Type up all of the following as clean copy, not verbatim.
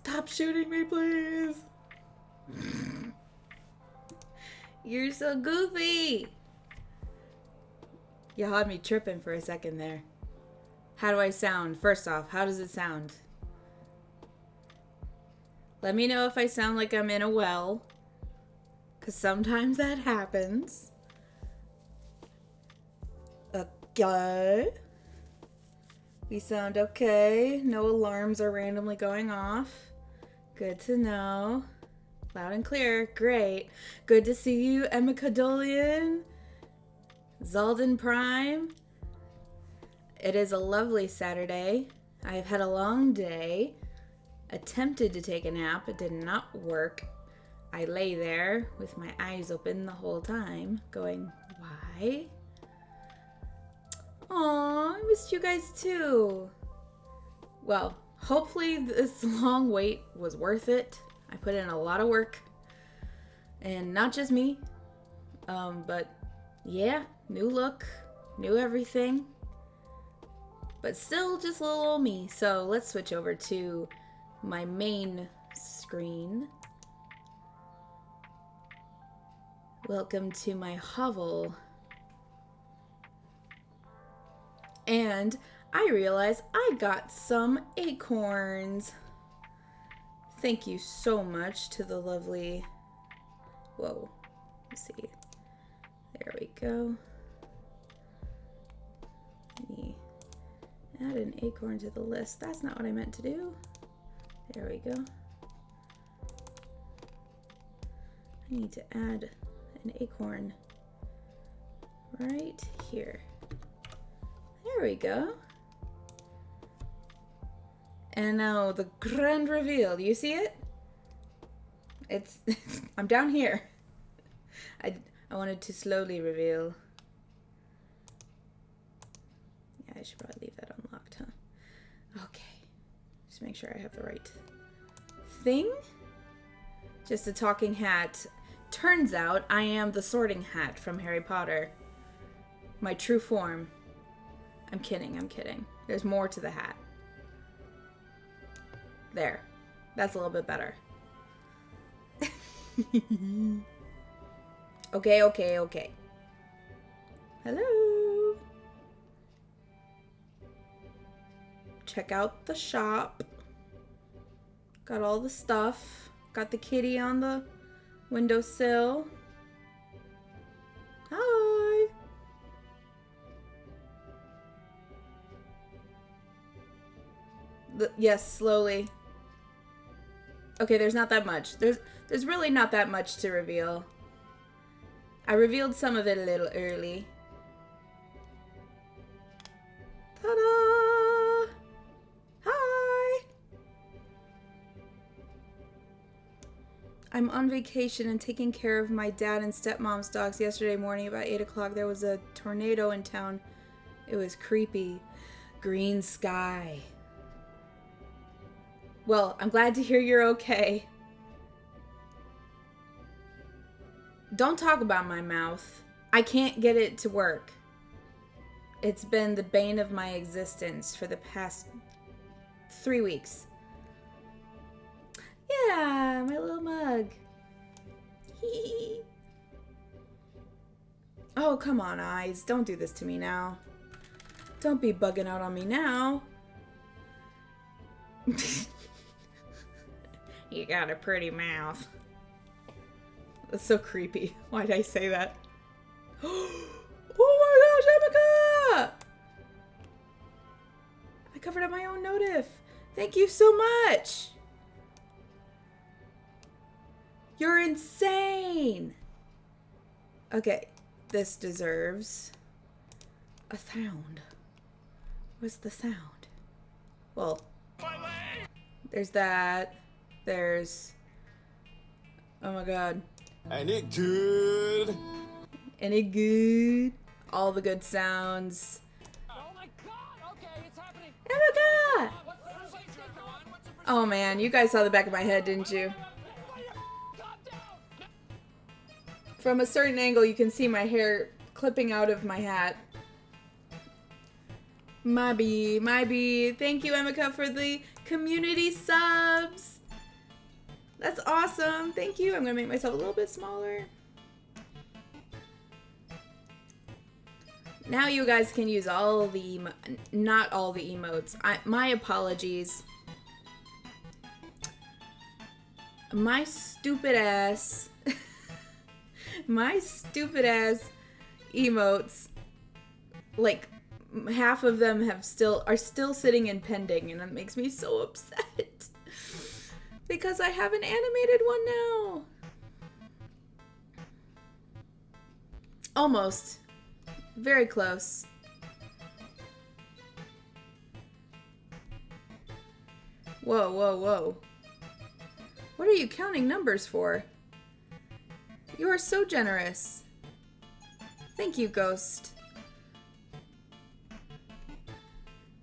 Stop shooting me, please. You're so goofy. You had me tripping for a second there. How do I sound? First off, how does it sound? Let me know if I sound like I'm in a well. Because sometimes that happens. Okay. We sound okay. No alarms are randomly going off. Good to know. Loud and clear. Great. Good to see you, Emica Dolian. Zalden Prime. It is a lovely Saturday. I have had a long day. Attempted to take a nap. It did not work. I lay there with my eyes open the whole time, going, why? Aw, I missed you guys too. Well, hopefully this long wait was worth it. I put in a lot of work. And not just me. But yeah, new look, new everything. But still just little old me. So let's switch over to my main screen. Welcome to my hovel. And I realized I got some acorns. Thank you so much to the lovely... Whoa. Let's see. There we go. Let me add an acorn to the list. That's not what I meant to do. There we go. I need to add an acorn right here. There we go. And now the grand reveal. Do you see it? It's I'm down here. I wanted to slowly reveal. Yeah, I should probably leave that unlocked, huh? Okay. Just make sure I have the right thing. Just a talking hat. Turns out I am the sorting hat from Harry Potter. My true form. I'm kidding, I'm kidding. There's more to the hat. There. That's a little bit better. Okay. Hello. Check out the shop. Got all the stuff. Got the kitty on the windowsill. Hi. Yes, slowly. Okay, there's not that much. There's really not that much to reveal. I revealed some of it a little early. Ta-da! Hi! I'm on vacation and taking care of my dad and stepmom's dogs. Yesterday morning about 8 o'clock there was a tornado in town. It was creepy. Green sky. Well, I'm glad to hear you're okay. Don't talk about my mouth. I can't get it to work. It's been the bane of my existence for the past 3 weeks. Yeah, my little mug. Hee. Oh, come on, eyes. Don't do this to me now. Don't be bugging out on me now. You got a pretty mouth. That's so creepy. Why did I say that? Oh my gosh, Emica! I covered up my own notif. Thank you so much. You're insane. Okay, this deserves a sound. What's the sound? Well, there's that. There's... Oh my god. And it good. And it good. All the good sounds. Oh my god! Okay, it's happening. Oh my god! Oh man, you guys saw the back of my head, didn't you? From a certain angle, you can see my hair clipping out of my hat. My bee. Thank you, Emica, for the community subs. That's awesome. Thank you. I'm going to make myself a little bit smaller. Now you guys can use all the, not all the emotes. My apologies. My stupid ass emotes, like half of them are still sitting in pending, and it makes me so upset because I have an animated one now. Almost. Very close. Whoa, whoa, whoa. What are you counting numbers for? You are so generous. Thank you, Ghost.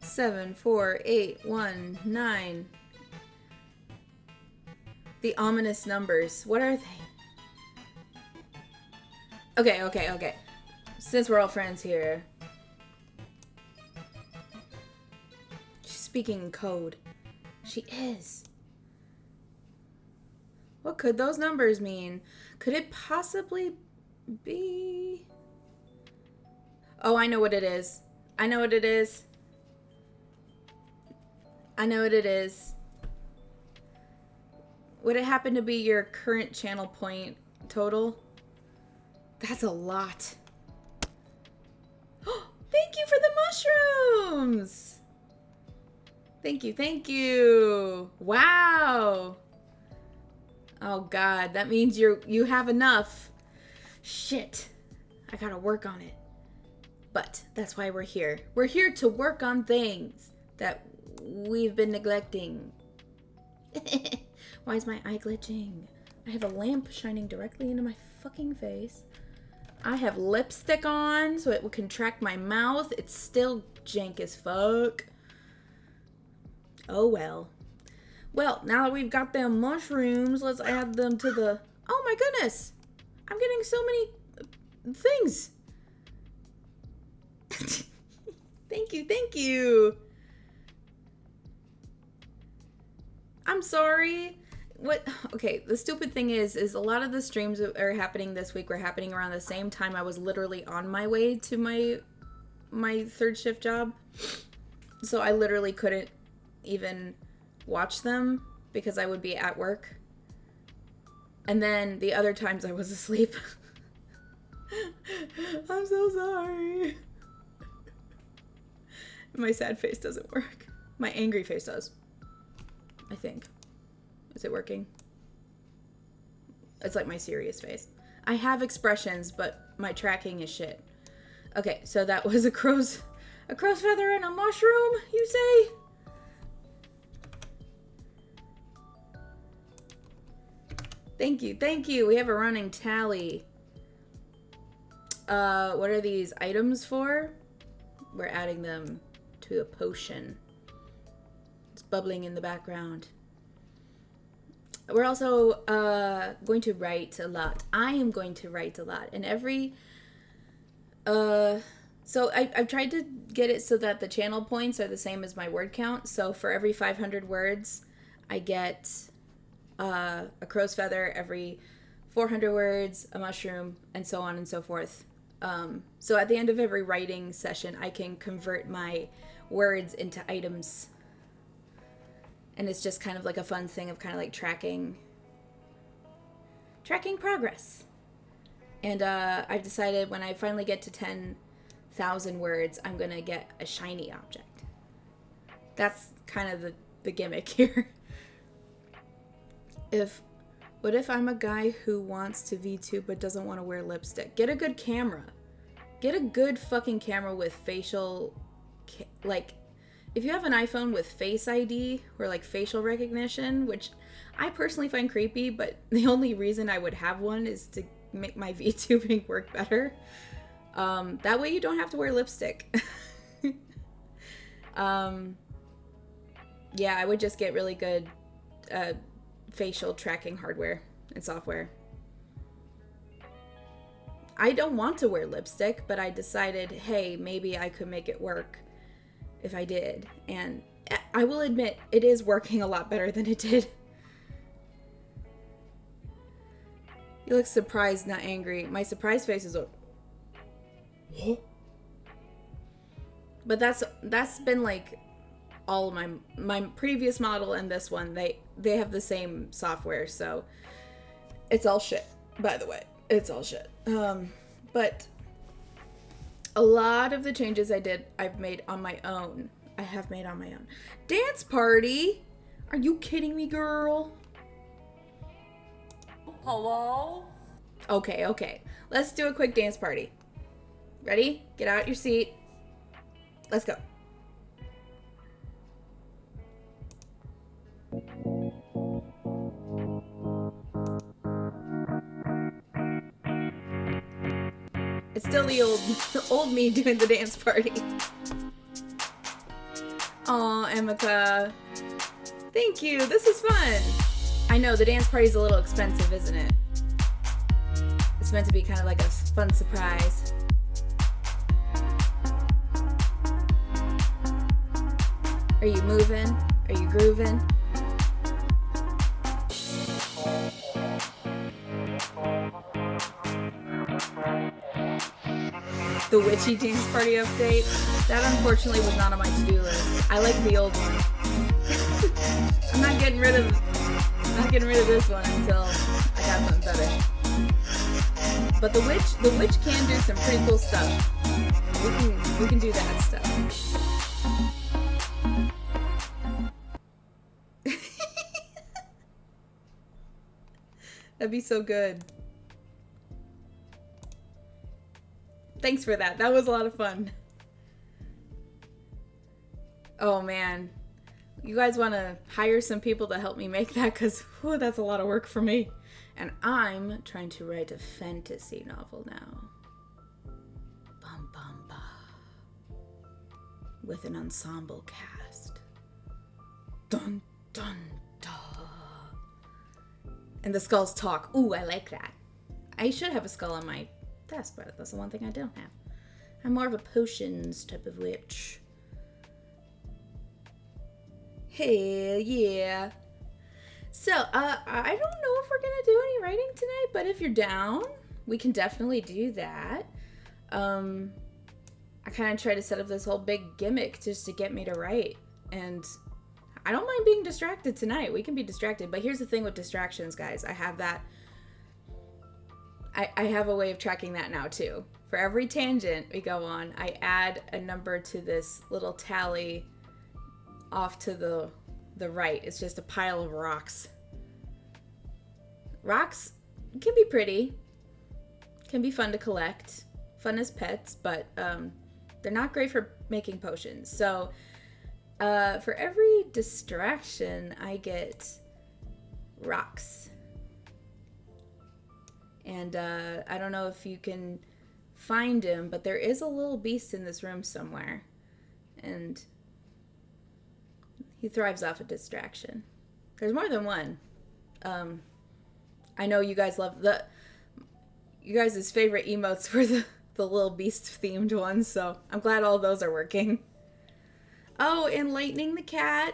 7, 4, 8, 1, 9. The ominous numbers. What are they? Okay. Since we're all friends here. She's speaking in code. She is. What could those numbers mean? Could it possibly be... Oh, I know what it is. I know what it is. Would it happen to be your current channel point total? That's a lot. Thank you for the mushrooms! Thank you. Wow. Oh god, that means you have enough. Shit. I gotta work on it. But that's why we're here. We're here to work on things that we've been neglecting. Why is my eye glitching? I have a lamp shining directly into my fucking face. I have lipstick on so it will contract my mouth. It's still jank as fuck. Oh well. Well, now that we've got them mushrooms, let's add them to the... Oh my goodness! I'm getting so many things. Thank you. I'm sorry. What? Okay, the stupid thing is a lot of the streams that are happening this week were happening around the same time I was literally on my way to my third shift job. So I literally couldn't even watch them because I would be at work. And then the other times I was asleep. I'm so sorry. My sad face doesn't work. My angry face does. I think. Is it working? It's like my serious face. I have expressions, but my tracking is shit. Okay, so that was a crow's feather and a mushroom, you say? Thank you. We have a running tally. What are these items for? We're adding them to a potion. It's bubbling in the background. We're also going to write a lot. I am going to write a lot. And every... So I've tried to get it so that the channel points are the same as my word count. So for every 500 words, I get a crow's feather. Every 400 words, a mushroom, and so on and so forth. So at the end of every writing session, I can convert my words into items. And it's just kind of like a fun thing of kind of like tracking progress. And I've decided when I finally get to 10,000 words, I'm going to get a shiny object. That's kind of the gimmick here. What if I'm a guy who wants to VTube but doesn't want to wear lipstick? Get a good camera. Get a good fucking camera with facial... if you have an iPhone with Face ID or like facial recognition, which I personally find creepy, but the only reason I would have one is to make my VTubing work better. That way you don't have to wear lipstick. Yeah, I would just get really good facial tracking hardware and software. I don't want to wear lipstick, but I decided, hey, maybe I could make it work if I did. And I will admit, it is working a lot better than it did. You look surprised, not angry. My surprise face is a... But that's been like all of my previous model and this one. They have the same software, so it's all shit, by the way. It's all shit. But a lot of the changes I've made on my own. I have made on my own. Dance party? Are you kidding me, girl? Hello? Okay. Let's do a quick dance party. Ready? Get out your seat. Let's go. It's still the old me doing the dance party. Aw, Emica. Thank you. This is fun. I know the dance party's a little expensive, isn't it? It's meant to be kind of like a fun surprise. Are you moving? Are you grooving? The witchy dance party update. That unfortunately was not on my to-do list. I like the old one. I'm not getting rid of this one until I got something better. But the witch can do some pretty cool stuff. We can do that stuff. That'd be so good. Thanks for that. That was a lot of fun. Oh man. You guys want to hire some people to help me make that? Because that's a lot of work for me. And I'm trying to write a fantasy novel now. Bum bum ba. With an ensemble cast. Dun dun dun. And the skulls talk. Ooh, I like that. I should have a skull on my desk, but that's the one thing I don't have. I'm more of a potions type of witch. Hell yeah. So, I don't know if we're gonna do any writing tonight, but if you're down, we can definitely do that. I kind of try to set up this whole big gimmick just to get me to write, and I don't mind being distracted tonight. We can be distracted, but here's the thing with distractions, guys. I have that. I have a way of tracking that now, too. For every tangent we go on, I add a number to this little tally off to the right. It's just a pile of rocks. Rocks can be pretty. Can be fun to collect. Fun as pets, but they're not great for making potions. So for every distraction, I get rocks. And I don't know if you can find him, but there is a little beast in this room somewhere. And he thrives off a distraction. There's more than one. I know you guys love you guys' favorite emotes were the little beast themed ones, so I'm glad all those are working. Oh, and Lightning the cat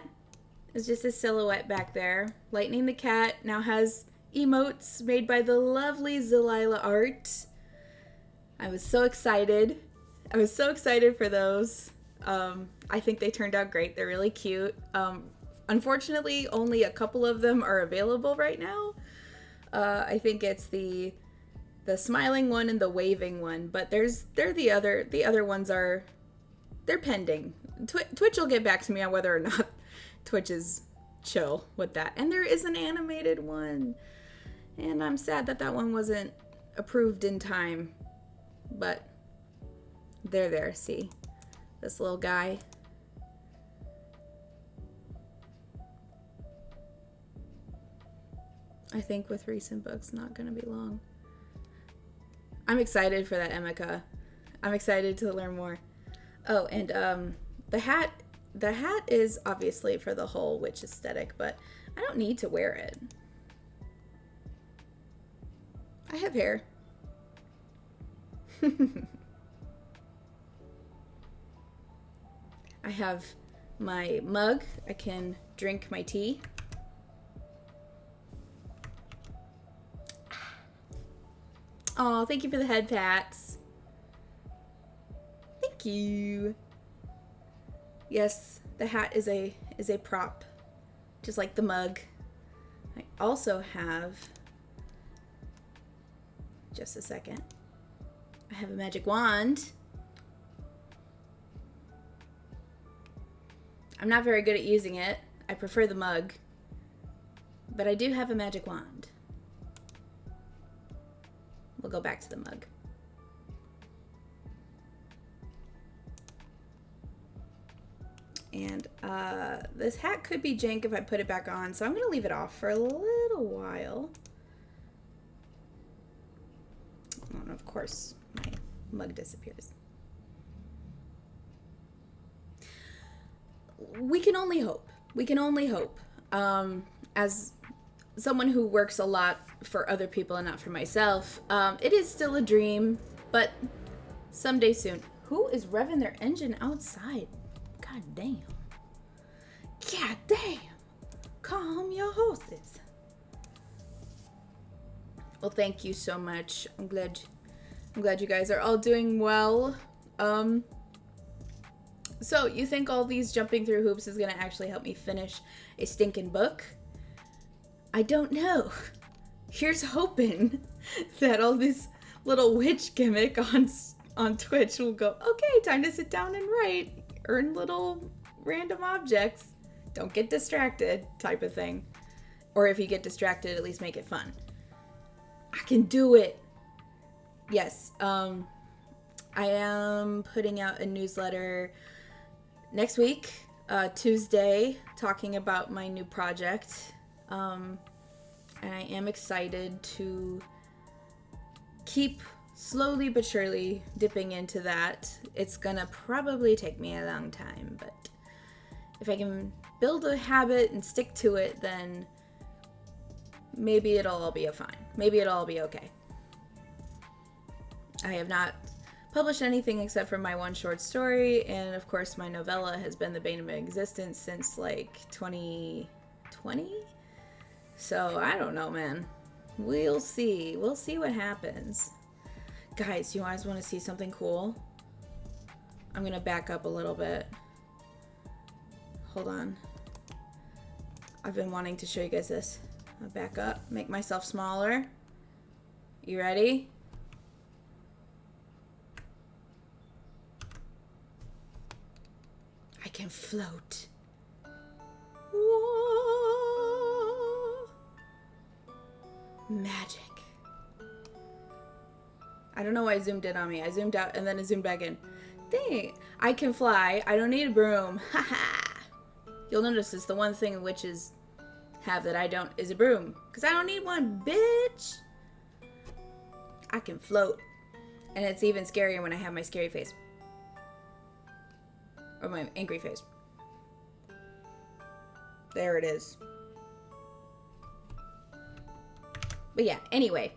is just a silhouette back there. Lightning the cat now has emotes made by the lovely Zalila Art. I was so excited. I was so excited for those. I think they turned out great. They're really cute. Unfortunately, only a couple of them are available right now. I think it's the smiling one and the waving one, but the other ones are, they're pending. Twitch will get back to me on whether or not Twitch is chill with that. And there is an animated one, and I'm sad that one wasn't approved in time, but they're there. See this little guy. I think with recent books, not gonna be long. I'm excited for that, Emica. I'm excited to learn more. Oh, and the hat is obviously for the whole witch aesthetic, but I don't need to wear it. I have hair. I have my mug. I can drink my tea. Oh, thank you for the head pats. Thank you. Yes, the hat is a prop, just like the mug. I also have, just a second, I have a magic wand. I'm not very good at using it. I prefer the mug, but I do have a magic wand. We'll go back to the mug. And this hat could be jank if I put it back on, so I'm going to leave it off for a little while. And of course, my mug disappears. We can only hope. We can only hope. As someone who works a lot for other people and not for myself, it is still a dream, but someday soon. Who is revving their engine outside? God damn. God damn. Calm your horses. Well, thank you so much. I'm glad you guys are all doing well. So, you think all these jumping through hoops is going to actually help me finish a stinking book? I don't know. Here's hoping that all this little witch gimmick on Twitch will go, okay, time to sit down and write. Earn little random objects. Don't get distracted type of thing. Or if you get distracted, at least make it fun. I can do it. Yes, I am putting out a newsletter next week, Tuesday, talking about my new project. And I am excited to keep slowly but surely dipping into that. It's gonna probably take me a long time, but if I can build a habit and stick to it, then maybe it'll all be fine. Maybe it'll all be okay. I have not published anything except for my one short story, and of course my novella has been the bane of my existence since like 2020. So I don't know, man. We'll see. We'll see what happens. Guys, you guys want to see something cool? I'm gonna back up a little bit. Hold on. I've been wanting to show you guys this. I'll back up, make myself smaller. You ready? I can float. Whoa. Magic. I don't know why it zoomed in on me. I zoomed out and then it zoomed back in. Dang. I can fly. I don't need a broom. Haha. You'll notice it's the one thing witches have that I don't is a broom. Because I don't need one, bitch. I can float. And it's even scarier when I have my scary face. Or my angry face. There it is. But yeah, anyway.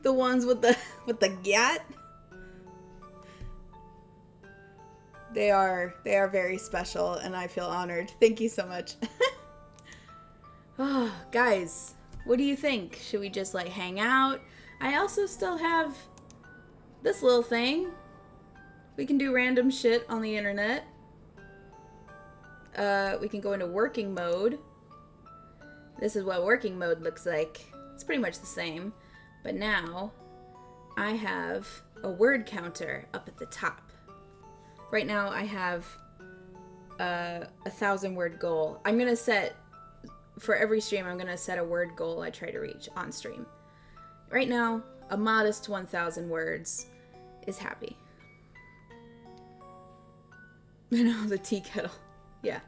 The ones with the gat. They are very special and I feel honored. Thank you so much. Oh, guys, what do you think? Should we just like hang out? I also still have this little thing. We can do random shit on the internet. We can go into working mode. This is what working mode looks like. It's pretty much the same. But now, I have a word counter up at the top. Right now, I have a 1,000-word goal. I'm going to set, for every stream, I'm going to set a word goal I try to reach on stream. Right now, a modest 1,000 words is happy. You know, the tea kettle. Yeah.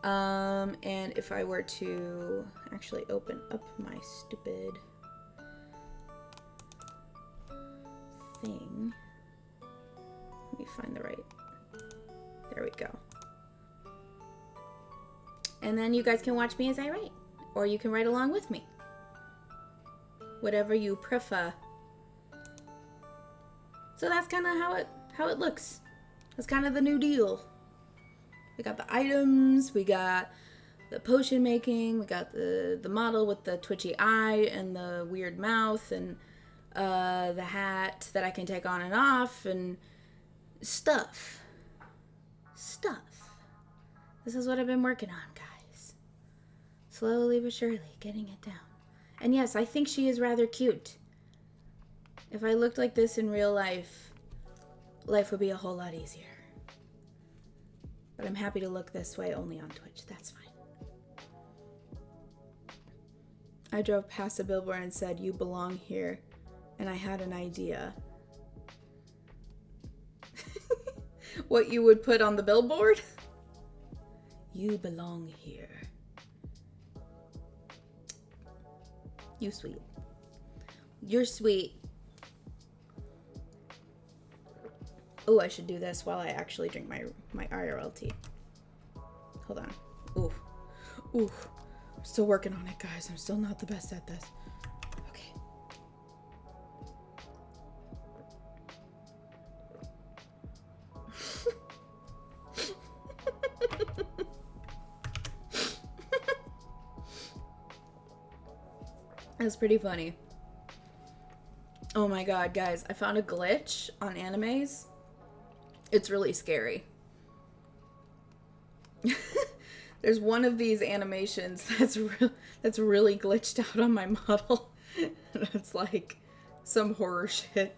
And if I were to actually open up my stupid thing. Let me find the right. There we go. And then you guys can watch me as I write. Or you can write along with me. Whatever you prefer. So that's kind of how it looks. That's kind of the new deal. We got the items, we got the potion making. We got the model with the twitchy eye and the weird mouth, and the hat that I can take on and off, and stuff. This is what I've been working on, guys. Slowly but surely, getting it down. And yes, I think she is rather cute. If I looked like this in real life, life would be a whole lot easier. But I'm happy to look this way only on Twitch. That's fine. I drove past a billboard and said, "You belong here." And I had an idea. What you would put on the billboard? You belong here. You sweet. You're sweet. Oh, I should do this while I actually drink my IRL tea. Hold on. Ooh. I'm still working on it, guys. I'm still not the best at this. Okay. That's pretty funny. Oh my god, guys. I found a glitch on animes. It's really scary. There's one of these animations that's really glitched out on my model. And it's like some horror shit.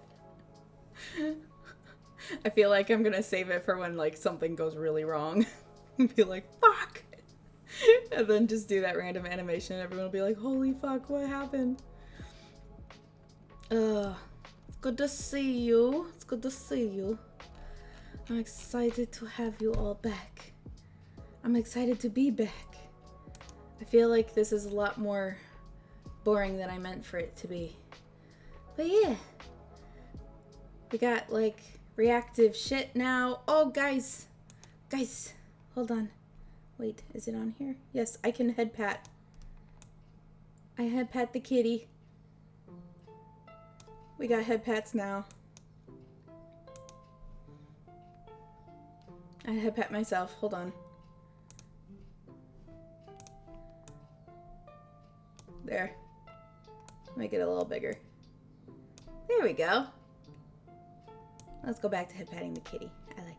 I feel like I'm gonna save it for when like something goes really wrong. And be like, fuck! And then just do that random animation and everyone will be like, holy fuck, what happened? Good to see you. It's good to see you. I'm excited to have you all back. I'm excited to be back. I feel like this is a lot more boring than I meant for it to be. But yeah. We got like reactive shit now. Oh, guys. Guys, hold on. Wait, is it on here? Yes, I can head pat. I head pat the kitty. We got head pats now. I head pat myself. Hold on. There. Make it a little bigger. There we go. Let's go back to head patting the kitty. I like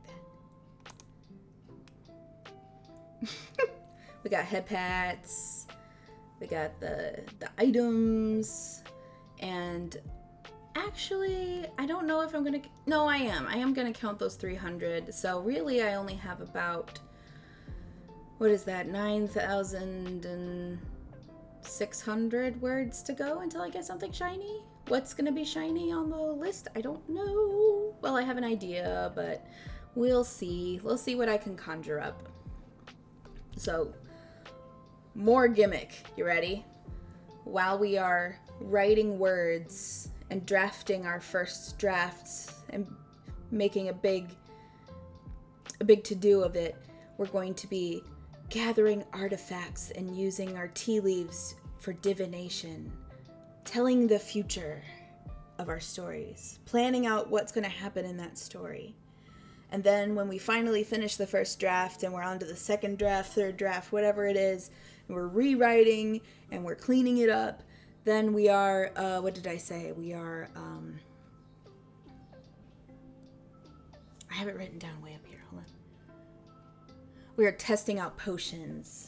that. We got head pats. We got the items. And actually, I don't know if I'm gonna... No, I am. I am gonna count those 300. So really, I only have about... What is that? 9,600 words to go until I get something shiny. What's gonna be shiny on the list? I don't know. Well, I have an idea, but we'll see. We'll see what I can conjure up. So, more gimmick. You ready? While we are writing words and drafting our first drafts and making a big to-do of it, we're going to be gathering artifacts and using our tea leaves for divination, telling the future of our stories, planning out what's going to happen in that story. And then when we finally finish the first draft and we're on to the second draft, third draft, whatever it is, and we're rewriting and we're cleaning it up, then we are, what did I say? We are, I have it written down way up here. Hold on. We are testing out potions.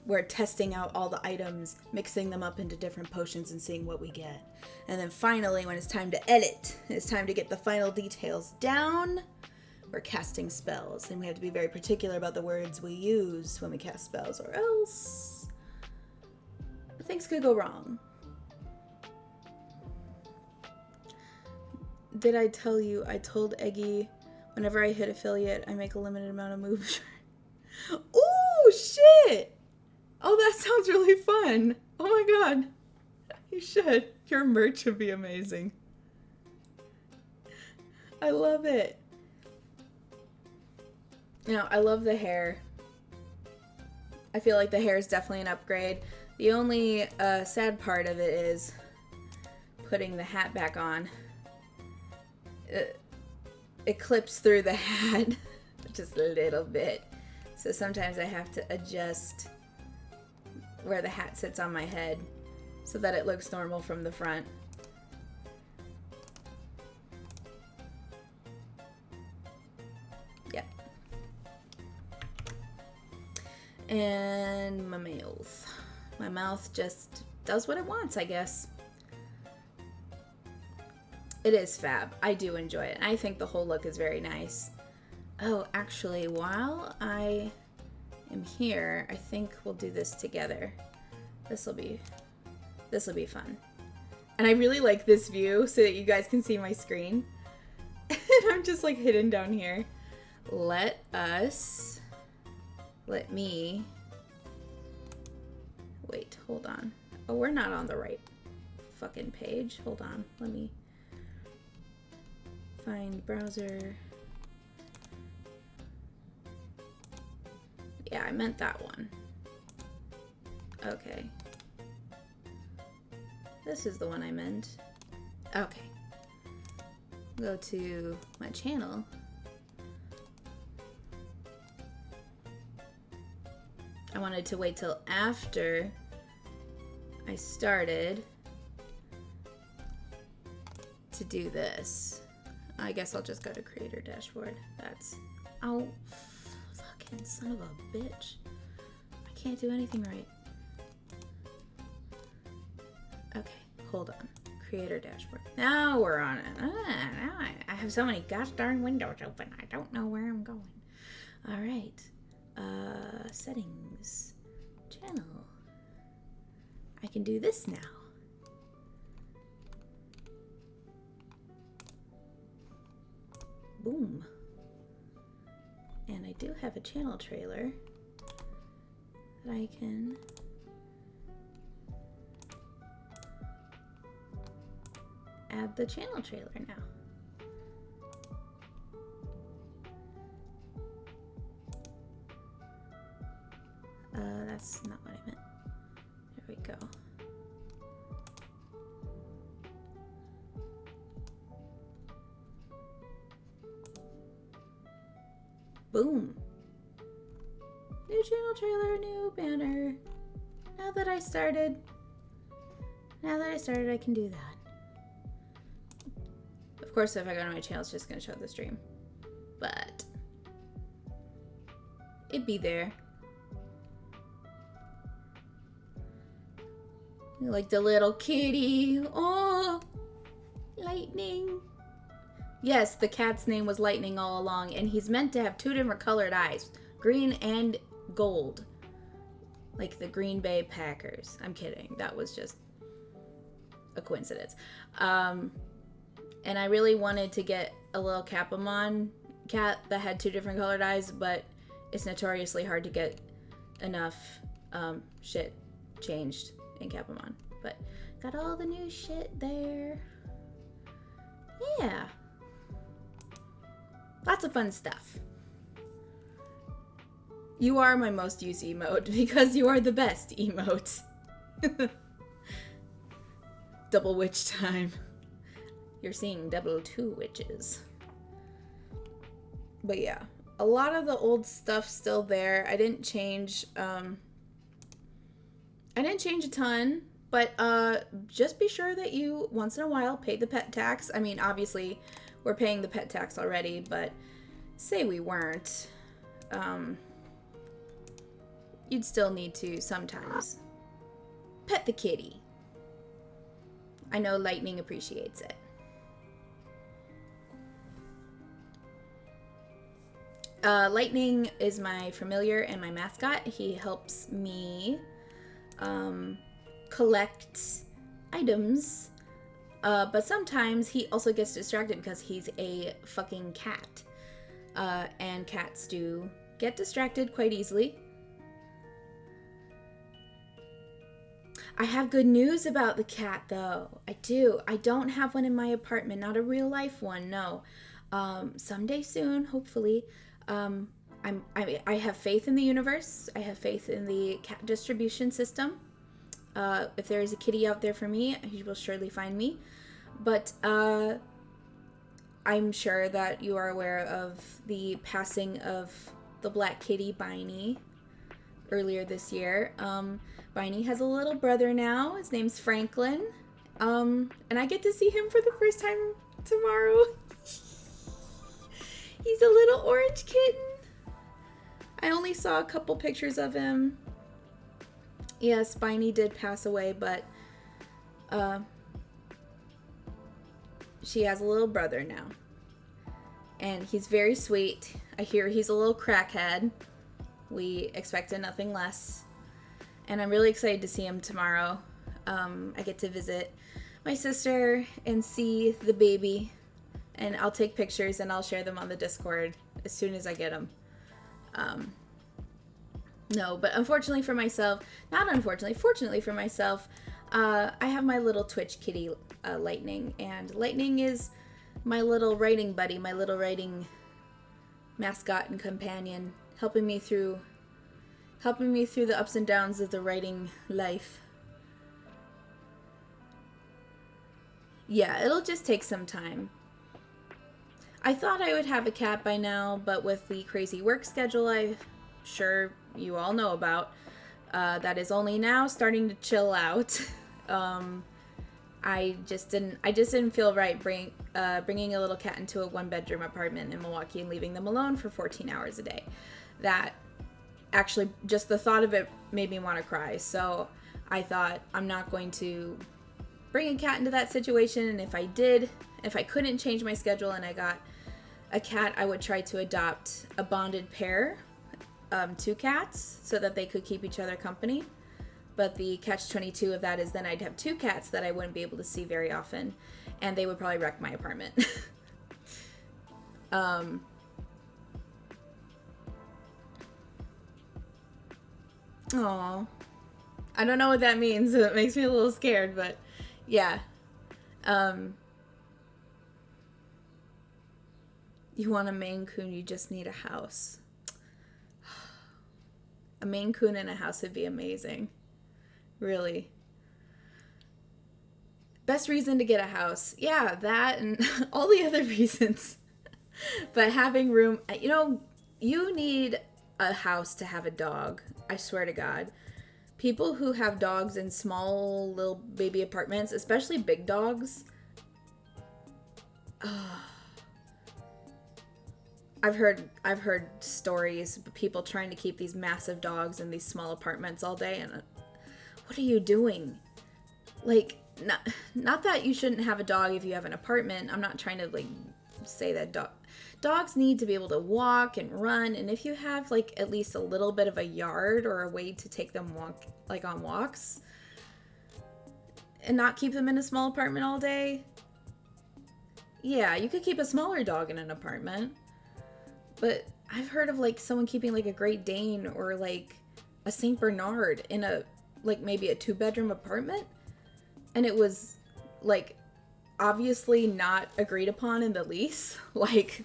We're testing out all the items, mixing them up into different potions and seeing what we get. And then finally, when it's time to edit, it's time to get the final details down, we're casting spells. And we have to be very particular about the words we use when we cast spells, or else things could go wrong. Did I tell you, I told Eggy, whenever I hit affiliate, I make a limited amount of moves. Ooh, shit! Oh, that sounds really fun. Oh my god. You should. Your merch would be amazing. I love it. You know, I love the hair. I feel like the hair is definitely an upgrade. The only sad part of it is putting the hat back on. It clips through the hat just a little bit. So sometimes I have to adjust where the hat sits on my head so that it looks normal from the front. Yep. And my mouth. My mouth just does what it wants, I guess. It is fab. I do enjoy it. I think the whole look is very nice. Oh, actually, while I am here, I think we'll do this together. This'll be fun. And I really like this view so that you guys can see my screen. And I'm just like hidden down here. Let me, wait, hold on. Oh, we're not on the right fucking page. Hold on, let me find browser. Yeah, I meant that one. Okay. This is the one I meant. Okay. Go to my channel. I wanted to wait till after I started to do this. I guess I'll just go to creator dashboard. That's, oh, fucking son of a bitch. I can't do anything right. Okay, hold on. Creator dashboard. Now we're on it. Now I have so many gosh darn windows open. I don't know where I'm going. All right. Settings. Channel. I can do this now. Boom. And I do have a channel trailer that I can add the channel trailer now. That's not what I meant. There we go. Boom. New channel trailer, new banner. Now that I started, I can do that. Of course, if I go to my channel, it's just gonna show the stream. But it'd be there. Like the little kitty. Oh, Lightning. Yes, the cat's name was Lightning all along, and he's meant to have two different colored eyes, green and gold. Like the Green Bay Packers. I'm kidding. That was just a coincidence. And I really wanted to get a little Capamon cat that had two different colored eyes, but it's notoriously hard to get enough shit changed in Capamon. But got all the new shit there. Yeah. Lots of fun stuff. You are my most used emote because you are the best emote. Double witch time. You're seeing double two witches. But yeah, a lot of the old stuff still there. I didn't change a ton, but just be sure that you once in a while pay the pet tax. I mean, obviously we're paying the pet tax already, but say we weren't, you'd still need to sometimes pet the kitty. I know Lightning appreciates it. Lightning is my familiar and my mascot. He helps me collect items, but sometimes he also gets distracted because he's a fucking cat, and cats do get distracted quite easily. I have good news about the cat, though. I do. I don't have one in my apartment, not a real life one, no. Someday soon, hopefully. I have faith in the universe. I have faith in the cat distribution system. If there is a kitty out there for me, he will surely find me. But I'm sure that you are aware of the passing of the black kitty, Biney, earlier this year. Biney has a little brother now. His name's Franklin. And I get to see him for the first time tomorrow. He's a little orange kitten. I only saw a couple pictures of him. Yes, Biney did pass away, but she has a little brother now. And he's very sweet. I hear he's a little crackhead. We expected nothing less. And I'm really excited to see him tomorrow. I get to visit my sister and see the baby. And I'll take pictures and I'll share them on the Discord as soon as I get them. No, but unfortunately for myself, fortunately for myself, I have my little Twitch kitty, Lightning. And Lightning is my little writing buddy, my little writing mascot and companion, helping me through the ups and downs of the writing life. Yeah, it'll just take some time. I thought I would have a cat by now, but with the crazy work schedule I'm sure you all know about, that is only now starting to chill out. I just didn't feel right bringing a little cat into a one-bedroom apartment in Milwaukee and leaving them alone for 14 hours a day. That actually, just the thought of it made me want to cry. So I thought, I'm not going to bring a cat into that situation. And if I couldn't change my schedule and I got a cat, I would try to adopt a bonded pair, 2 cats, so that they could keep each other company. But the catch-22 of that is then I'd have 2 cats that I wouldn't be able to see very often, and they would probably wreck my apartment. Aw. I don't know what that means. It makes me a little scared, but yeah. You want a Maine Coon, you just need a house. A Maine Coon in a house would be amazing. Really. Best reason to get a house. Yeah, that and all the other reasons. But having room, you need a house to have a dog. I swear to God. People who have dogs in small little baby apartments, especially big dogs. I've heard stories of people trying to keep these massive dogs in these small apartments all day, and what are you doing? Like, not that you shouldn't have a dog if you have an apartment. I'm not trying to say that dogs need to be able to walk and run, and if you have at least a little bit of a yard or a way to take them on walks and not keep them in a small apartment all day. Yeah, you could keep a smaller dog in an apartment. But I've heard of someone keeping a Great Dane or a Saint Bernard in a maybe a 2-bedroom apartment, and it was obviously not agreed upon in the lease.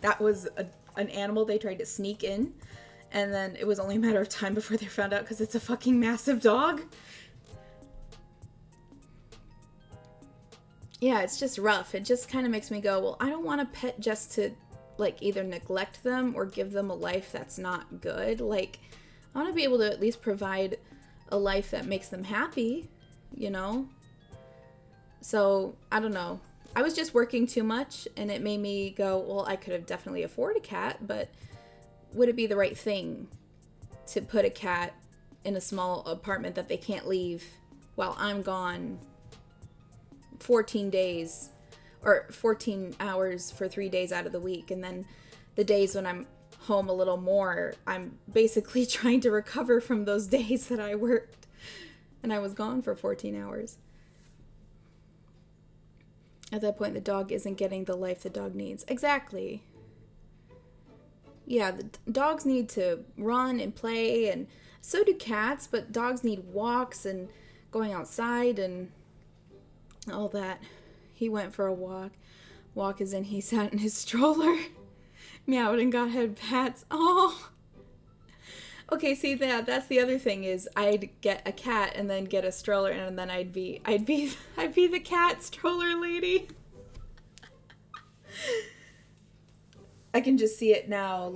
That was an animal they tried to sneak in, and then it was only a matter of time before they found out because it's a fucking massive dog. Yeah, it's just rough. It just kind of makes me go, well, I don't want a pet just to either neglect them or give them a life that's not good. I want to be able to at least provide a life that makes them happy, So, I don't know. I was just working too much, and it made me go, well, I could have definitely afford a cat, but would it be the right thing to put a cat in a small apartment that they can't leave while I'm gone 14 days or 14 hours for 3 days out of the week, and then the days when I'm home a little more, I'm basically trying to recover from those days that I worked and I was gone for 14 hours. At that point, the dog isn't getting the life the dog needs. Exactly. Yeah, the dogs need to run and play, and so do cats, but dogs need walks and going outside and all that. He went for a walk. Walk as in he sat in his stroller, meowed and got head pats. Oh. Okay, see that's the other thing is I'd get a cat and then get a stroller, and then I'd be the cat stroller lady. I can just see it now,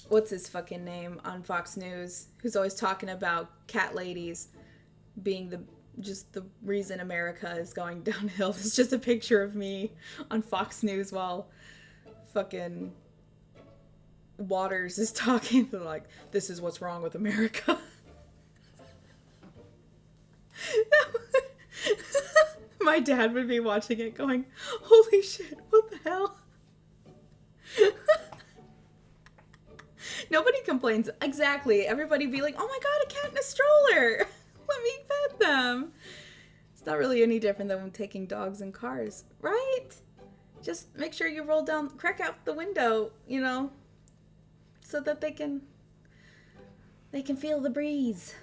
what's his fucking name on Fox News, who's always talking about cat ladies being the reason America is going downhill. It's just a picture of me on Fox News while fucking Waters is talking. They're like, this is what's wrong with America. My dad would be watching it going, holy shit, what the hell? Nobody complains. Exactly. Everybody be like, oh my god, a cat in a stroller. Let me pet them. It's not really any different than when taking dogs in cars, right? Just make sure you crack out the window, you know, so that they can feel the breeze.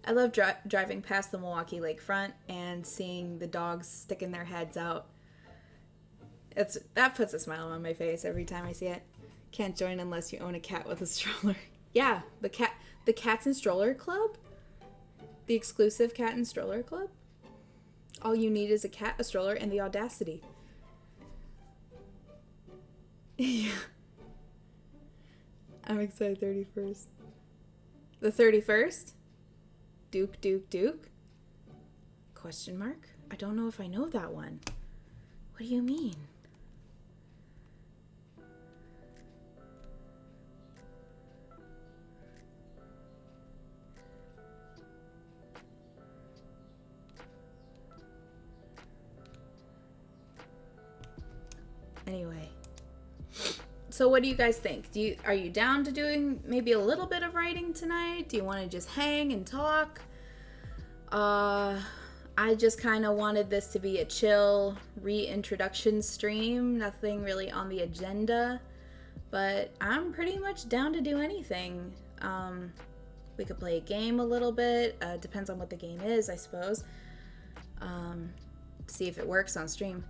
I love driving past the Milwaukee lakefront and seeing the dogs sticking their heads out. That puts a smile on my face every time I see it. Can't join unless you own a cat with a stroller. Yeah, the Cats and Stroller Club. The exclusive Cat and Stroller Club. All you need is a cat, a stroller, and the audacity. Yeah. I'm excited. 31st. The 31st? Duke? Question mark? I don't know if I know that one. What do you mean? Anyway. So what do you guys think? Are you down to doing maybe a little bit of writing tonight? Do you want to just hang and talk? I just kind of wanted this to be a chill reintroduction stream. Nothing really on the agenda. But I'm pretty much down to do anything. We could play a game a little bit. Depends on what the game is, I suppose. See if it works on stream.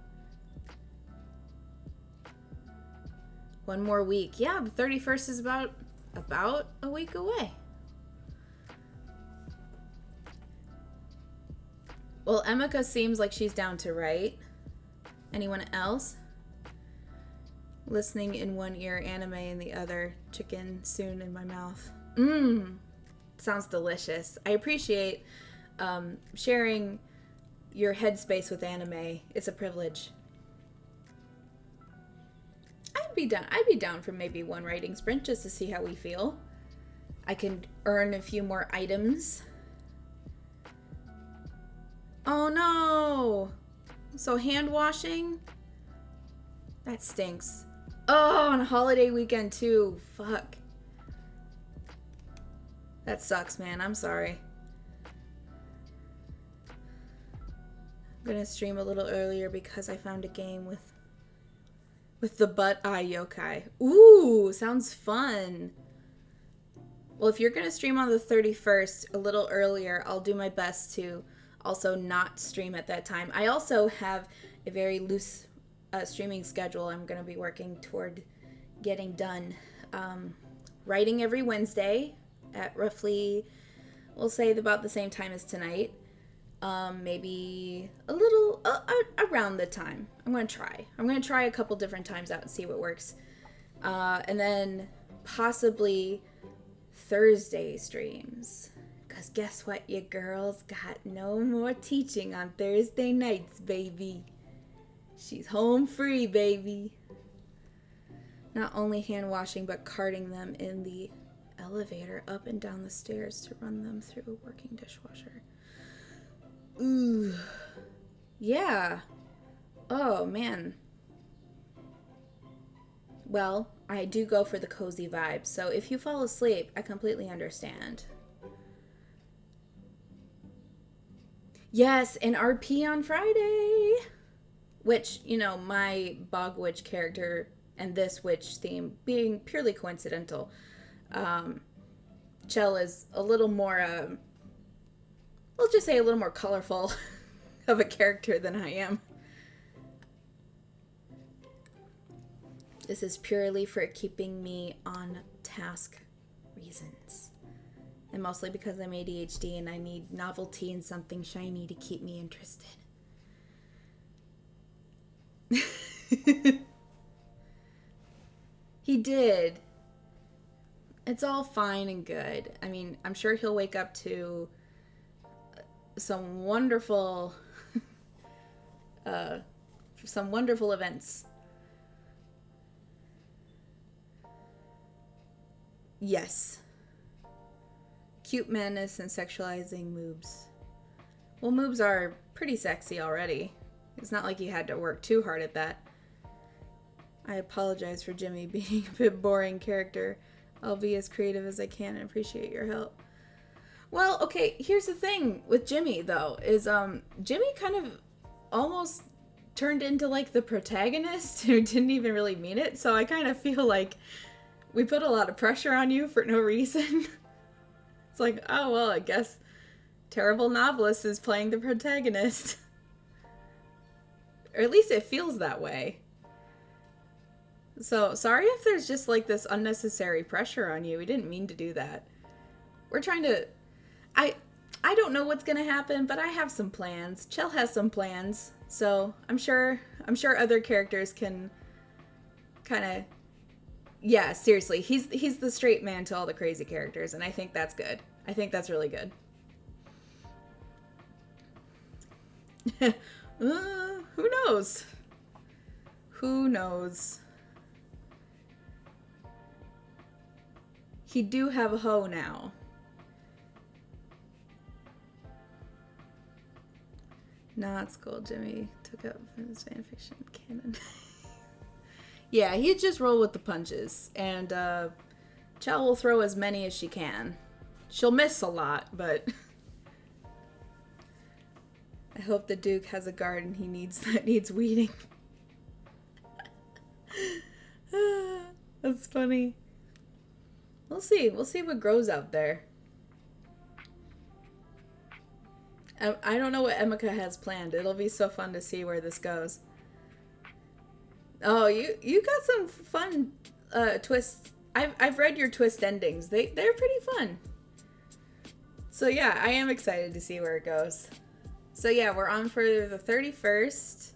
One more week. Yeah, the 31st is about a week away. Well, Emica seems like she's down to write. Anyone else? Listening in one ear, anime in the other, chicken soon in my mouth. Sounds delicious. I appreciate sharing your headspace with anime. It's a privilege. I'd be down for maybe one writing sprint just to see how we feel. I can earn a few more items. Oh no! So hand washing? That stinks. Oh, on a holiday weekend too. Fuck. That sucks, man. I'm sorry. I'm gonna stream a little earlier because I found a game with the butt eye yokai. Ooh, sounds fun. Well, if you're gonna stream on the 31st a little earlier, I'll do my best to also not stream at that time. I also have a very loose streaming schedule I'm gonna be working toward getting done. Writing every Wednesday at roughly, we'll say about the same time as tonight. Maybe a little around the time. I'm gonna try a couple different times out and see what works. And then possibly Thursday streams. Cause guess what, you girls got no more teaching on Thursday nights, baby. She's home free, baby. Not only hand washing, but carting them in the elevator up and down the stairs to run them through a working dishwasher. Ooh. Yeah. Oh, man. Well, I do go for the cozy vibe, so if you fall asleep, I completely understand. Yes, an RP on Friday! Which, you know, my Bog Witch character and this witch theme being purely coincidental. Chell is a little more, we'll just say a little more colorful of a character than I am. This is purely for keeping me on task reasons. And mostly because I'm ADHD and I need novelty and something shiny to keep me interested. He did. It's all fine and good. I mean, I'm sure he'll wake up to some wonderful events. Yes. Cute madness and sexualizing moobs. Well, moobs are pretty sexy already. It's not like you had to work too hard at that. I apologize for Jimmy being a bit boring character. I'll be as creative as I can and appreciate your help. Well, okay, here's the thing with Jimmy, though, is Jimmy kind of almost turned into, like, the protagonist who didn't even really mean it, so I kind of feel like we put a lot of pressure on you for no reason. It's like, oh, well, I guess Terrible Novelist is playing the protagonist. Or at least it feels that way. So, sorry if there's just, like, this unnecessary pressure on you. We didn't mean to do that. We're trying to... I don't know what's gonna happen, but I have some plans. Chell has some plans, so I'm sure other characters can kind of... Yeah, seriously, he's the straight man to all the crazy characters, and I think that's good. I think that's really good. Who knows? Who knows? He do have a hoe now. Not school. Jimmy took up his fanfiction canon. Yeah, he'd just roll with the punches, and Chell will throw as many as she can. She'll miss a lot, but I hope the Duke has a garden that needs weeding. That's funny. We'll see. We'll see what grows out there. I don't know what Emica has planned. It'll be so fun to see where this goes. Oh, you got some fun twists. I've read your twist endings. They're pretty fun. So yeah, I am excited to see where it goes. So yeah, we're on for the 31st.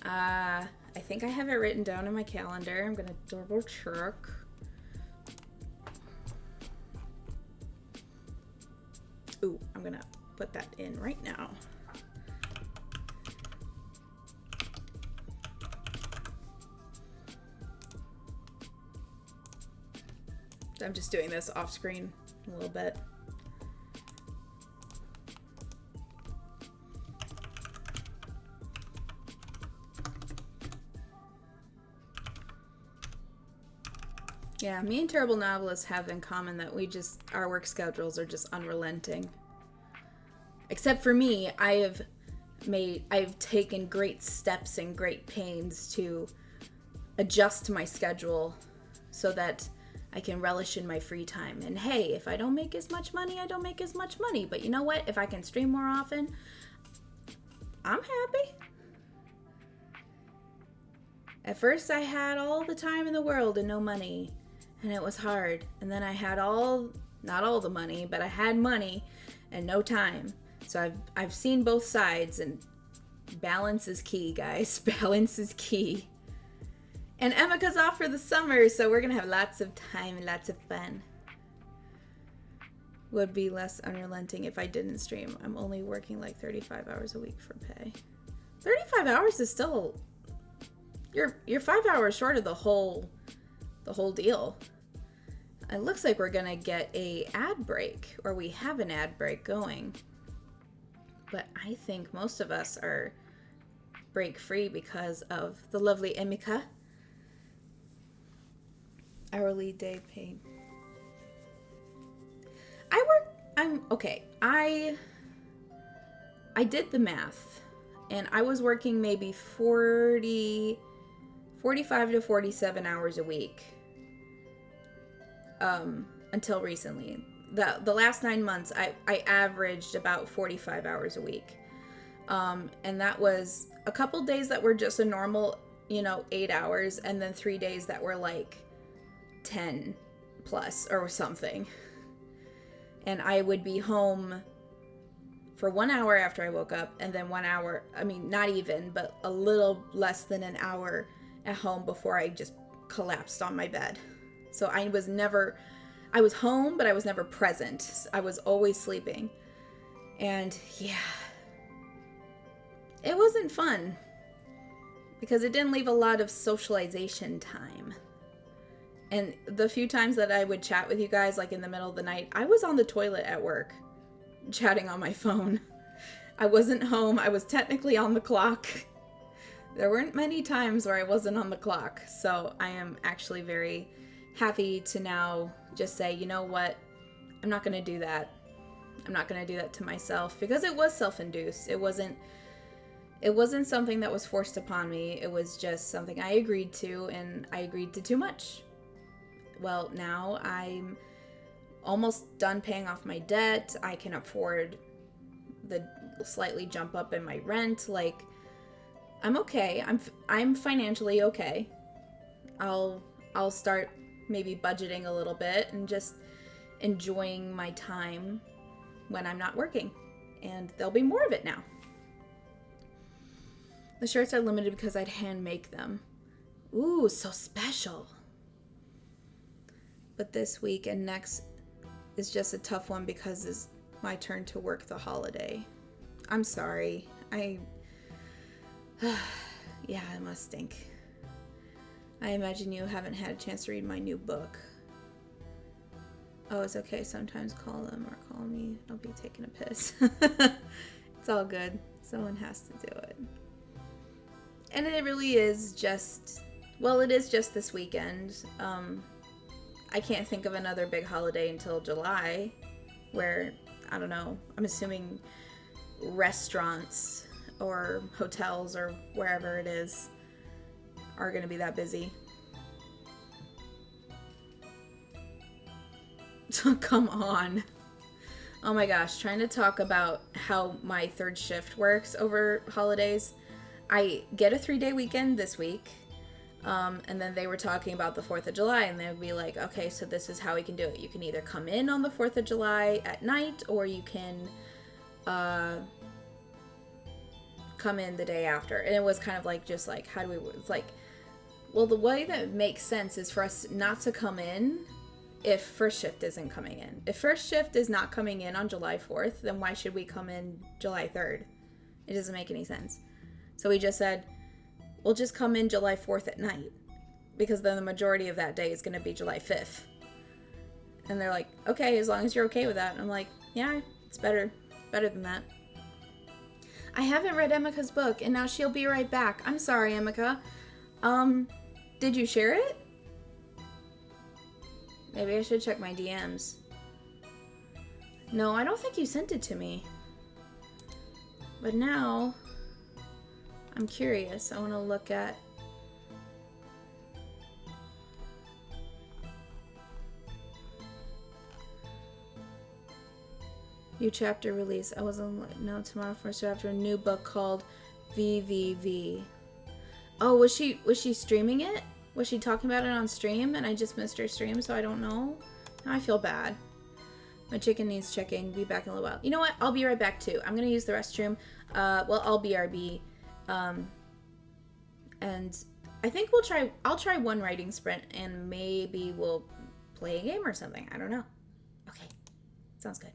I think I have it written down in my calendar. I'm gonna double check. Ooh, I'm gonna put that in right now. I'm just doing this off screen a little bit. Yeah, me and Terrible Novelists have in common that our work schedules are just unrelenting. Except for me, I've taken great steps and great pains to adjust my schedule so that I can relish in my free time. And hey, if I don't make as much money, I don't make as much money. But you know what? If I can stream more often, I'm happy. At first, I had all the time in the world and no money. And it was hard. And then I had not all the money, but I had money and no time. So I've seen both sides, and balance is key, guys. Balance is key. And Emica's off for the summer, so we're going to have lots of time and lots of fun. Would be less unrelenting if I didn't stream. I'm only working like 35 hours a week for pay. 35 hours is still... You're 5 hours short of the whole deal. It looks like we're going to get a ad break, or we have an ad break going. But I think most of us are break-free because of the lovely Emica. Hourly day paid. I did the math, and I was working maybe 45 to 47 hours a week until recently. The last 9 months, I averaged about 45 hours a week. And that was a couple days that were just a normal, 8 hours, and then 3 days that were like 10 plus or something. And I would be home for 1 hour after I woke up, and then 1 hour, not even, but a little less than an hour at home before I just collapsed on my bed. So I was never I was home, but I was never present. I was always sleeping. And yeah, it wasn't fun because it didn't leave a lot of socialization time. And the few times that I would chat with you guys, like in the middle of the night, I was on the toilet at work, chatting on my phone. I wasn't home. I was technically on the clock. There weren't many times where I wasn't on the clock. So I am actually very happy to now just say, you know what? I'm not going to do that. I'm not going to do that to myself because it was self-induced. It wasn't something that was forced upon me. It was just something I agreed to, and I agreed to too much. Well, now I'm almost done paying off my debt. I can afford the slightly jump up in my rent. Like, I'm okay. I'm financially okay. I'll start maybe budgeting a little bit and just enjoying my time when I'm not working. And there'll be more of it now. The shirts are limited because I'd hand make them. Ooh, so special. But this week and next is just a tough one because it's my turn to work the holiday. I'm sorry. Yeah, it must stink. I imagine you haven't had a chance to read my new book. Oh, it's okay. Sometimes call them or call me. I'll be taking a piss. It's all good. Someone has to do it. And it really is just, well, it is just this weekend. I can't think of another big holiday until July where, I don't know, I'm assuming restaurants or hotels or wherever it is are going to be that busy. Come on. Oh my gosh, trying to talk about how my third shift works over holidays. I get a 3-day weekend this week. And then they were talking about the 4th of July, and they would be like, okay, so this is how we can do it. You can either come in on the 4th of July at night, or you can come in the day after. And it was kind of like, just like, how do we, it's like, well, the way that makes sense is for us not to come in if first shift isn't coming in. If first shift is not coming in on July 4th, then why should we come in July 3rd? It doesn't make any sense. So we just said, we'll just come in July 4th at night, because then the majority of that day is going to be July 5th. And they're like, okay, as long as you're okay with that. And I'm like, yeah, it's better than that. I haven't read Emica's book, and now she'll be right back. I'm sorry, Emica. Did you share it? Maybe I should check my DMs. No, I don't think you sent it to me. But now I'm curious. I want to look at new chapter release. I wasn't no tomorrow first chapter, a new book called VVV. Oh, was she streaming it? Was she talking about it on stream and I just missed her stream, so I don't know? Now I feel bad. My chicken needs checking. Be back in a little while. You know what? I'll be right back too. I'm gonna use the restroom. Well, I'll BRB. And I think I'll try one writing sprint and maybe we'll play a game or something. I don't know. Okay. Sounds good.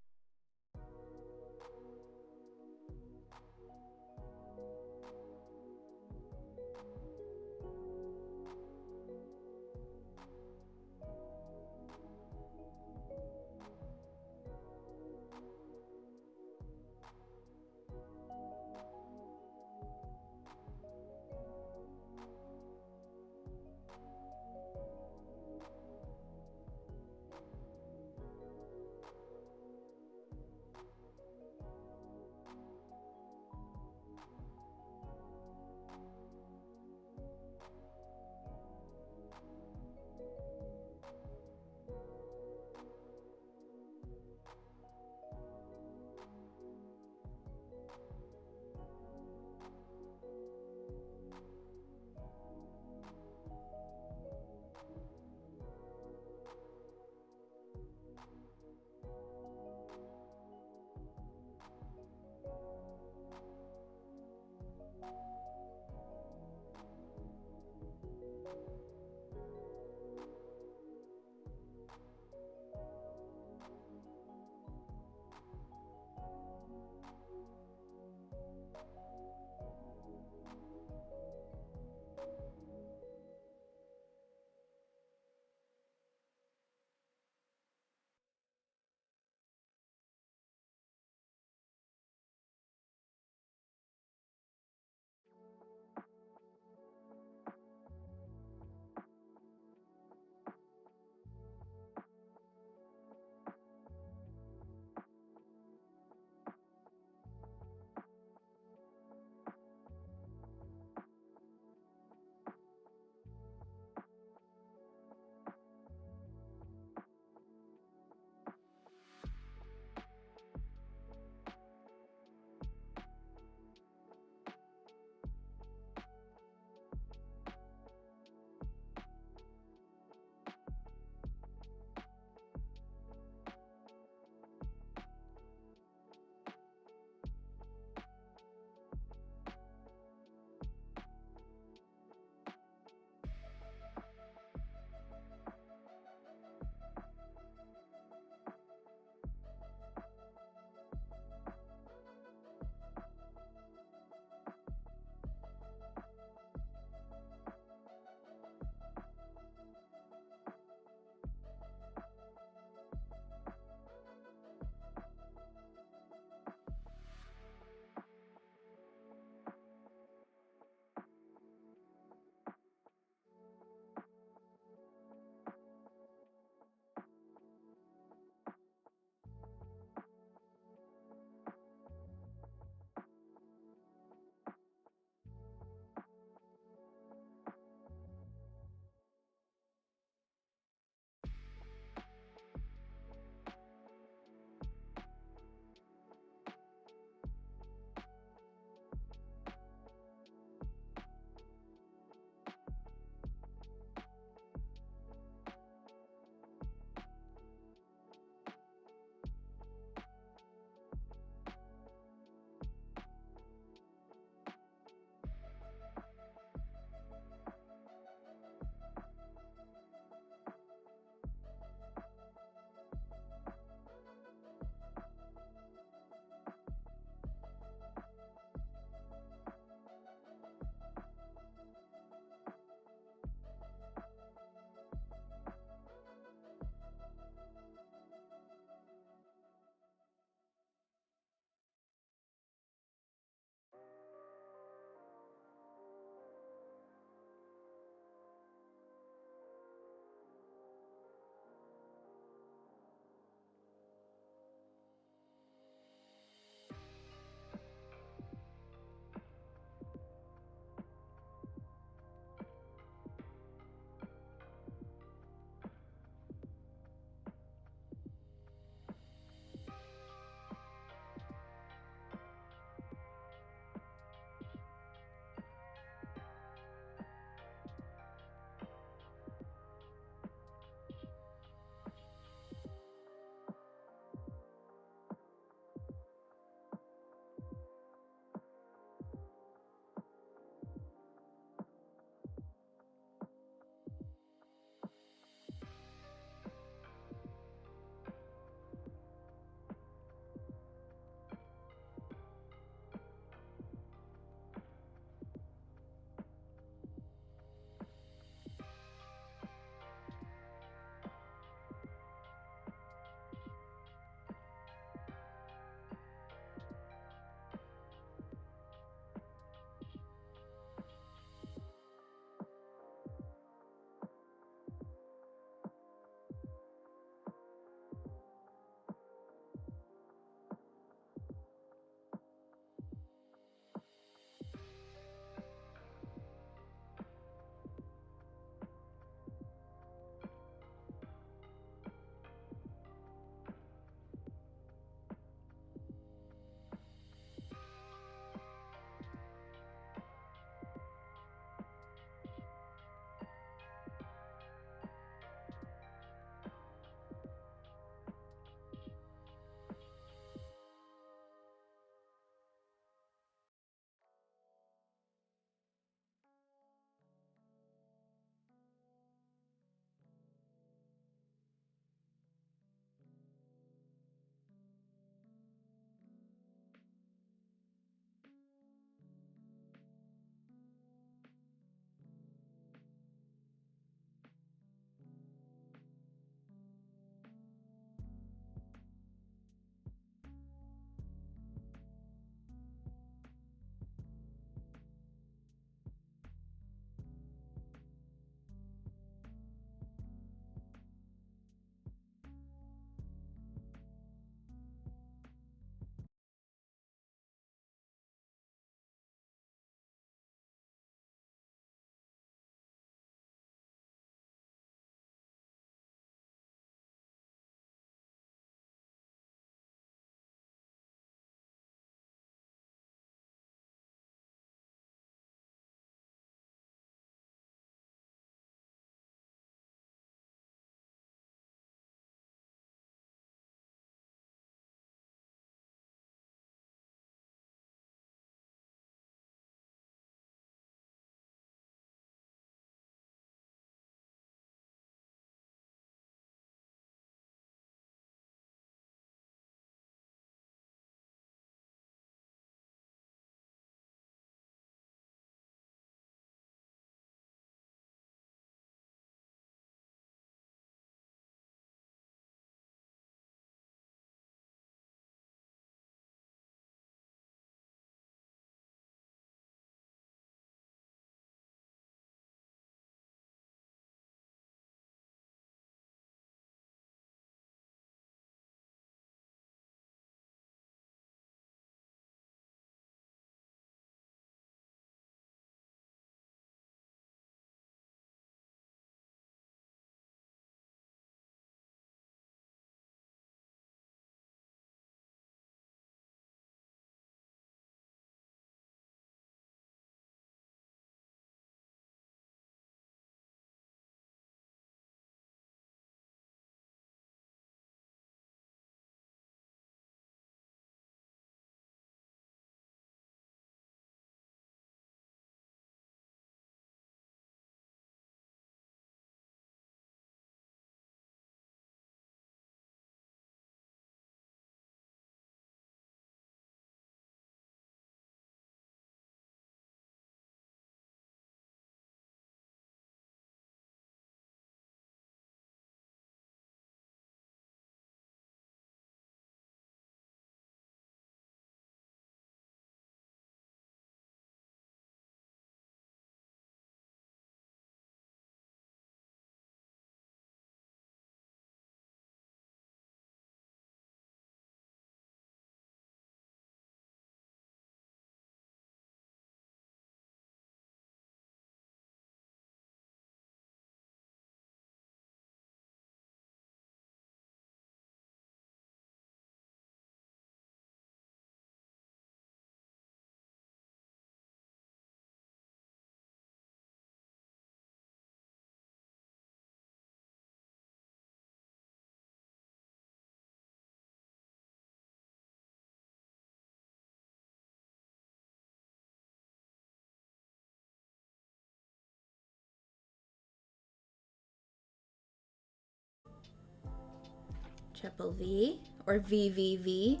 Triple V or VVV.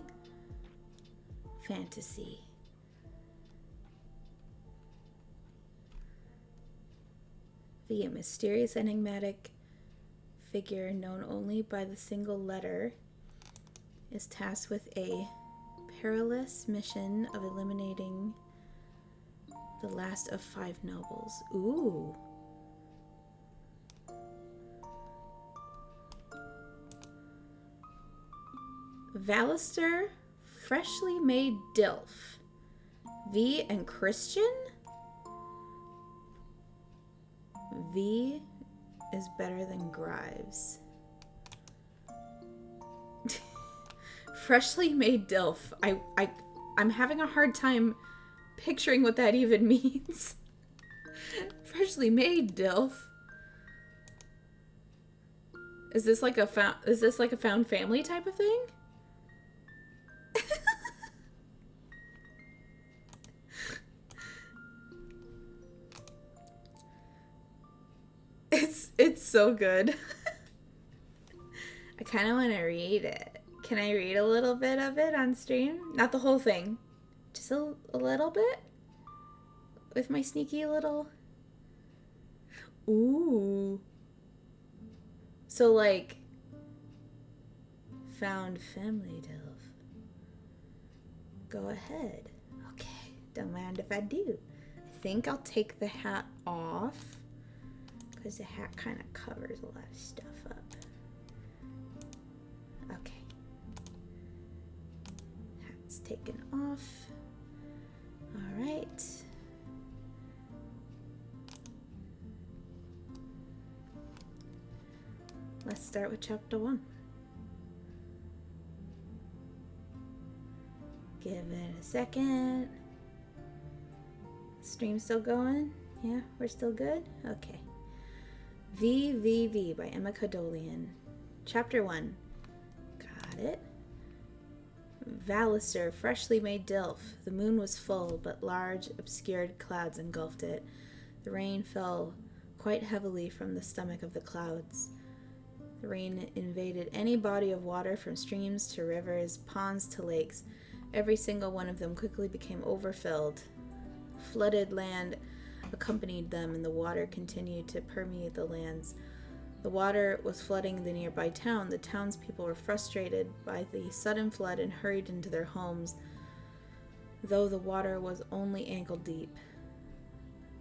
Fantasy. V, a mysterious, enigmatic figure known only by the single letter, is tasked with a perilous mission of eliminating the last of 5 nobles. Ooh. Valister, freshly made Dilf. V and Christian? V is better than Grives. Freshly made Dilf. I'm having a hard time picturing what that even means. Freshly made Dilf. Is this like a found family type of thing? It's so good. I kind of want to read it. Can I read a little bit of it on stream? Not the whole thing. Just a little bit? With my sneaky little... Ooh. So, like... Found family, Dilf. Go ahead. Okay. Don't mind if I do. I think I'll take the hat off. Because the hat kind of covers a lot of stuff up. Okay. Hat's taken off. Alright. Let's start with chapter 1. Give it a second. Stream's still going? Yeah, we're still good? Okay. VVV by Emica. Chapter 1. Got it. Valister, freshly made Dilf. The moon was full, but large, obscured clouds engulfed it. The rain fell quite heavily from the stomach of the clouds. The rain invaded any body of water, from streams to rivers, ponds to lakes. Every single one of them quickly became overfilled. Flooded land accompanied them, and the water continued to permeate the lands. The water was flooding the nearby town. The townspeople were frustrated by the sudden flood and hurried into their homes, though the water was only ankle deep.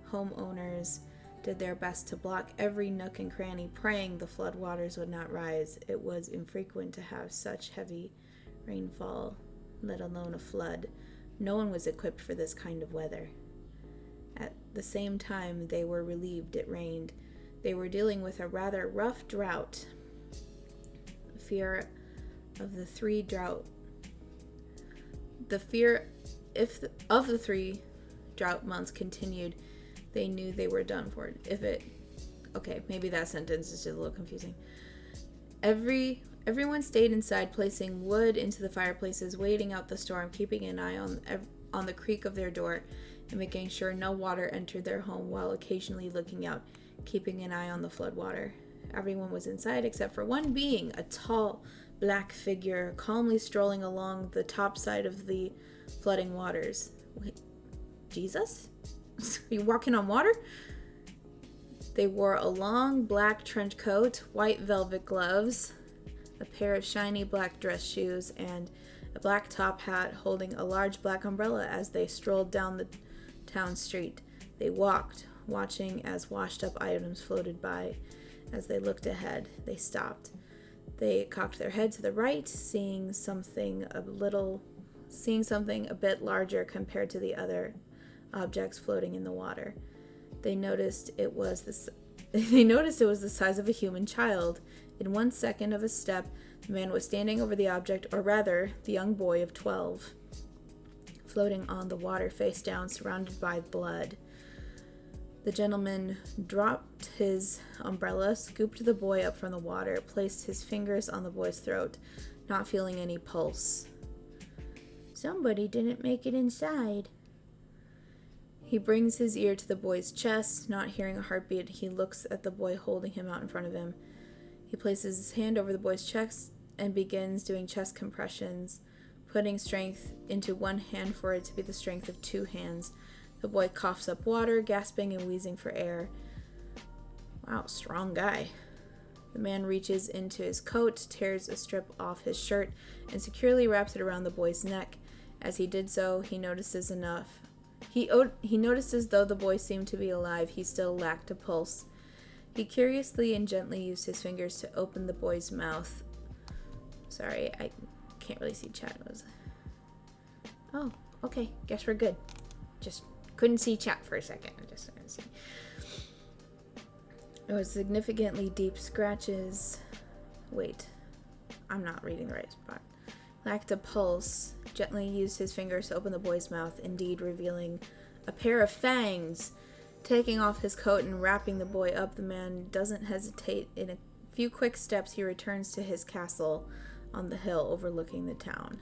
Homeowners did their best to block every nook and cranny, praying the flood waters would not rise. It was infrequent to have such heavy rainfall, let alone a flood. No one was equipped for this kind of weather. At the same time they were relieved it rained. They were dealing with a rather rough drought. The fear of the 3 drought months continued, they knew they were done for. Okay, maybe that sentence is just a little confusing. Everyone stayed inside, placing wood into the fireplaces, waiting out the storm, keeping an eye on the creak of their door, and making sure no water entered their home, while occasionally looking out, keeping an eye on the flood water. Everyone was inside except for one being, a tall, black figure, calmly strolling along the top side of the flooding waters. Wait, Jesus? Are you walking on water? They wore a long black trench coat, white velvet gloves, a pair of shiny black dress shoes, and a black top hat, holding a large black umbrella as they strolled down the town street. They walked, watching as washed-up items floated by. As they looked ahead, they stopped. They cocked their head to the right, seeing something a bit larger compared to the other objects floating in the water. They noticed it was the size of a human child. In 1 second of a step, the man was standing over the object, or rather, the young boy of 12, floating on the water face down, surrounded by blood. The gentleman dropped his umbrella, scooped the boy up from the water, placed his fingers on the boy's throat, not feeling any pulse. Somebody didn't make it inside. He brings his ear to the boy's chest, not hearing a heartbeat. He looks at the boy holding him out in front of him. He places his hand over the boy's chest and begins doing chest compressions, putting strength into one hand for it to be the strength of 2 hands. The boy coughs up water, gasping and wheezing for air. Wow, strong guy. The man reaches into his coat, tears a strip off his shirt, and securely wraps it around the boy's neck. As he did so, he notices though the boy seemed to be alive, he still lacked a pulse. He curiously and gently used his fingers to open the boy's mouth. Sorry, I can't really see chat. Oh, okay. Guess we're good. Just couldn't see chat for a second. I just didn't see. There was significantly deep scratches. Wait, I'm not reading the right spot. Lacked a pulse. Gently used his fingers to open the boy's mouth, indeed revealing a pair of fangs. Taking off his coat and wrapping the boy up, the man doesn't hesitate. In a few quick steps, he returns to his castle on the hill overlooking the town.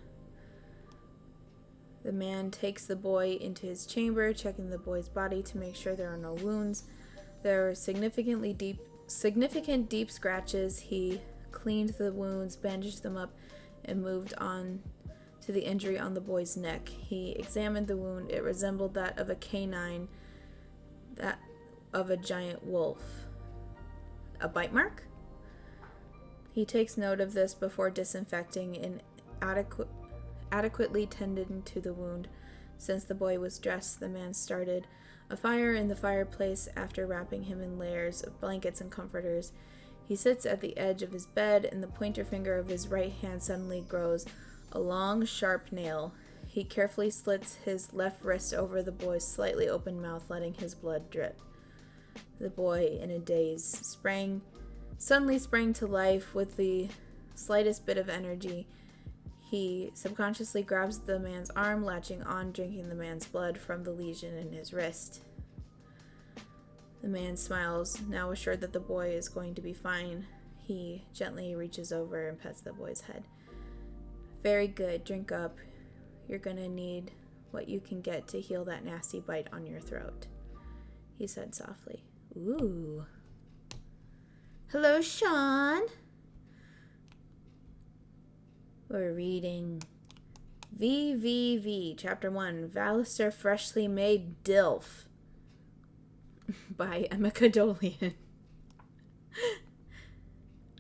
The man takes the boy into his chamber, checking the boy's body to make sure there are no wounds. There were significant deep scratches. He cleaned the wounds, bandaged them up, and moved on to the injury on the boy's neck. He examined the wound. It resembled that of a canine, that of a giant wolf. A bite mark? He takes note of this before disinfecting and adequately tending to the wound. Since the boy was dressed, the man started a fire in the fireplace after wrapping him in layers of blankets and comforters. He sits at the edge of his bed, and the pointer finger of his right hand suddenly grows a long, sharp nail. He carefully slits his left wrist over the boy's slightly open mouth, letting his blood drip. The boy, in a daze, suddenly sprang to life with the slightest bit of energy. He subconsciously grabs the man's arm, latching on, drinking the man's blood from the lesion in his wrist. The man smiles, now assured that the boy is going to be fine. He gently reaches over and pets the boy's head. Very good, drink up. You're gonna need what you can get to heal that nasty bite on your throat, he said softly. Ooh. Hello, Sean. We're reading VVV, Chapter 1, Valister Freshly Made Dilf by Emica Dolian.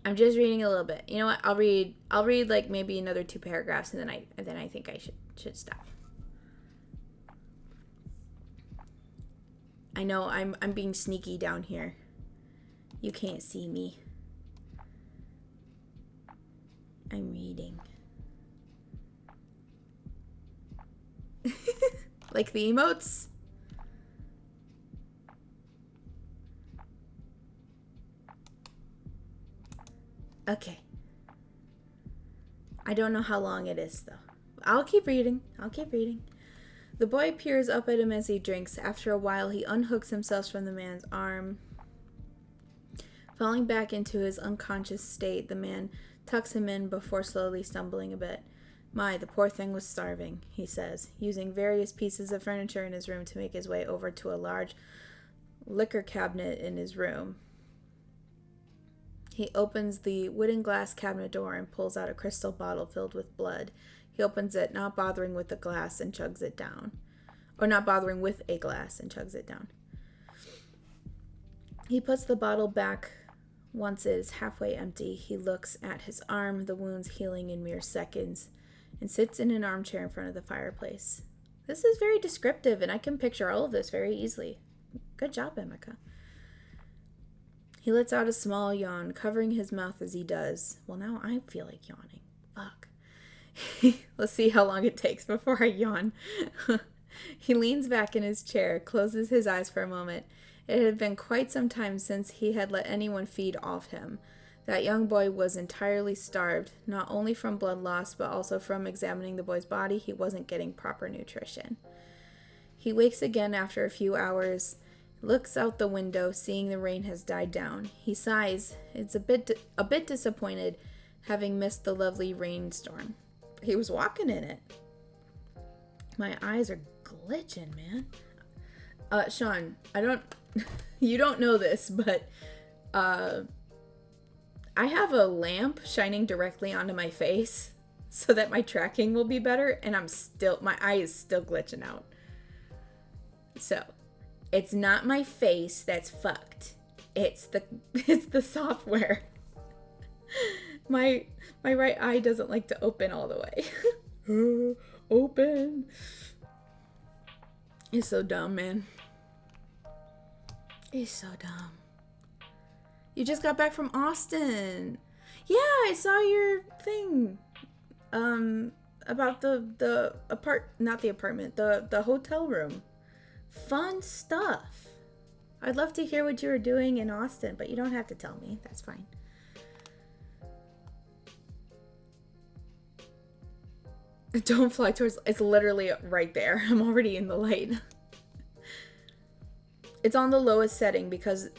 I'm just reading a little bit. You know what? I'll read like maybe another 2 paragraphs, and then I think I should stop. I know I'm being sneaky down here. You can't see me. I'm reading. Like the emotes? Okay. I don't know how long it is, though. I'll keep reading. The boy peers up at him as he drinks. After a while, he unhooks himself from the man's arm. Falling back into his unconscious state, the man tucks him in before slowly stumbling a bit. My, the poor thing was starving, he says, using various pieces of furniture in his room to make his way over to a large liquor cabinet in his room. He opens the wooden glass cabinet door and pulls out a crystal bottle filled with blood. He opens it, not bothering with a glass, and chugs it down. Or not bothering with a glass and chugs it down. He puts the bottle back once it is halfway empty. He looks at his arm, the wounds healing in mere seconds, and sits in an armchair in front of the fireplace. This is very descriptive, and I can picture all of this very easily. Good job, Emica. He lets out a small yawn, covering his mouth as he does. Well, now I feel like yawning. Fuck. Let's see how long it takes before I yawn. He leans back in his chair, closes his eyes for a moment. It had been quite some time since he had let anyone feed off him. That young boy was entirely starved, not only from blood loss, but also from examining the boy's body. He wasn't getting proper nutrition. He wakes again after a few hours, looks out the window, seeing the rain has died down. He sighs. It's a bit disappointed, having missed the lovely rainstorm. He was walking in it. My eyes are glitching, man. Sean, you don't know this, but I have a lamp shining directly onto my face so that my tracking will be better, and my eye is still glitching out. So, it's not my face that's fucked. It's the software. My right eye doesn't like to open all the way. Open. It's so dumb, man. It's so dumb. You just got back from Austin. Yeah, I saw your thing. About the hotel room. Fun stuff. I'd love to hear what you were doing in Austin, but you don't have to tell me. That's fine. Don't fly towards... It's literally right there. I'm already in the light. It's on the lowest setting because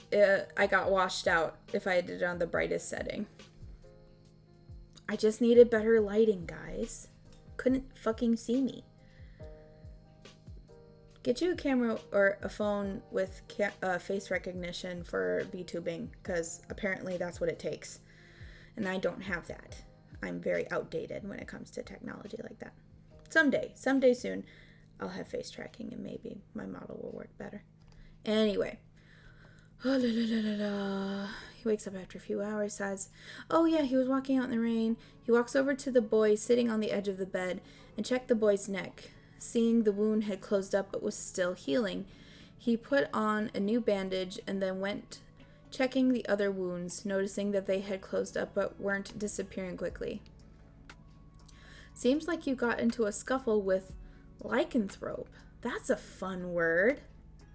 I got washed out if I did it on the brightest setting. I just needed better lighting, guys. Couldn't fucking see me. Get you a camera or a phone with face recognition for VTubing, because apparently that's what it takes. And I don't have that. I'm very outdated when it comes to technology like that. Someday soon, I'll have face tracking and maybe my model will work better. Anyway. He wakes up after a few hours, sighs. Oh yeah, he was walking out in the rain. He walks over to the boy sitting on the edge of the bed and checked the boy's neck. Seeing the wound had closed up but was still healing, he put on a new bandage and then went checking the other wounds, noticing that they had closed up but weren't disappearing quickly. Seems like you got into a scuffle with lycanthrope. That's a fun word.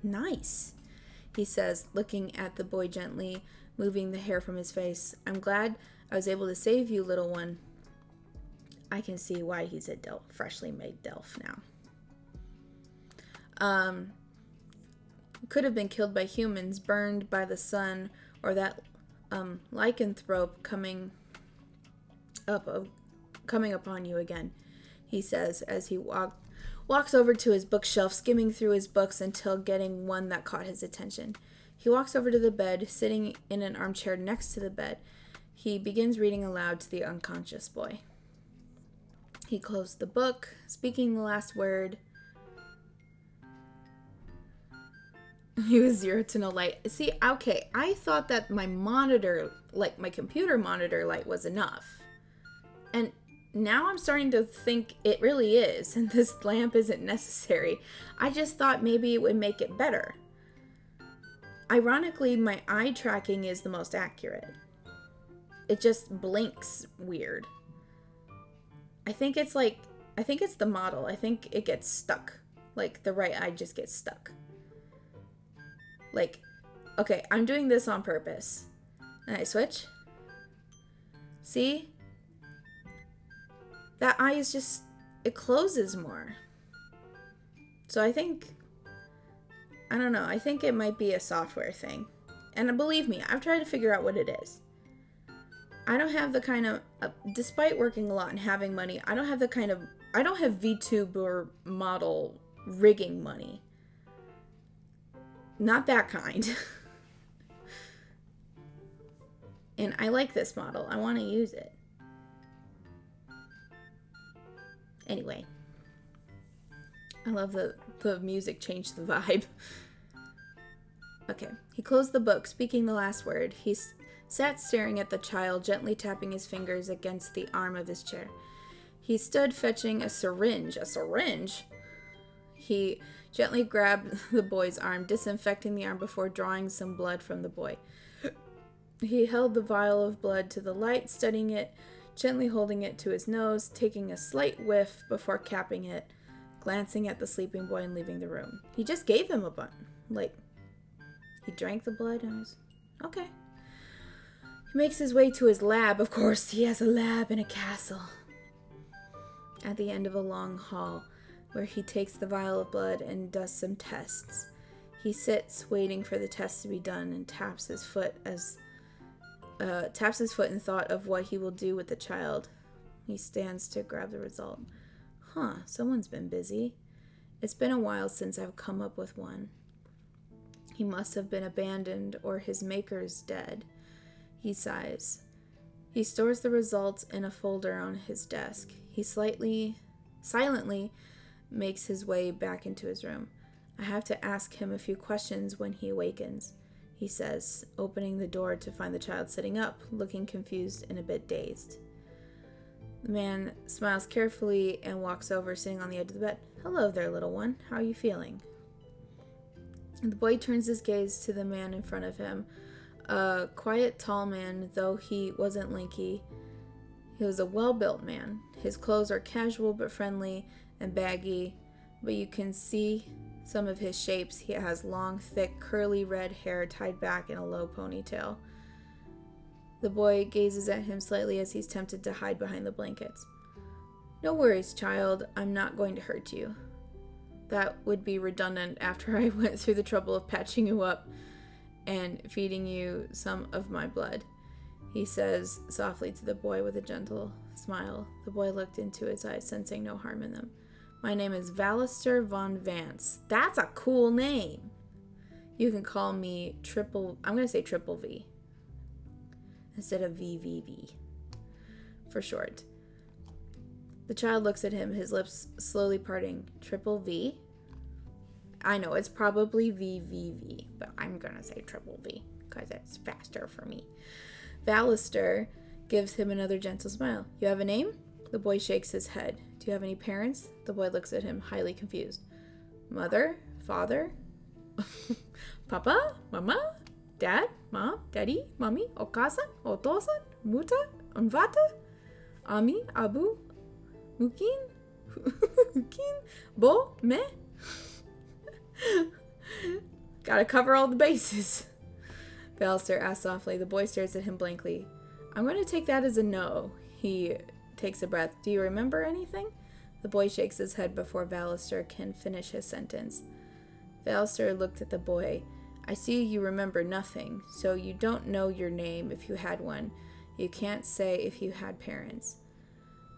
Nice, he says, looking at the boy gently, moving the hair from his face. I'm glad I was able to save you, little one. I can see why he's a freshly made Delph now. Could have been killed by humans, burned by the sun, or that lycanthrope coming upon you again, he says as he walks over to his bookshelf, skimming through his books until getting one that caught his attention. He walks over to the bed, sitting in an armchair next to the bed. He begins reading aloud to the unconscious boy. He closed the book, speaking the last word. He was 0 to no light. See, okay, I thought that my monitor, like my computer monitor light, was enough. And now I'm starting to think it really is, and this lamp isn't necessary. I just thought maybe it would make it better. Ironically, my eye tracking is the most accurate. It just blinks weird. I think it's the model. I think it gets stuck. Like, the right eye just gets stuck. Like, okay, I'm doing this on purpose. And I switch. See? That eye is just, it closes more. So I think it might be a software thing. And believe me, I've tried to figure out what it is. I don't have the kind of, despite working a lot and having money, I don't have VTuber model rigging money. Not that kind. And I like this model. I want to use it. Anyway. I love the music changed the vibe. Okay. He closed the book, speaking the last word. He sat staring at the child, gently tapping his fingers against the arm of his chair. He stood fetching a syringe. A syringe? He gently grabbed the boy's arm, disinfecting the arm before drawing some blood from the boy. He held the vial of blood to the light, studying it, gently holding it to his nose, taking a slight whiff before capping it, glancing at the sleeping boy and leaving the room. He just gave him a bunch. Like, he drank the blood and was... Okay. He makes his way to his lab. Of course, he has a lab in a castle. At the end of a long hall, where he takes the vial of blood and does some tests. He sits, waiting for the test to be done, and taps his foot in thought of what he will do with the child. He stands to grab the result. Someone's been busy. It's been a while since I've come up with one. He must have been abandoned or his maker's dead. He sighs. He stores the results in a folder on his desk. He silently makes his way back into his room. I have to ask him a few questions when he awakens, he says, opening the door to find the child sitting up, looking confused and a bit dazed. The man smiles carefully and walks over, sitting on the edge of the bed. Hello there, little one. How are you feeling? The boy turns his gaze to the man in front of him. A quiet, tall man, though he wasn't lanky. He was a well-built man. His clothes are casual but friendly and baggy, but you can see some of his shapes. He has long, thick, curly red hair tied back in a low ponytail. The boy gazes at him slightly as he's tempted to hide behind the blankets. No worries, child. I'm not going to hurt you. That would be redundant after I went through the trouble of patching you up and feeding you some of my blood, he says softly to the boy with a gentle smile. The boy looked into his eyes, sensing no harm in them. My name is Vallister von Vance. That's a cool name. You can call me I'm going to say Triple V instead of VVV for short. The child looks at him, his lips slowly parting. Triple V? I know it's probably VVV, but I'm going to say Triple V because it's faster for me. Vallister gives him another gentle smile. You have a name? The boy shakes his head. Do you have any parents? The boy looks at him, highly confused. Mother? Father? Papa? Mama? Dad? Mom? Daddy? Mommy? Okasan? Otosan? Muta? Unvata? Ami? Abu? Mukin? Mukin? Bo? Me? Gotta cover all the bases. Vallister asks softly. The boy stares at him blankly. I'm going to take that as a no. He takes a breath. Do you remember anything? The boy shakes his head before Vallister can finish his sentence. Vallister looked at the boy. I see you remember nothing, so you don't know your name if you had one. You can't say if you had parents.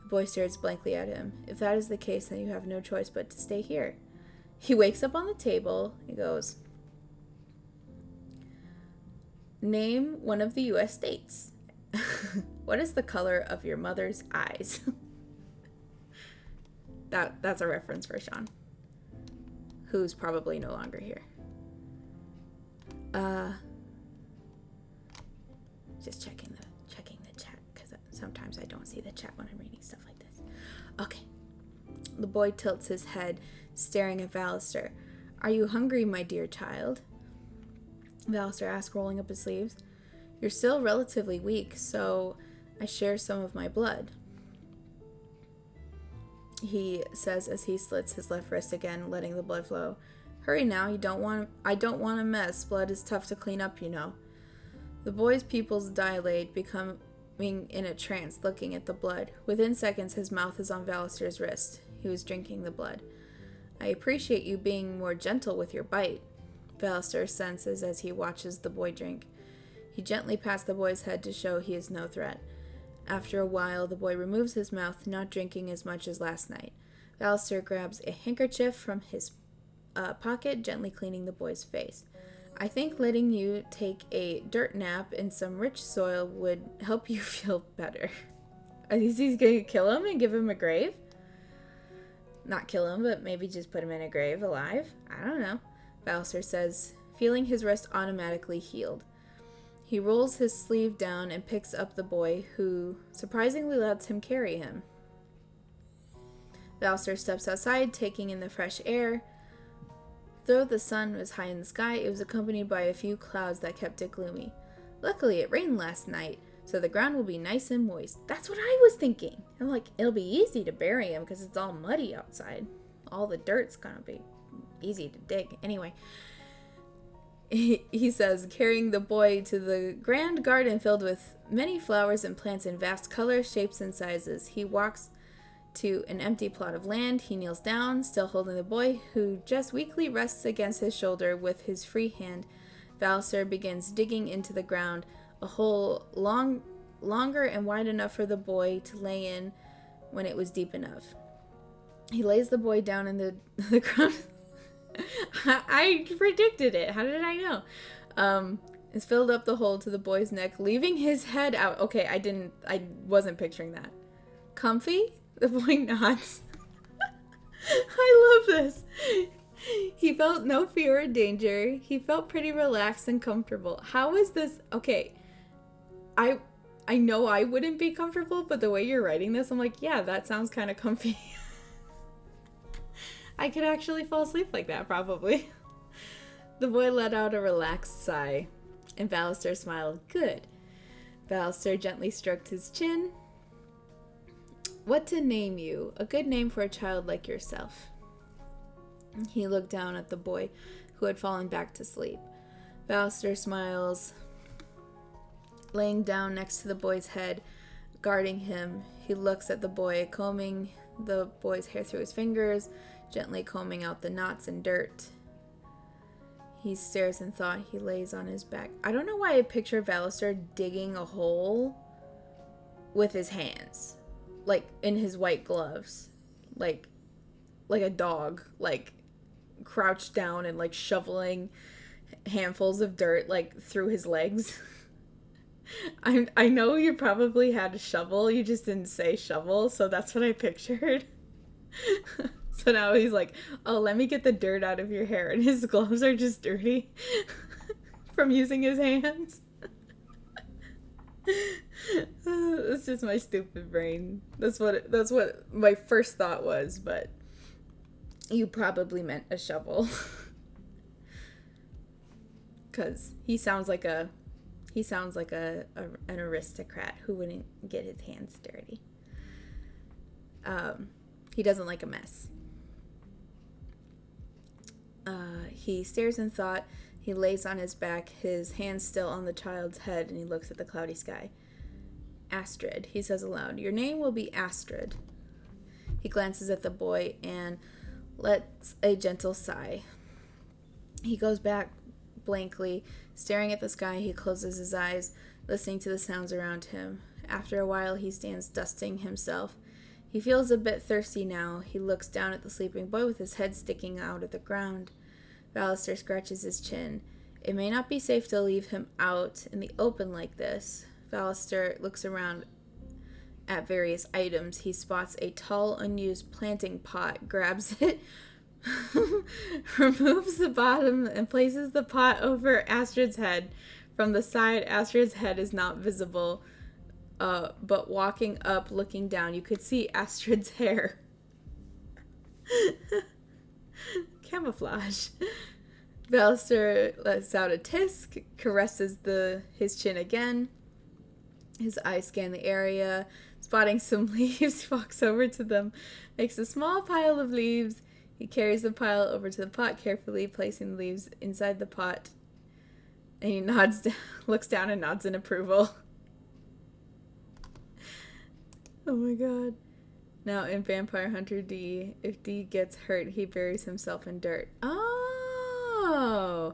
The boy stares blankly at him. If that is the case, then you have no choice but to stay here. He wakes up on the table. He goes, name one of the U.S. states. What is the color of your mother's eyes? That's a reference for Sean, who's probably no longer here. Just checking the chat, because sometimes I don't see the chat when I'm reading stuff like this. Okay. The boy tilts his head, staring at Vallister. Are you hungry, my dear child? Vallister asks, rolling up his sleeves. You're still relatively weak, so I share some of my blood, he says as he slits his left wrist again, letting the blood flow. Hurry now, I don't want a mess. Blood is tough to clean up, you know. The boy's pupils dilate, becoming in a trance, looking at the blood. Within seconds, his mouth is on Vallister's wrist. He was drinking the blood. I appreciate you being more gentle with your bite, Vallister senses as he watches the boy drink. He gently pats the boy's head to show he is no threat. After a while, the boy removes his mouth, not drinking as much as last night. Vallister grabs a handkerchief from his pocket, gently cleaning the boy's face. I think letting you take a dirt nap in some rich soil would help you feel better. Is he going to kill him and give him a grave? Not kill him, but maybe just put him in a grave alive? I don't know, Vallister says, feeling his wrist automatically healed. He rolls his sleeve down and picks up the boy, who surprisingly lets him carry him. Vallister steps outside, taking in the fresh air. Though the sun was high in the sky, it was accompanied by a few clouds that kept it gloomy. Luckily, it rained last night, so the ground will be nice and moist. That's what I was thinking. I'm like, it'll be easy to bury him because it's all muddy outside. All the dirt's gonna be easy to dig. Anyway, he says, carrying the boy to the grand garden filled with many flowers and plants in vast colors, shapes, and sizes. He walks to an empty plot of land. He kneels down, still holding the boy, who just weakly rests against his shoulder with his free hand. Vallister begins digging into the ground, a hole longer and wide enough for the boy to lay in when it was deep enough. He lays the boy down in the ground. I predicted it. How did I know? It's filled up the hole to the boy's neck, leaving his head out. Okay, I wasn't picturing that. Comfy? The boy nods. I love this. He felt no fear or danger. He felt pretty relaxed and comfortable. How is this? Okay, I know I wouldn't be comfortable, but the way you're writing this, I'm like, yeah, that sounds kind of comfy. I could actually fall asleep like that, probably. The boy let out a relaxed sigh, and Ballister smiled. Good. Ballister gently stroked his chin. What to name you? A good name for a child like yourself. He looked down at the boy, who had fallen back to sleep. Ballister smiles. Laying down next to the boy's head, guarding him, he looks at the boy, combing the boy's hair through his fingers, gently combing out the knots and dirt. He stares in thought. He lays on his back. I don't know why I picture Ballister digging a hole with his hands. Like, in his white gloves. Like a dog. Like, crouched down and, like, shoveling handfuls of dirt, like, through his legs. I know you probably had a shovel. You just didn't say shovel, so that's what I pictured. So now he's like, oh, let me get the dirt out of your hair. And his gloves are just dirty from using his hands. That's just my stupid brain. That's what my first thought was, but you probably meant a shovel. Because he sounds like an aristocrat who wouldn't get his hands dirty. He doesn't like a mess. He stares in thought. He lays on his back, his hands still on the child's head, and he looks at the cloudy sky. Astrid, he says aloud. Your name will be Astrid. He glances at the boy and lets a gentle sigh. He goes back blankly, staring at the sky. He closes his eyes, listening to the sounds around him. After a while, he stands dusting himself. He feels a bit thirsty now. He looks down at the sleeping boy with his head sticking out of the ground. Ballister scratches his chin. It may not be safe to leave him out in the open like this. Ballister looks around at various items. He spots a tall, unused planting pot, grabs it, removes the bottom, and places the pot over Astrid's head. From the side, Astrid's head is not visible. But walking up, looking down, you could see Astrid's hair. Camouflage. Ballister lets out a tisk, caresses his chin again. His eyes scan the area, spotting some leaves. He walks over to them, makes a small pile of leaves. He carries the pile over to the pot, carefully placing the leaves inside the pot. And he looks down and nods in approval. Oh my god. Now in Vampire Hunter D, if D gets hurt, he buries himself in dirt. Oh!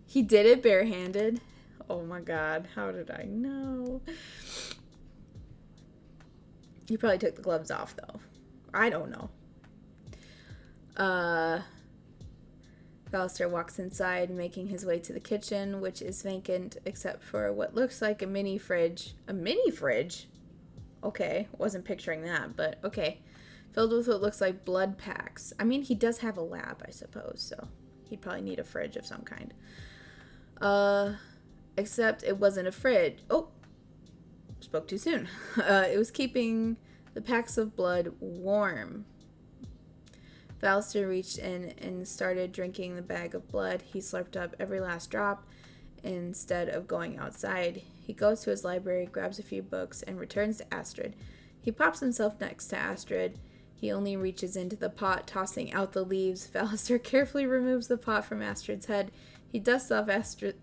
He did it barehanded? Oh my god, how did I know? He probably took the gloves off though. I don't know. Ballister walks inside, making his way to the kitchen, which is vacant except for what looks like a mini fridge. A mini fridge? Okay, wasn't picturing that, but okay. Filled with what looks like blood packs. I mean, he does have a lab, I suppose, so he'd probably need a fridge of some kind. Except it wasn't a fridge. Oh, spoke too soon. It was keeping the packs of blood warm. Ballister reached in and started drinking the bag of blood. He slurped up every last drop instead of going outside. He goes to his library, grabs a few books, and returns to Astrid. He pops himself next to Astrid. He only reaches into the pot, tossing out the leaves. Ballister carefully removes the pot from Astrid's head. He dusts off Astrid's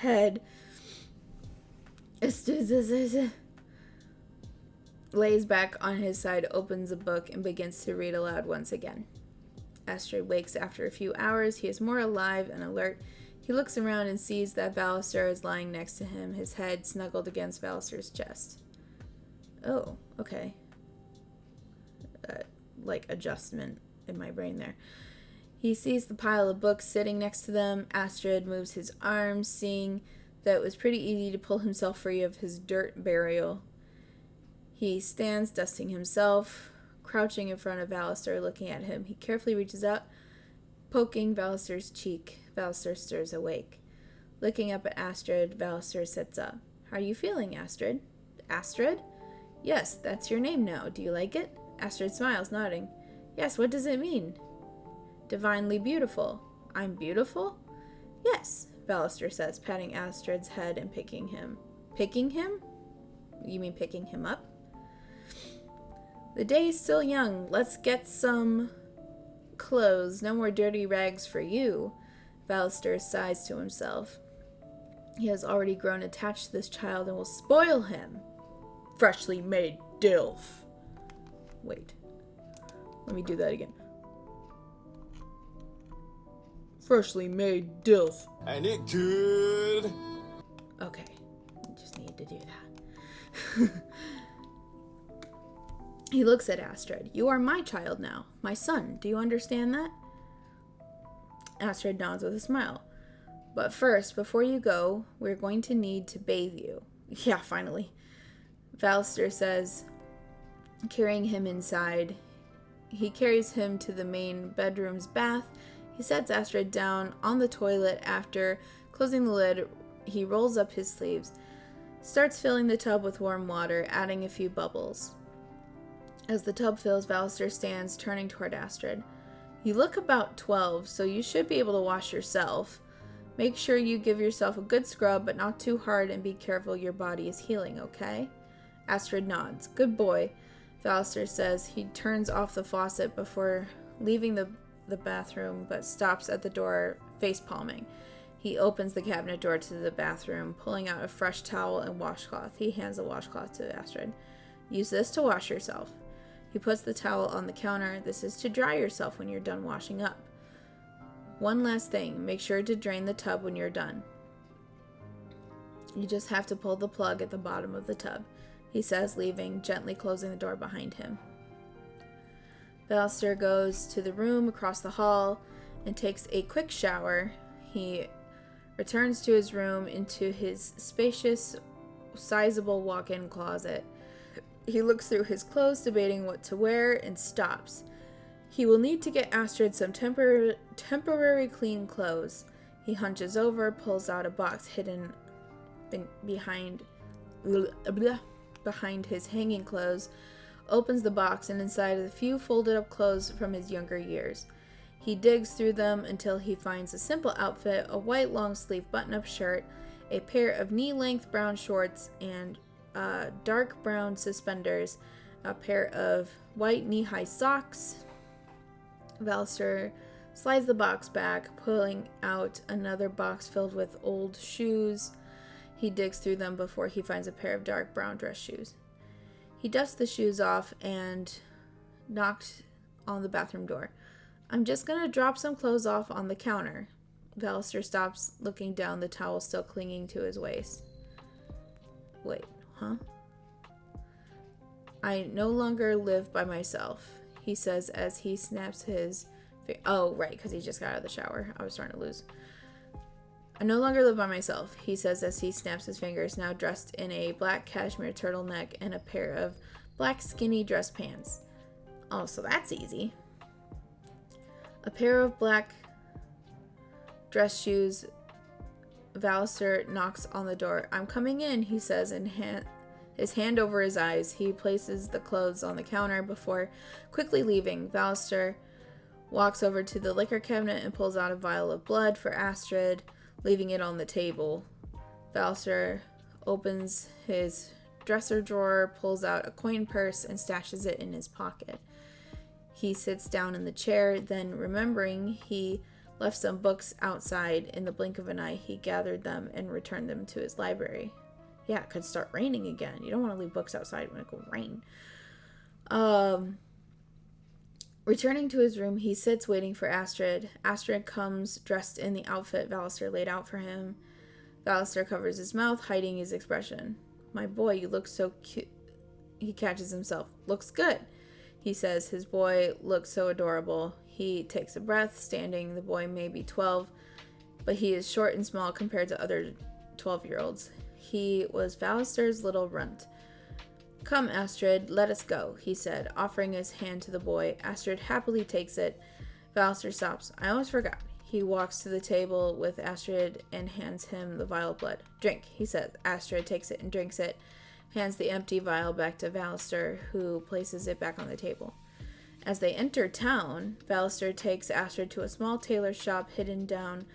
head. Lays back on his side, opens a book, and begins to read aloud once again. Astrid wakes after a few hours. He is more alive and alert. He looks around and sees that Ballister is lying next to him, his head snuggled against Ballister's chest. Oh, okay. Like adjustment in my brain there. He sees the pile of books sitting next to them. Astrid moves his arms, seeing that it was pretty easy to pull himself free of his dirt burial. He stands, dusting himself, crouching in front of Vallister, looking at him. He carefully reaches out, poking Vallister's cheek. Vallister stirs awake. Looking up at Astrid, Vallister sits up. How are you feeling, Astrid? Astrid? Yes, that's your name now. Do you like it? Astrid smiles, nodding. Yes, what does it mean? Divinely beautiful. I'm beautiful? Yes, Vallister says, patting Astrid's head and picking him. Picking him? You mean picking him up? The day is still young. Let's get some clothes. No more dirty rags for you. Vallister sighs to himself. He has already grown attached to this child and will spoil him. Freshly made dilf. Wait. Let me do that again. Freshly made dilf. And it good. Okay. I just need to do that. He looks at Astrid. You are my child now. My son. Do you understand that? Astrid nods with a smile. But first, before you go, we're going to need to bathe you. Yeah, finally. Vallister says, carrying him inside. He carries him to the main bedroom's bath. He sets Astrid down on the toilet. After closing the lid, he rolls up his sleeves, starts filling the tub with warm water, adding a few bubbles. As the tub fills, Vallister stands, turning toward Astrid. You look about 12, so you should be able to wash yourself. Make sure you give yourself a good scrub, but not too hard, and be careful your body is healing, okay? Astrid nods. Good boy, Vallister says. He turns off the faucet before leaving the bathroom, but stops at the door, face-palming. He opens the cabinet door to the bathroom, pulling out a fresh towel and washcloth. He hands the washcloth to Astrid. Use this to wash yourself. He puts the towel on the counter. This is to dry yourself when you're done washing up. One last thing, make sure to drain the tub when you're done. You just have to pull the plug at the bottom of the tub, he says, leaving, gently closing the door behind him. Vallister goes to the room across the hall and takes a quick shower. He returns to his room into his spacious, sizable walk-in closet. He looks through his clothes, debating what to wear, and stops. He will need to get Astrid some temporary clean clothes. He hunches over, pulls out a box hidden behind his hanging clothes, opens the box, and inside are a few folded up clothes from his younger years. He digs through them until he finds a simple outfit, a white long-sleeve button-up shirt, a pair of knee-length brown shorts, and dark brown suspenders, a pair of white knee-high socks. Vallister slides the box back, pulling out another box filled with old shoes. He digs through them before he finds a pair of dark brown dress shoes. He dusts the shoes off and knocks on the bathroom door. I'm just going to drop some clothes off on the counter. Vallister stops, looking down, the towel still clinging to his waist. Wait, huh? I no longer live by myself, he says as he snaps his... Oh, right, because he just got out of the shower. I was starting to lose. I no longer live by myself, he says as he snaps his fingers, now dressed in a black cashmere turtleneck and a pair of black skinny dress pants. Oh, so that's easy. A pair of black dress shoes. Vallister knocks on the door. I'm coming in, he says, and his hand over his eyes. He places the clothes on the counter before quickly leaving. Vallister walks over to the liquor cabinet and pulls out a vial of blood for Astrid, leaving it on the table. Vallister opens his dresser drawer, pulls out a coin purse, and stashes it in his pocket. He sits down in the chair, then remembering he left some books outside, in the blink of an eye, he gathered them and returned them to his library. Yeah, it could start raining again. You don't want to leave books outside when it will rain. Returning to his room, he sits waiting for Astrid. Astrid comes dressed in the outfit Vallister laid out for him. Vallister covers his mouth, hiding his expression. My boy, you look so cute. He catches himself. Looks good, he says. His boy looks so adorable. He takes a breath, standing. The boy may be 12, but he is short and small compared to other 12-year-olds. He was Valister's little runt. "Come, Astrid, let us go," he said, offering his hand to the boy. Astrid happily takes it. Valister stops. "I almost forgot." He walks to the table with Astrid and hands him the vial of blood. "Drink," he says. Astrid takes it and drinks it, hands the empty vial back to Valister, who places it back on the table. As they enter town, Valister takes Astrid to a small tailor shop hidden down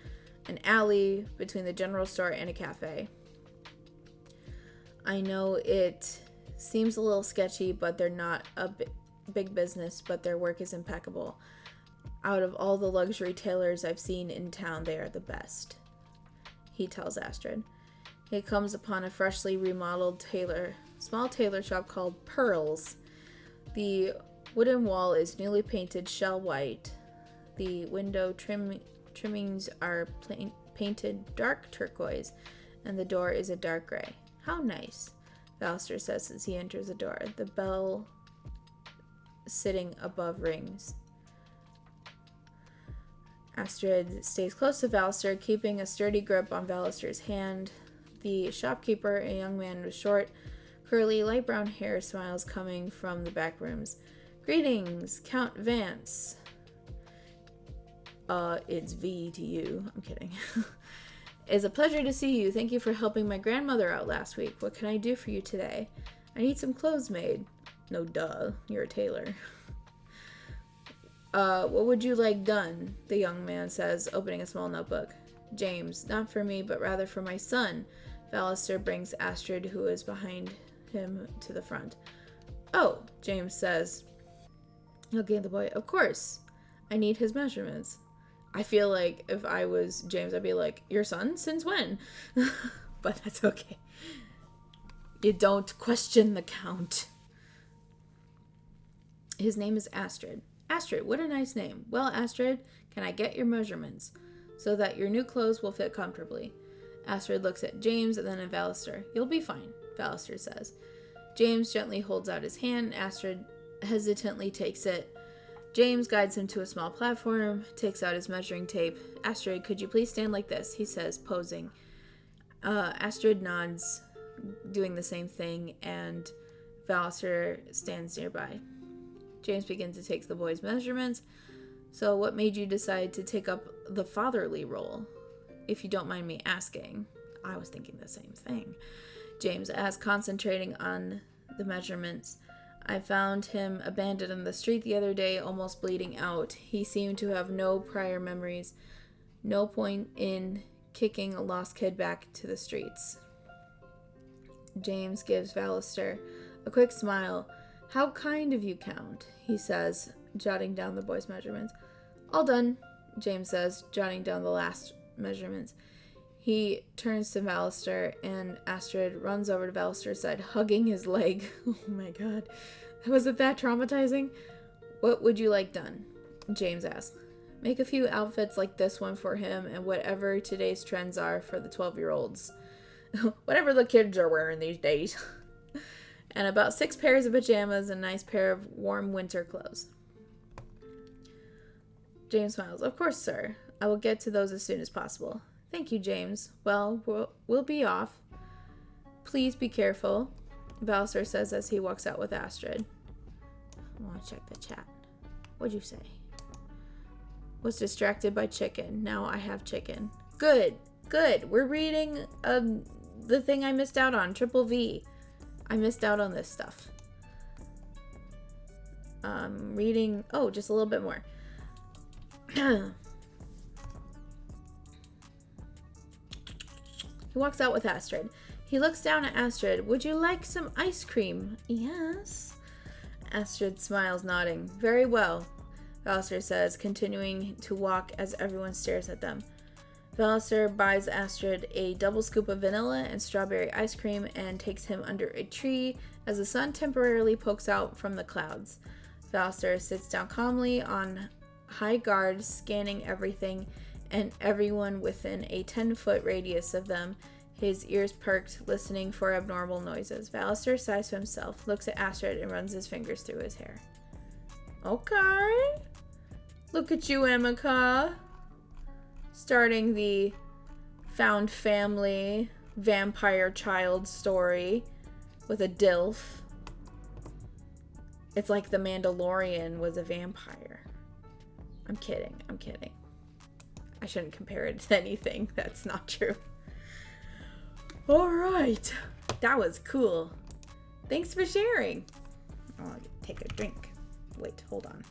an alley between the general store and a cafe. "I know it seems a little sketchy, but they're not a big business, but their work is impeccable. Out of all the luxury tailors I've seen in town, they are the best," he tells Astrid. He comes upon a freshly remodeled small tailor shop called Pearls. The wooden wall is newly painted shell white. The window trimmings are painted dark turquoise, and the door is a dark gray. "How nice," Valister says as he enters the door. The bell sitting above rings. Astrid stays close to Valister, keeping a sturdy grip on Valister's hand. The shopkeeper, a young man with short, curly, light brown hair, smiles coming from the back rooms. "Greetings, Count Vance." It's V to you. I'm kidding. "It's a pleasure to see you. Thank you for helping my grandmother out last week. What can I do for you today?" "I need some clothes made." "No, duh. You're a tailor." What would you like done?" the young man says, opening a small notebook. "James, not for me, but rather for my son." Valister brings Astrid, who is behind him, to the front. "Oh," James says, looking at the boy. "Of course. I need his measurements." I feel like if I was James, I'd be like, "Your son? Since when?" But that's okay. You don't question the count. "His name is Astrid." "Astrid, what a nice name. Well, Astrid, can I get your measurements so that your new clothes will fit comfortably?" Astrid looks at James and then at Valister. "You'll be fine," Valister says. James gently holds out his hand. Astrid hesitantly takes it. James guides him to a small platform, takes out his measuring tape. "Astrid, could you please stand like this?" he says, posing. Astrid nods, doing the same thing, and Valister stands nearby. James begins to take the boy's measurements. "So what made you decide to take up the fatherly role, if you don't mind me asking?" I was thinking the same thing. James asks, concentrating on the measurements. "I found him abandoned on the street the other day, almost bleeding out. He seemed to have no prior memories. No point in kicking a lost kid back to the streets." James gives Valister a quick smile. "How kind of you, Count," he says, jotting down the boy's measurements. "All done," James says, jotting down the last measurements. He turns to Valister, and Astrid runs over to Valister's side, hugging his leg. Oh my god. Was it that traumatizing? "What would you like done?" James asks. "Make a few outfits like this one for him, and whatever today's trends are for the 12-year-olds. Whatever the kids are wearing these days." "And about 6 pairs of pajamas and a nice pair of warm winter clothes." James smiles. "Of course, sir. I will get to those as soon as possible." "Thank you, James. Well, we'll be off. Please be careful," Valister says as he walks out with Astrid. I want to check the chat. What'd you say? "Was distracted by chicken. Now I have chicken." Good. We're reading the thing I missed out on, Triple V. I missed out on this stuff. Reading, just a little bit more. He walks out with Astrid. He looks down at Astrid. "Would you like some ice cream?" "Yes." Astrid smiles, nodding. "Very well," Valister says, continuing to walk as everyone stares at them. Valister buys Astrid a double scoop of vanilla and strawberry ice cream and takes him under a tree as the sun temporarily pokes out from the clouds. Valister sits down calmly on high guard, scanning everything and everyone within a 10-foot radius of them, his ears perked, listening for abnormal noises. Valister sighs to himself, looks at Astrid, and runs his fingers through his hair. "Okay." Look at you, Emica. Starting the found family vampire child story with a DILF. It's like the Mandalorian was a vampire. I'm kidding. I shouldn't compare it to anything. That's not true. Alright. That was cool. Thanks for sharing. I'll take a drink. Wait, hold on.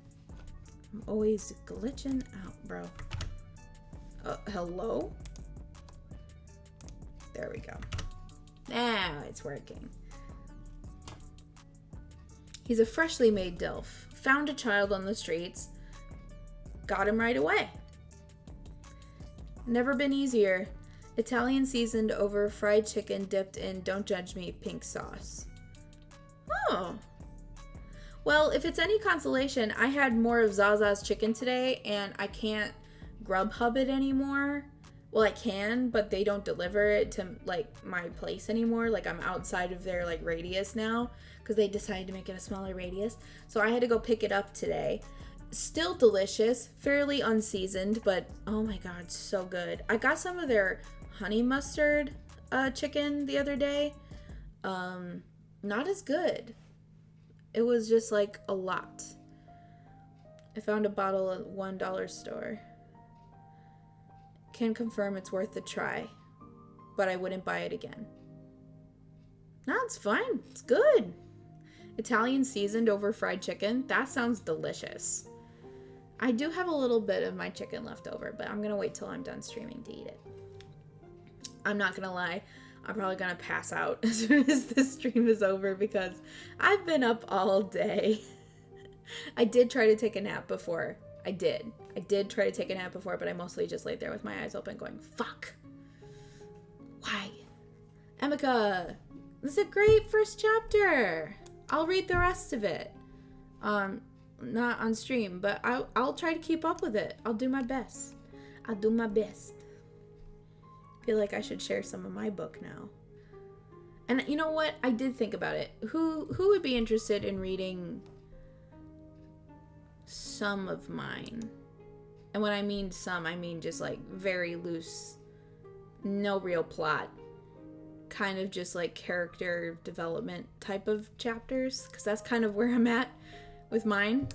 I'm always glitching out, bro. Hello? There we go. Now it's working. He's a freshly made DILF. Found a child on the streets. Got him right away. Never been easier. Italian seasoned over fried chicken dipped in, don't judge me, pink sauce. Oh. Well, if it's any consolation, I had more of Zaza's chicken today, and I can't Grubhub it anymore. Well, I can, but they don't deliver it to, like, my place anymore. Like, I'm outside of their, like, radius now, because they decided to make it a smaller radius. So I had to go pick it up today. Still delicious, fairly unseasoned, but oh my god, so good. I got some of their honey mustard chicken the other day. Not as good. It was just like a lot. I found a bottle at $1 store. Can confirm it's worth a try, but I wouldn't buy it again. No, it's fine. It's good. Italian seasoned over fried chicken. That sounds delicious. I do have a little bit of my chicken left over, but I'm gonna wait till I'm done streaming to eat it. I'm not gonna lie. I'm probably gonna pass out as soon as this stream is over because I've been up all day. I did try to take a nap before. I did try to take a nap before, but I mostly just laid there with my eyes open going, fuck. Why? Emica, this is a great first chapter. I'll read the rest of it. Not on stream, but I'll try to keep up with it. I'll do my best. I feel like I should share some of my book now. And you know what? I did think about it. Who would be interested in reading some of mine? And when I mean some, I mean just like very loose, no real plot, kind of just like character development type of chapters, because that's kind of where I'm at with mine.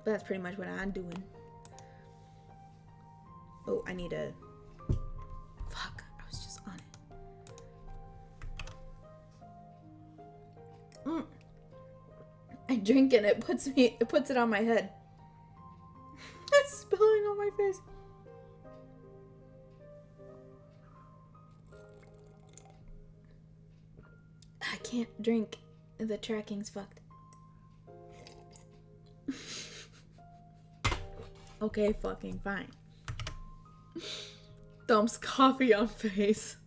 But that's pretty much what I'm doing. Oh, I need a... Fuck, I was just on it. I drink and it puts it on my head. It's spilling on my face. I can't drink. The tracking's fucked. Okay, fucking fine. Dumps coffee on face.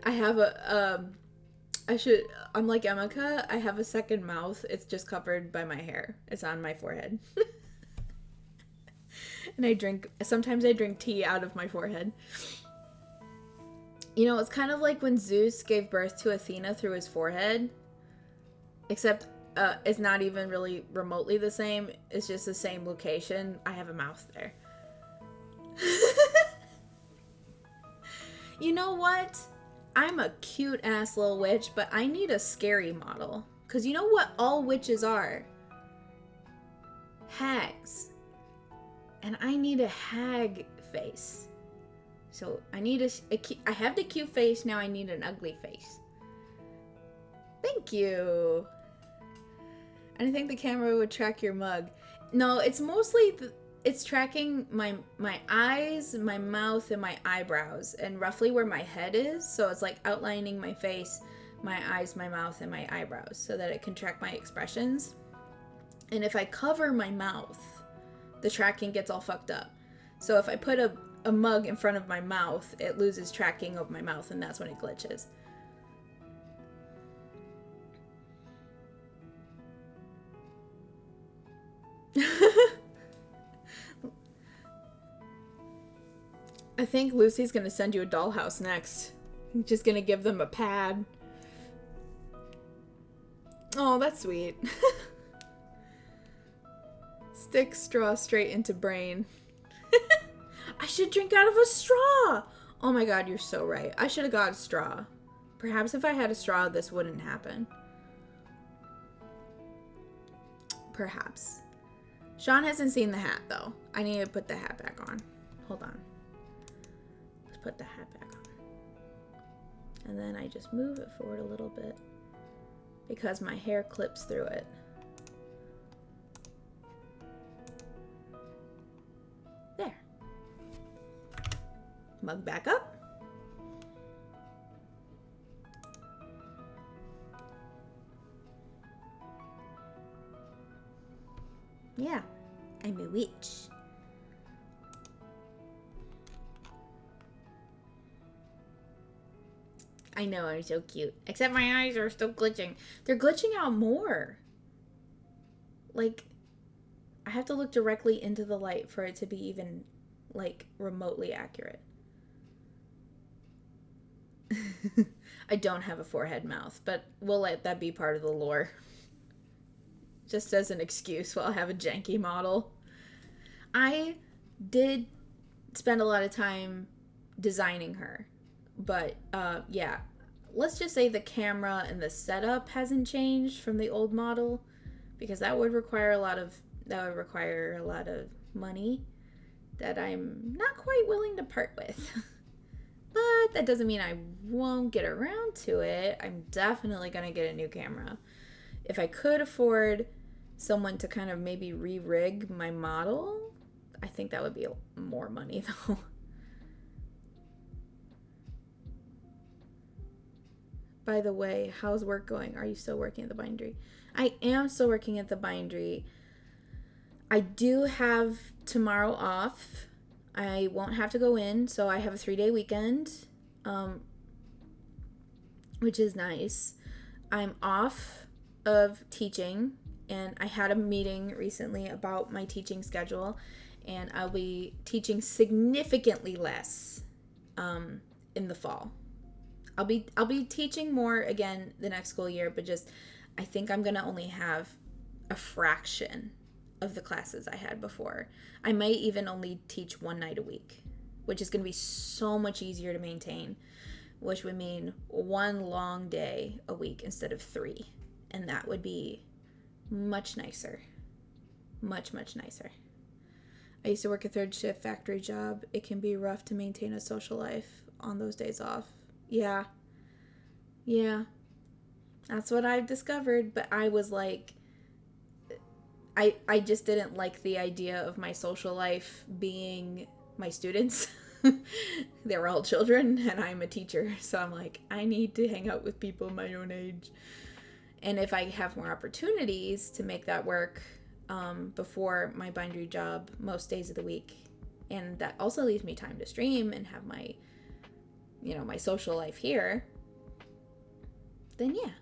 I have I'm like Emica, I have a second mouth. It's just covered by my hair. It's on my forehead. And sometimes I drink tea out of my forehead. You know, it's kind of like when Zeus gave birth to Athena through his forehead. Except it's not even really remotely the same. It's just the same location. I have a mouth there. You know what? I'm a cute ass little witch, but I need a scary model. Because you know what all witches are? Hags. And I need a hag face. So I need I have the cute face, now I need an ugly face. Thank you. I didn't think the camera would track your mug. No, it's mostly, it's tracking my eyes, my mouth, and my eyebrows, and roughly where my head is. So it's like outlining my face, my eyes, my mouth, and my eyebrows so that it can track my expressions. And if I cover my mouth, the tracking gets all fucked up. So if I put a mug in front of my mouth, it loses tracking of my mouth, and that's when it glitches. I think Lucy's gonna send you a dollhouse next. I'm just gonna give them a pad. Oh, that's sweet. Stick straw straight into brain. I should drink out of a straw. Oh my god, you're so right. I should have got a straw. Perhaps if I had a straw, this wouldn't happen. Perhaps. Sean hasn't seen the hat, though. I need to put the hat back on. Hold on. Let's put the hat back on. And then I just move it forward a little bit because my hair clips through it. There. Mug back up. Yeah, I'm a witch. I know, I'm so cute. Except my eyes are still glitching. They're glitching out more. Like, I have to look directly into the light for it to be even, like, remotely accurate. I don't have a forehead mouth, but we'll let that be part of the lore. Just as an excuse while I have a janky model. I did spend a lot of time designing her. But, yeah. Let's just say the camera and the setup hasn't changed from the old model. Because that would require a lot of money that I'm not quite willing to part with. But that doesn't mean I won't get around to it. I'm definitely going to get a new camera. If I could afford someone to kind of maybe re-rig my model, I think that would be more money though. By the way, how's work going? Are you still working at the bindery? I am still working at the bindery. I do have tomorrow off. I won't have to go in, so I have a 3-day weekend, which is nice. I'm off of teaching, and I had a meeting recently about my teaching schedule, and I'll be teaching significantly less in the fall. I'll be teaching more again the next school year, but just I think I'm gonna only have a fraction of the classes I had before. I might even only teach one night a week, which is gonna be so much easier to maintain, which would mean one long day a week instead of 3, and that would be much nicer. Much, much nicer. I used to work a 3rd shift factory job. It can be rough to maintain a social life on those days off. Yeah. That's what I've discovered, but I was like, I just didn't like the idea of my social life being my students. They were all children, and I'm a teacher, so I'm like, I need to hang out with people my own age. And if I have more opportunities to make that work before my bindery job most days of the week, and that also leaves me time to stream and have my, my social life here, then yeah,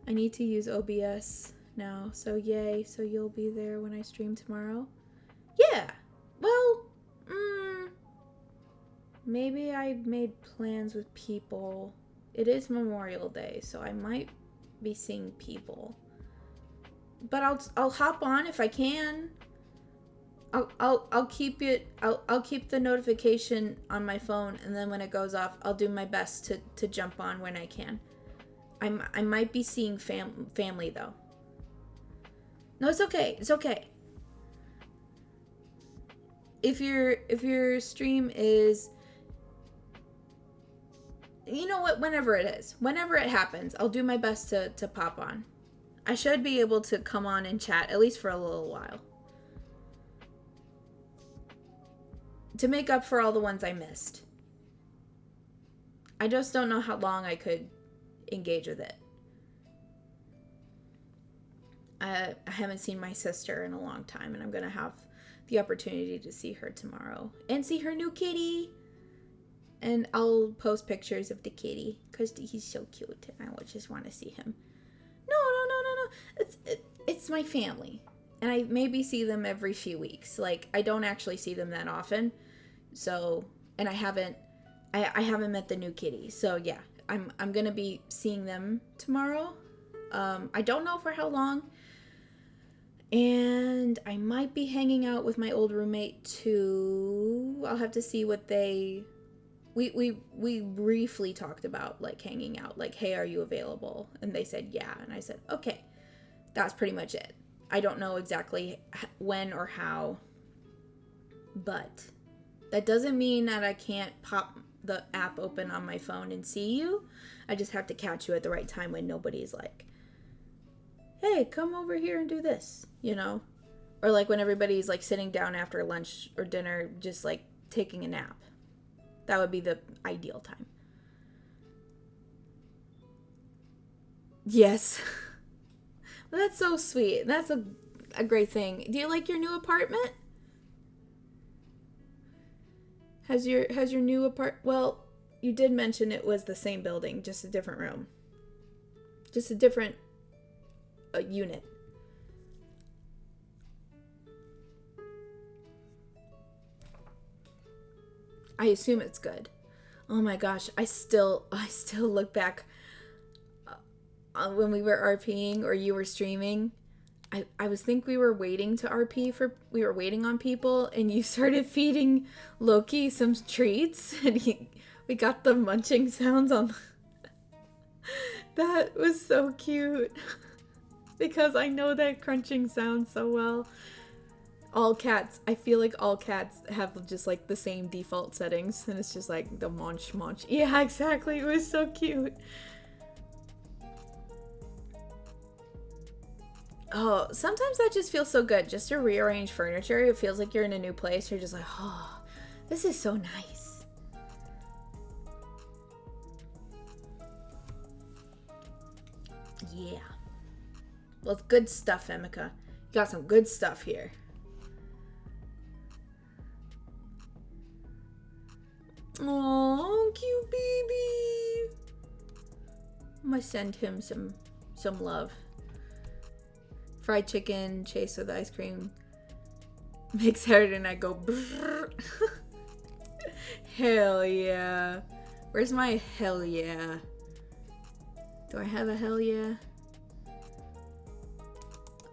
I need to use OBS now. So yay, so you'll be there when I stream tomorrow? Yeah, well, maybe I made plans with people. It is Memorial Day, so I might be seeing people. But I'll hop on if I can. I'll keep it. I'll keep the notification on my phone, and then when it goes off, I'll do my best to jump on when I can. I might be seeing family though. No, it's okay. It's okay. If your stream is, you know what, whenever it is, whenever it happens, I'll do my best to pop on. I should be able to come on and chat at least for a little while, to make up for all the ones I missed. I just don't know how long I could engage with it. I haven't seen my sister in a long time, and I'm going to have the opportunity to see her tomorrow and see her new kitty. And I'll post pictures of the kitty because he's so cute, and I just want to see him. No. It's my family, and I maybe see them every few weeks. Like, I don't actually see them that often. So, and I haven't met the new kitty. So yeah, I'm gonna be seeing them tomorrow. I don't know for how long. And I might be hanging out with my old roommate too. I'll have to see what they... We briefly talked about, like, hanging out. Like, hey, are you available? And they said, yeah. And I said, okay. That's pretty much it. I don't know exactly when or how. But that doesn't mean that I can't pop the app open on my phone and see you. I just have to catch you at the right time when nobody's like, hey, come over here and do this, you know? Or like when everybody's like sitting down after lunch or dinner, just like taking a nap. That would be the ideal time. Yes. Well, that's so sweet. That's a great thing. Do you like your new apartment? Has your new well, you did mention it was the same building, just a different room. Just a different unit. I assume it's good. Oh my gosh, I still look back when we were RPing or you were streaming. I think we were waiting to RP we were waiting on people, and you started feeding Loki some treats, and we got the munching sounds on. That was so cute. Because I know that crunching sound so well. All cats, I feel like all cats have just like the same default settings, and it's just like the munch. Yeah, exactly. It was so cute. Oh, sometimes that just feels so good. Just to rearrange furniture, it feels like you're in a new place. You're just like, oh, this is so nice. Yeah. Well, it's good stuff, Emica. You got some good stuff here. Oh, cute baby. I'm gonna send him some love. Fried chicken, chased with ice cream. Makes Saturday night go brrr. Hell yeah. Where's my hell yeah? Do I have a hell yeah?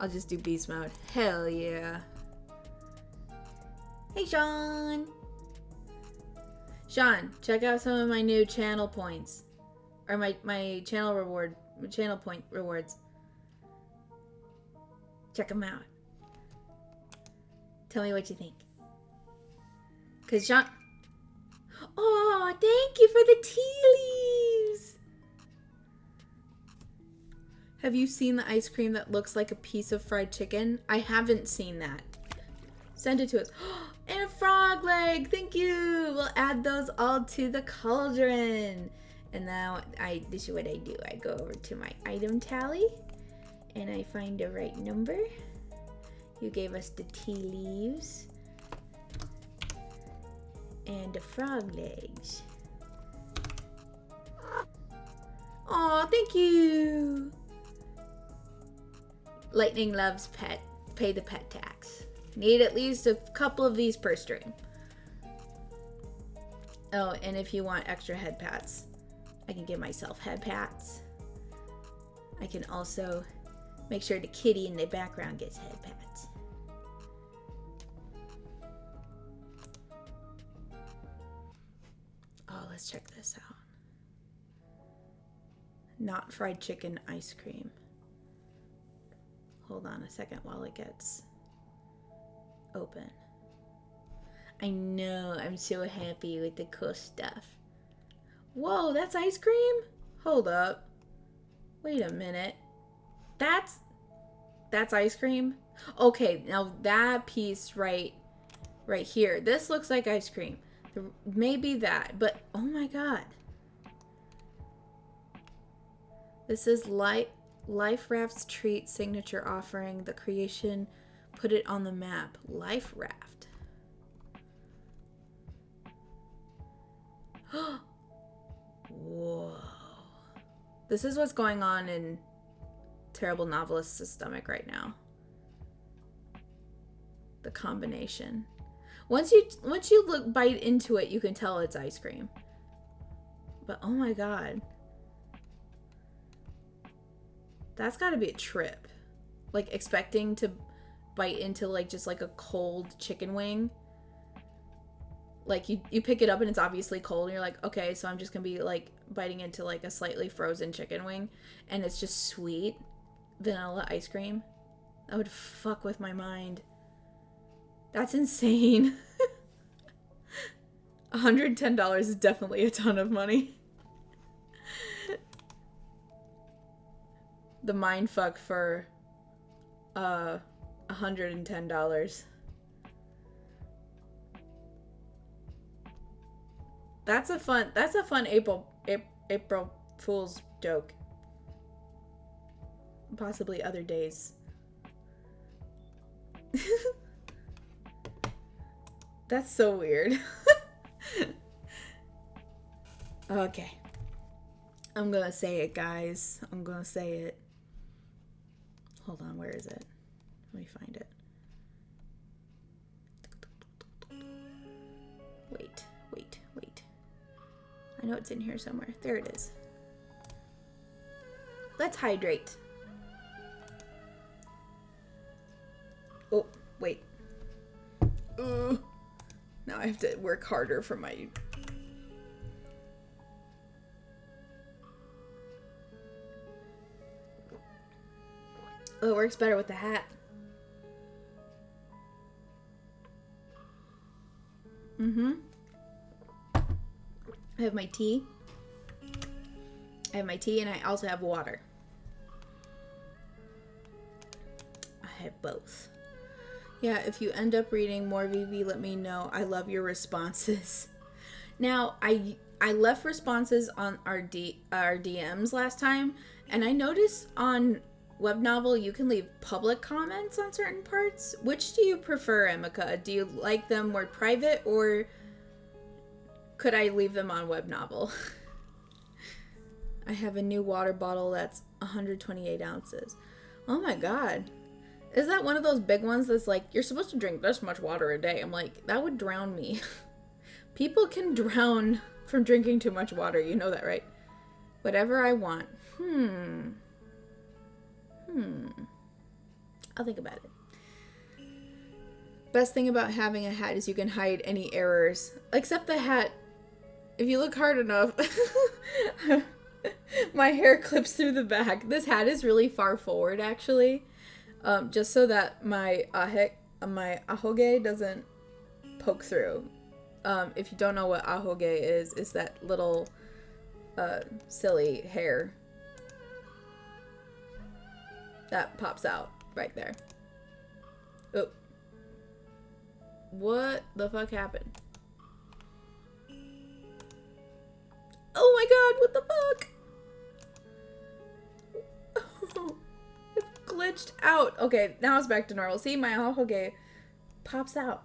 I'll just do beast mode. Hell yeah. Hey, Sean. Sean, check out some of my new channel points. Or my channel point rewards. Check them out. Tell me what you think. Cause Sean... Oh, thank you for the tea leaves. Have you seen the ice cream that looks like a piece of fried chicken? I haven't seen that. Send it to us. And a frog leg. Thank you. We'll add those all to the cauldron. And now this is what I do. I go over to my item tally. And I find the right number. You gave us the tea leaves. And the frog legs. Aw, thank you. Lightning loves pet. Pay the pet tax. Need at least a couple of these per stream. Oh, and if you want extra head pats, I can give myself head pats. I can also make sure the kitty in the background gets head pats. Oh, let's check this out. Not fried chicken ice cream. Hold on a second while it gets open. I know, I'm so happy with the cool stuff. Whoa, that's ice cream? Hold up. Wait a minute. That's ice cream? Okay, now that piece right here. This looks like ice cream. Maybe that, but oh my god. This is Life Raft's treat signature offering. The creation put it on the map. Life Raft. Whoa. This is what's going on in Terrible Novelist's stomach right now. The combination. Once you bite into it, you can tell it's ice cream. But oh my god. That's gotta be a trip. Like expecting to bite into like just like a cold chicken wing. Like you pick it up and it's obviously cold and you're like, okay, so I'm just gonna be like biting into like a slightly frozen chicken wing and it's just sweet vanilla ice cream. That would fuck with my mind. That's insane. $110 is definitely a ton of money. The mind fuck for $110. That's a fun April Fool's joke. Possibly other days. That's so weird. Okay. I'm gonna say it, guys. I'm gonna say it. Hold on, where is it? Let me find it. Wait. I know it's in here somewhere. There it is. Let's hydrate. Oh, wait. Now I have to work harder for my... Oh, it works better with the hat. I have my tea. And I also have water. I have both. Yeah, if you end up reading more VV, let me know. I love your responses. Now, I left responses on our DMs last time, and I noticed on Web Novel you can leave public comments on certain parts. Which do you prefer, Emica? Do you like them more private, or could I leave them on Web Novel? I have a new water bottle that's 128 ounces. Oh my god. Is that one of those big ones that's like, you're supposed to drink this much water a day? I'm like, that would drown me. People can drown from drinking too much water. You know that, right? Whatever I want. I'll think about it. Best thing about having a hat is you can hide any errors. Except the hat, if you look hard enough, my hair clips through the back. This hat is really far forward, actually. Just so that my ahoge doesn't poke through. If you don't know what ahoge is, it's that little silly hair that pops out right there. Oh. What the fuck happened? Oh my god, what the fuck? It glitched out. Okay, now it's back to normal. See, my ahoge pops out.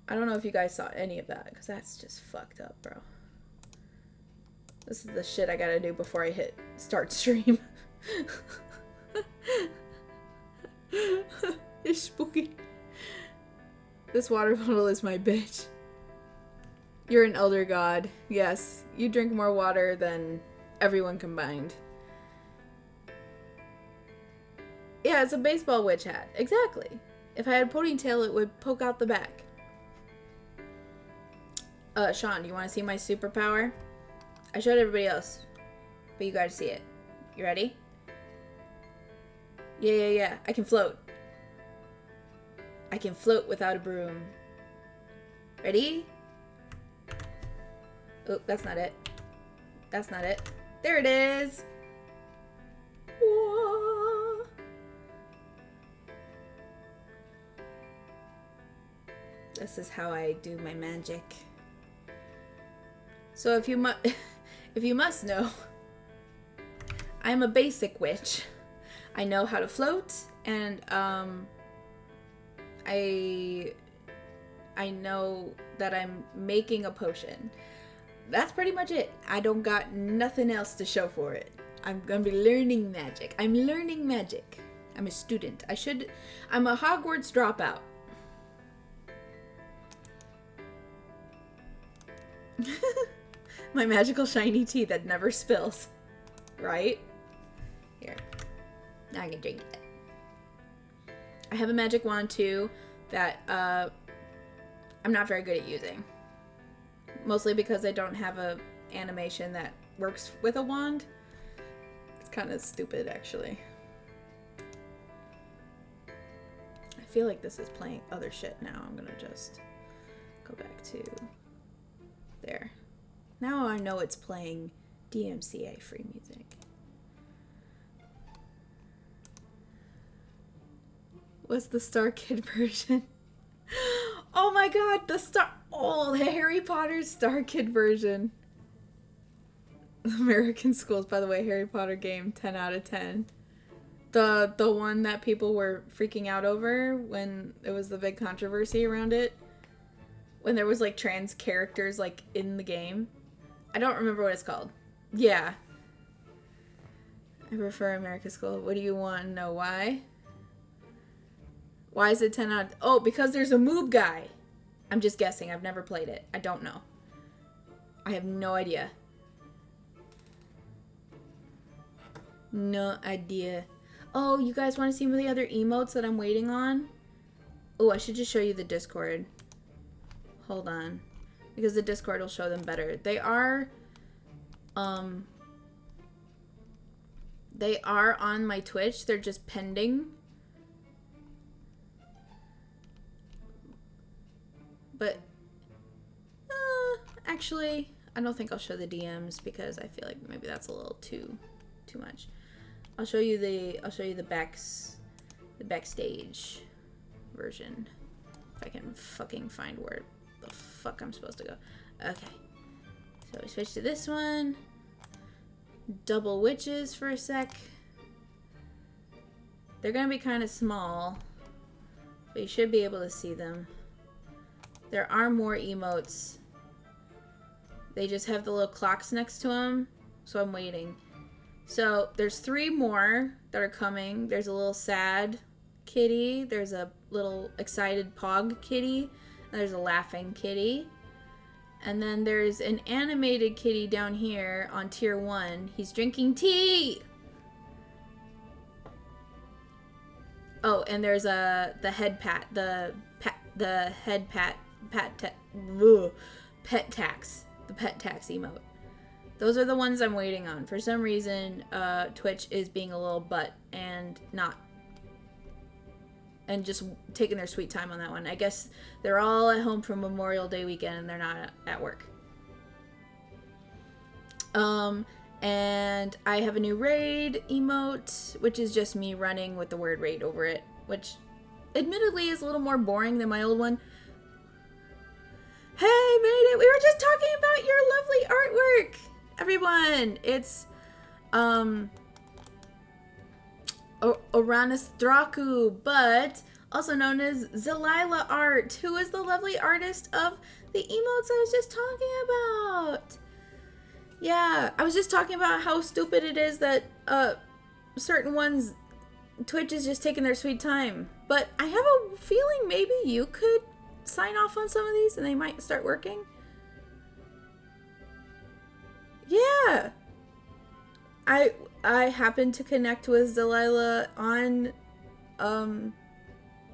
I don't know if you guys saw any of that, because that's just fucked up, bro. This is the shit I gotta do before I hit start stream. It's spooky. This water bottle is my bitch. You're an elder god. Yes, you drink more water than everyone combined. Yeah, it's a baseball witch hat. Exactly. If I had a ponytail, it would poke out the back. Sean, you want to see my superpower? I showed everybody else, but you gotta see it. You ready? Yeah. I can float. I can float without a broom. Ready? Oh, that's not it. That's not it. There it is. Whoa. This is how I do my magic. So if you must know, I'm a basic witch. I know how to float, and I know that I'm making a potion. That's pretty much it. I don't got nothing else to show for it. I'm gonna be learning magic. I'm learning magic. I'm a student. I'm a Hogwarts dropout. My magical shiny tea that never spills. Right? Here. Now I can drink it. I have a magic wand too that I'm not very good at using. Mostly because I don't have a animation that works with a wand. It's kind of stupid, actually. I feel like this is playing other shit now. I'm gonna just go back to there. Now I know it's playing DMCA free music. What's the Star Kid version? Oh my god, the Harry Potter Star Kid version. American Schools, by the way, Harry Potter game, 10 out of 10. The one that people were freaking out over when it was the big controversy around it. When there was like trans characters like in the game. I don't remember what it's called. Yeah. I prefer American School. What do you want to know? Why? Why is it 10 out of... Oh, because there's a moob guy. I'm just guessing. I've never played it. I don't know. I have no idea. No idea. Oh, you guys want to see the other emotes that I'm waiting on? Oh, I should just show you the Discord. Hold on. Because the Discord will show them better. They are on my Twitch. They're just pending. But, actually, I don't think I'll show the DMs because I feel like maybe that's a little too much. I'll show you the backstage version. If I can fucking find where the fuck I'm supposed to go. Okay. So we switch to this one. Double witches for a sec. They're gonna be kind of small, but you should be able to see them. There are more emotes. They just have the little clocks next to them, so I'm waiting. So there's 3 more that are coming. There's a little sad kitty. There's a little excited pog kitty. And there's a laughing kitty. And then there's an animated kitty down here on tier 1. He's drinking tea. Oh, and there's the head pat, the head pat. Pet tax. The pet tax emote. Those are the ones I'm waiting on. For some reason, Twitch is being a little butt and just taking their sweet time on that one. I guess they're all at home for Memorial Day weekend and they're not at work. And I have a new raid emote, which is just me running with the word raid over it, which admittedly is a little more boring than my old one. Hey, made it! We were just talking about your lovely artwork! Everyone, it's, Uranus Draku, but also known as Zalila Art, who is the lovely artist of the emotes I was just talking about. Yeah, I was just talking about how stupid it is that, certain ones, Twitch is just taking their sweet time. But I have a feeling maybe you could sign off on some of these and they might start working. Yeah. I happened to connect with Delilah on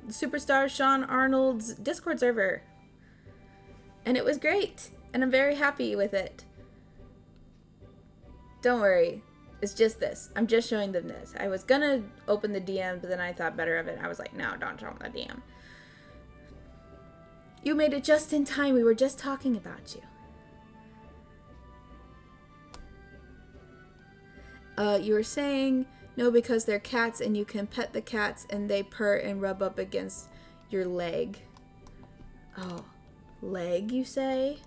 Superstar Sean Arnold's Discord server. And it was great. And I'm very happy with it. Don't worry. It's just this. I'm just showing them this. I was gonna open the DM, but then I thought better of it. I was like, no, don't show them the DM. You made it just in time. We were just talking about you. You were saying no because they're cats and you can pet the cats and they purr and rub up against your leg. Oh, leg, you say?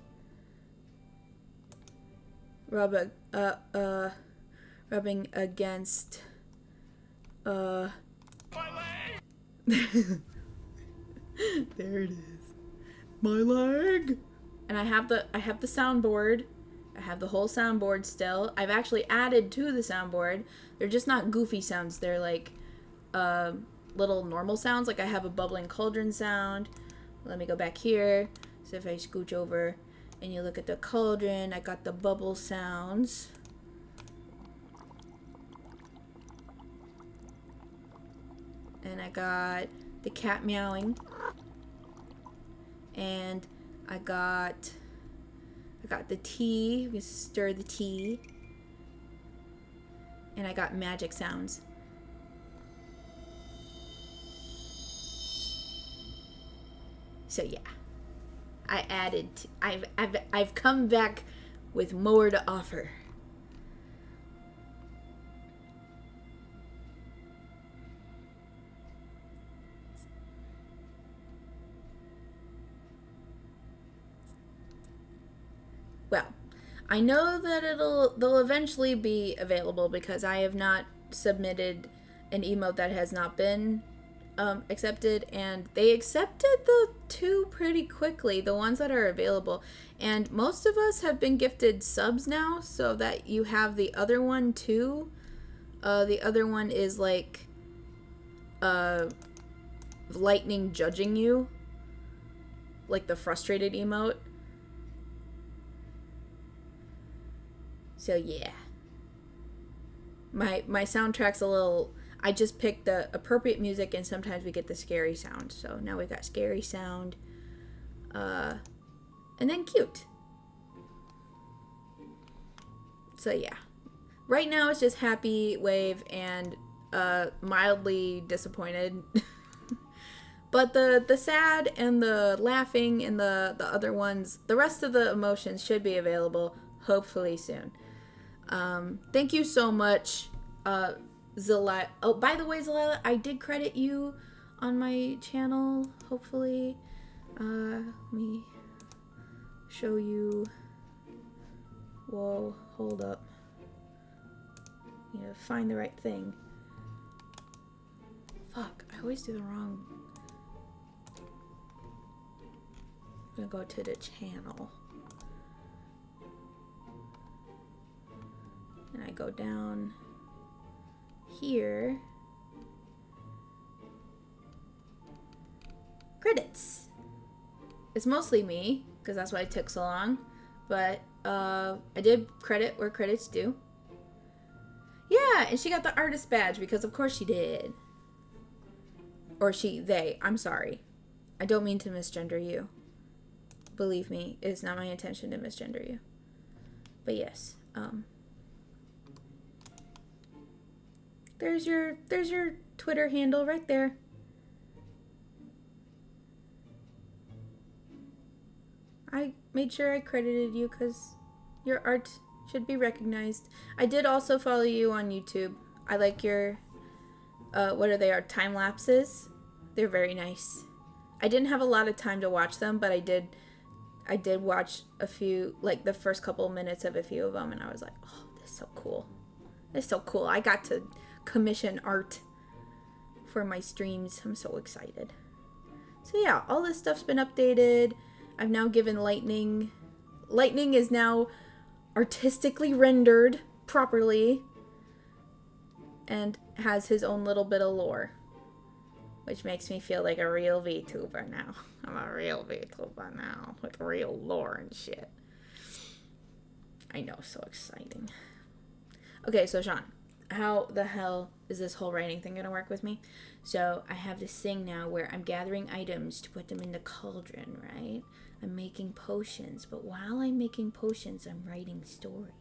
Rubbing against, My leg! There it is. My leg. And I have the soundboard. I have the whole soundboard still. I've actually added to the soundboard. They're just not goofy sounds. They're like little normal sounds. Like I have a bubbling cauldron sound. Let me go back here. So if I scooch over and you look at the cauldron, I got the bubble sounds. And I got the cat meowing. And I got the tea. We stir the tea. And I got magic sounds. So yeah. I've come back with more to offer. Well, I know that they'll eventually be available because I have not submitted an emote that has not been accepted, and they accepted the 2 pretty quickly, the ones that are available, and most of us have been gifted subs now, so that you have the other one too. The other one is like lightning judging you, like the frustrated emote. So yeah, my soundtrack's a little. I just picked the appropriate music, and sometimes we get the scary sound. So now we've got scary sound, and then cute. So yeah, right now it's just happy wave and mildly disappointed. But the sad and the laughing and the other ones, the rest of the emotions should be available hopefully soon. Thank you so much, Zilla. Oh, by the way, Zilla, I did credit you on my channel, hopefully. Let me show you. Whoa, hold up. Need to find the right thing. Fuck, I always do the wrong. I'm gonna go to the channel. And I go down here. Credits. It's mostly me, because that's why it took so long. But I did credit where credit's due. Yeah, and she got the artist badge because of course she did. Or they. I'm sorry. I don't mean to misgender you. Believe me, it's not my intention to misgender you. But yes, there's your Twitter handle right there. I made sure I credited you because your art should be recognized. I did also follow you on YouTube. I like your what are they? Time lapses. They're very nice. I didn't have a lot of time to watch them, but I did watch a few, like the first couple of minutes of a few of them, and I was like, oh, this is so cool. This is so cool. I got to commission art for my streams. I'm so excited. So yeah, all this stuff's been updated. I've now given Lightning is now artistically rendered properly and has his own little bit of lore, which makes me feel like a real Vtuber now. I'm a real Vtuber now with real lore and shit. I know, so exciting. Okay, so Sean, how the hell is this whole writing thing gonna work with me? So I have this thing now where I'm gathering items to put them in the cauldron, right? I'm making potions, but while I'm making potions, I'm writing stories.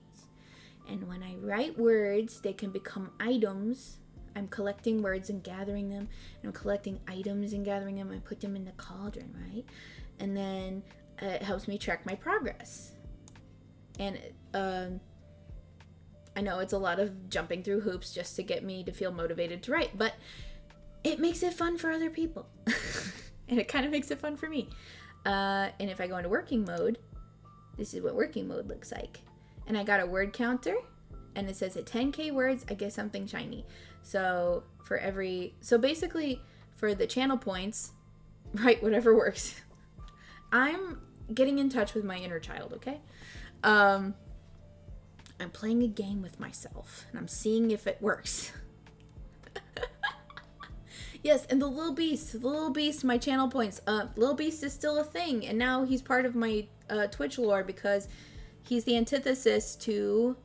And when I write words, they can become items. I'm collecting words and gathering them, and I'm collecting items and gathering them. I put them in the cauldron, right? And then it helps me track my progress. And I know it's a lot of jumping through hoops just to get me to feel motivated to write, but it makes it fun for other people. And it kind of makes it fun for me. And if I go into working mode, this is what working mode looks like. And I got a word counter, and it says at 10k words, I get something shiny. So basically for the channel points, write whatever works. I'm getting in touch with my inner child, okay? I'm playing a game with myself, and I'm seeing if it works. Yes, and the little beast, my channel points. Little beast is still a thing, and now he's part of my Twitch lore because he's the antithesis to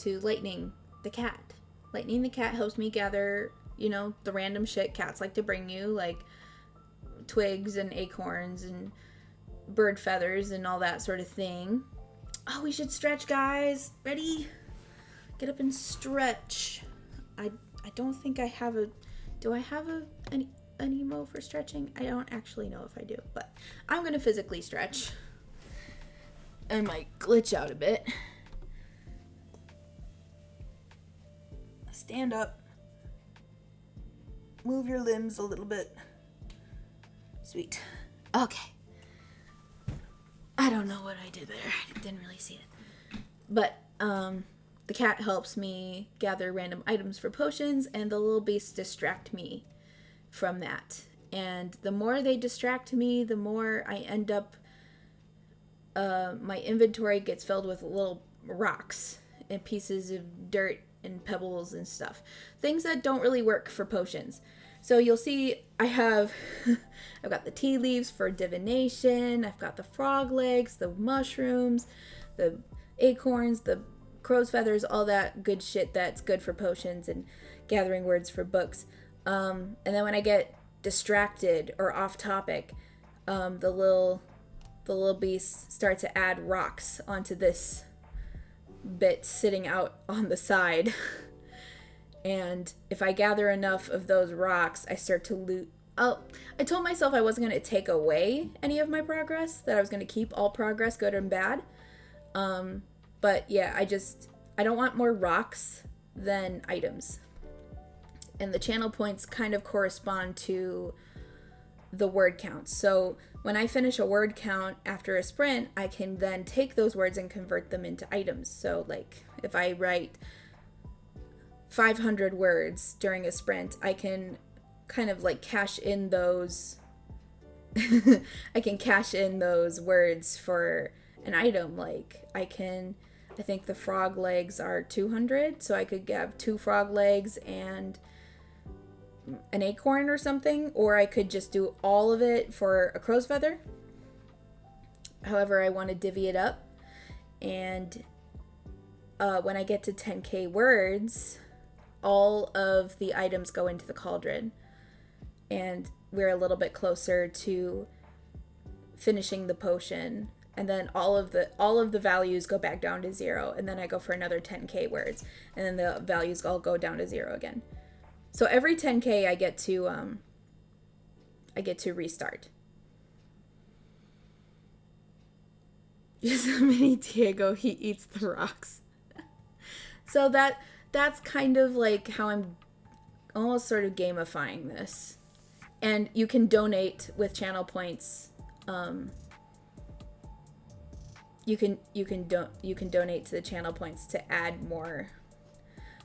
Lightning the cat. Lightning the cat helps me gather You know, the random shit cats like to bring you, like twigs and acorns and bird feathers and all that sort of thing. Oh, we should stretch, guys. Ready? Get up and stretch. I don't think I have a... Do I have an emo for stretching? I don't actually know if I do, but I'm going to physically stretch. I might glitch out a bit. Stand up. Move your limbs a little bit. Sweet. Okay. I don't know what I did there. I didn't really see it. But, the cat helps me gather random items for potions, and the little beasts distract me from that. And the more they distract me, the more I end up, my inventory gets filled with little rocks and pieces of dirt and pebbles and stuff. Things that don't really work for potions. So you'll see I've got the tea leaves for divination, I've got the frog legs, the mushrooms, the acorns, the crow's feathers, all that good shit that's good for potions and gathering words for books. And then when I get distracted or off topic, the little beast start to add rocks onto this bit sitting out on the side. And if I gather enough of those rocks, I start to loot. Oh, I told myself I wasn't going to take away any of my progress, that I was going to keep all progress, good and bad. But yeah, I don't want more rocks than items. And the channel points kind of correspond to the word counts. So when I finish a word count after a sprint, I can then take those words and convert them into items. So like if I write 500 words during a sprint, I can kind of like cash in those I can cash in those words for an item. Like I think the frog legs are 200, so I could have 2 frog legs and an acorn or something, or I could just do all of it for a crow's feather. However, I want to divvy it up, and when I get to 10k words, all of the items go into the cauldron, and we're a little bit closer to finishing the potion. And then all of the values go back down to 0, and then I go for another 10k words, and then the values all go down to 0 again. So every 10k I get to restart. Just a mini Diego, he eats the rocks. So that's kind of like how I'm almost sort of gamifying this. And you can donate with channel points. You can donate to the channel points to add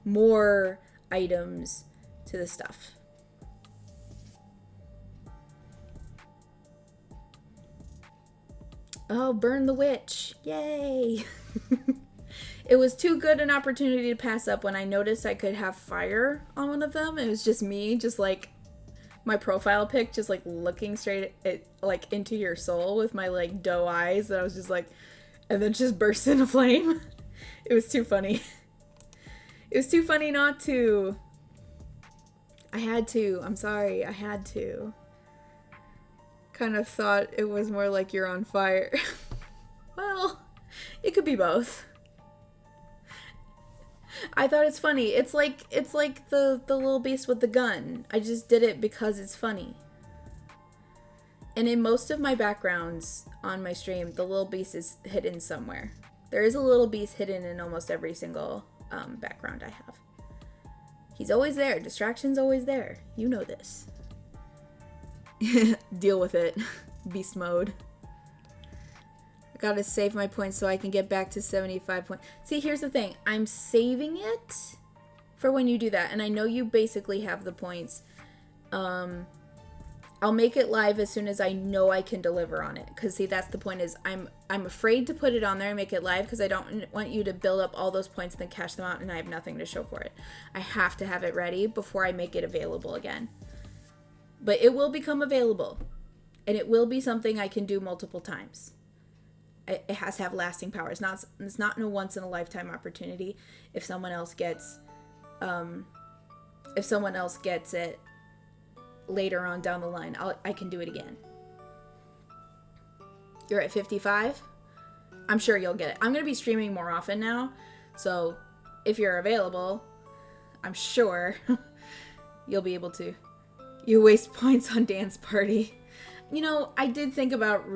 more items to the stuff. Oh, burn the witch. Yay. It was too good an opportunity to pass up when I noticed I could have fire on one of them. It was just me, just like my profile pic, just like looking straight at like into your soul with my like doe eyes. That I was just like, and then just burst into flame. It was too funny. It was too funny not to. I had to. I'm sorry. I had to. Kind of thought it was more like you're on fire. Well, it could be both. I thought it's funny. It's like the little beast with the gun. I just did it because it's funny. And in most of my backgrounds on my stream, the little beast is hidden somewhere. There is a little beast hidden in almost every single background I have. He's always there. Distraction's always there. You know this. Deal with it. Beast mode. I gotta save my points so I can get back to 75 points. See, here's the thing. I'm saving it for when you do that. And I know you basically have the points. I'll make it live as soon as I know I can deliver on it. Because, see, that's the point is I'm afraid to put it on there and make it live because I don't want you to build up all those points and then cash them out and I have nothing to show for it. I have to have it ready before I make it available again. But it will become available. And it will be something I can do multiple times. It has to have lasting power. It's not a once-in-a-lifetime opportunity if someone else gets if someone else gets it later on down the line, I can do it again. You're at 55? I'm sure you'll get it. I'm going to be streaming more often now, so if you're available, I'm sure you'll be able to. You waste points on Dance Party. You know, I did think about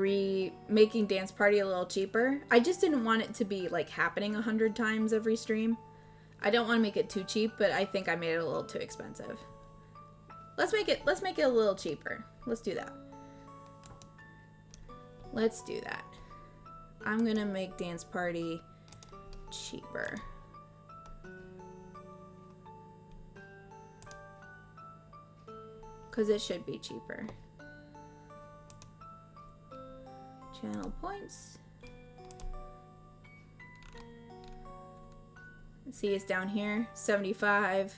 making Dance Party a little cheaper. I just didn't want it to be, like, happening 100 times every stream. I don't want to make it too cheap, but I think I made it a little too expensive. Let's make it a little cheaper. Let's do that. Let's do that. I'm gonna make Dance Party cheaper. Because it should be cheaper. Channel points. See, it's down here. 75.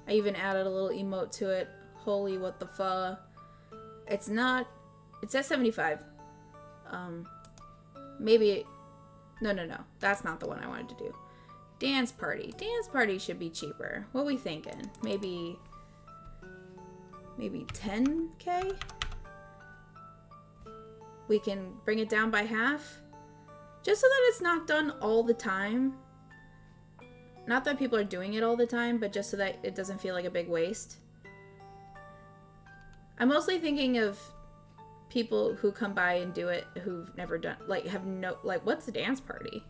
I even added a little emote to it. Holy what the fuck. It's not... It says 75. Maybe... No. That's not the one I wanted to do. Dance Party. Dance Party should be cheaper. What are we thinking? Maybe 10K? We can bring it down by half? Just so that it's not done all the time. Not that people are doing it all the time, but just so that it doesn't feel like a big waste. I'm mostly thinking of people who come by and do it who've never done, like, have no, like, what's a dance party?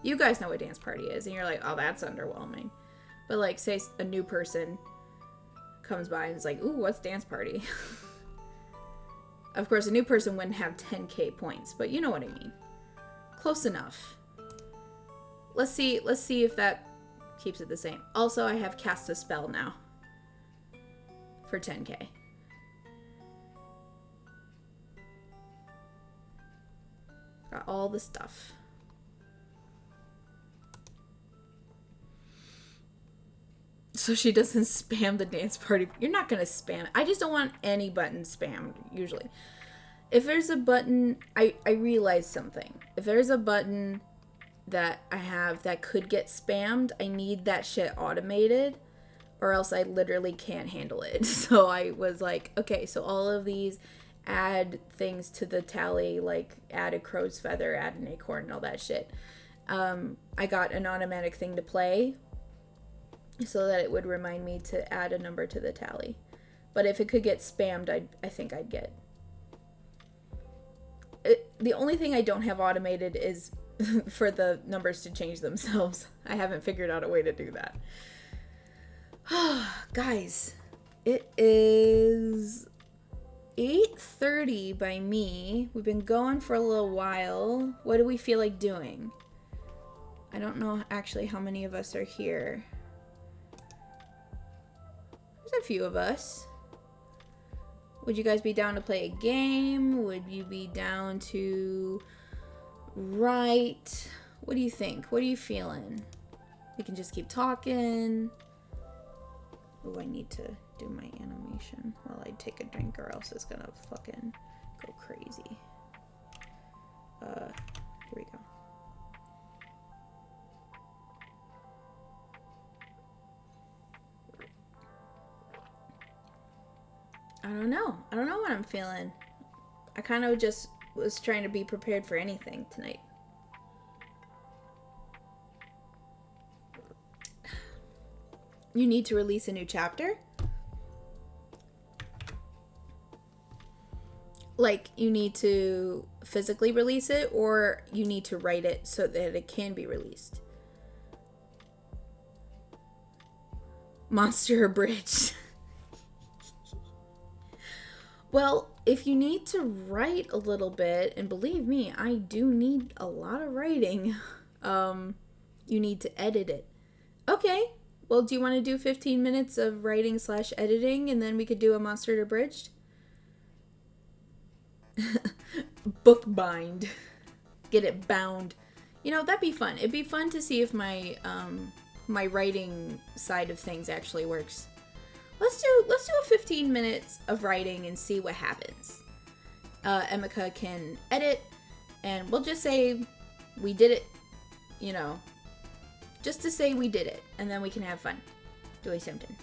You guys know what dance party is, and you're like, oh, that's underwhelming. But, like, say a new person comes by and is like, ooh, what's dance party? Of course, a new person wouldn't have 10k points, but you know what I mean. Close enough. Let's see if that keeps it the same. Also, I have cast a spell now for 10k. Got all the stuff. So she doesn't spam the dance party. You're not gonna spam it. I just don't want any button spammed, usually. If there's a button, I realized something. If there's a button that I have that could get spammed, I need that shit automated, or else I literally can't handle it. So I was like, okay, so all of these add things to the tally, like add a crow's feather, add an acorn, and all that shit. I got an automatic thing to play so that it would remind me to add a number to the tally. But if it could get spammed, I think I'd get it. The only thing I don't have automated is for the numbers to change themselves. I haven't figured out a way to do that. Guys, it is 8:30 by me. We've been going for a little while. What do we feel like doing? I don't know actually how many of us are here. There's a few of us. Would you guys be down to play a game? Would you be down to write? What do you think? What are you feeling? We can just keep talking. Oh, I need to do my animation while I take a drink, or else it's gonna fucking go crazy. Here we go. I don't know what I'm feeling. I kind of just was trying to be prepared for anything tonight. You need to release a new chapter? Like, you need to physically release it, or you need to write it so that it can be released? Monster Abridged. Well, if you need to write a little bit, and believe me, I do need a lot of writing, you need to edit it. Okay, well, do you want to do 15 minutes of writing / editing, and then we could do a Monster Abridged? Bookbind. Get it bound. You know, that'd be fun. It'd be fun to see if my my writing side of things actually works. Let's do a 15 minutes of writing and see what happens. Emica can edit, and we'll just say we did it, you know, just to say we did it, and then we can have fun doing something.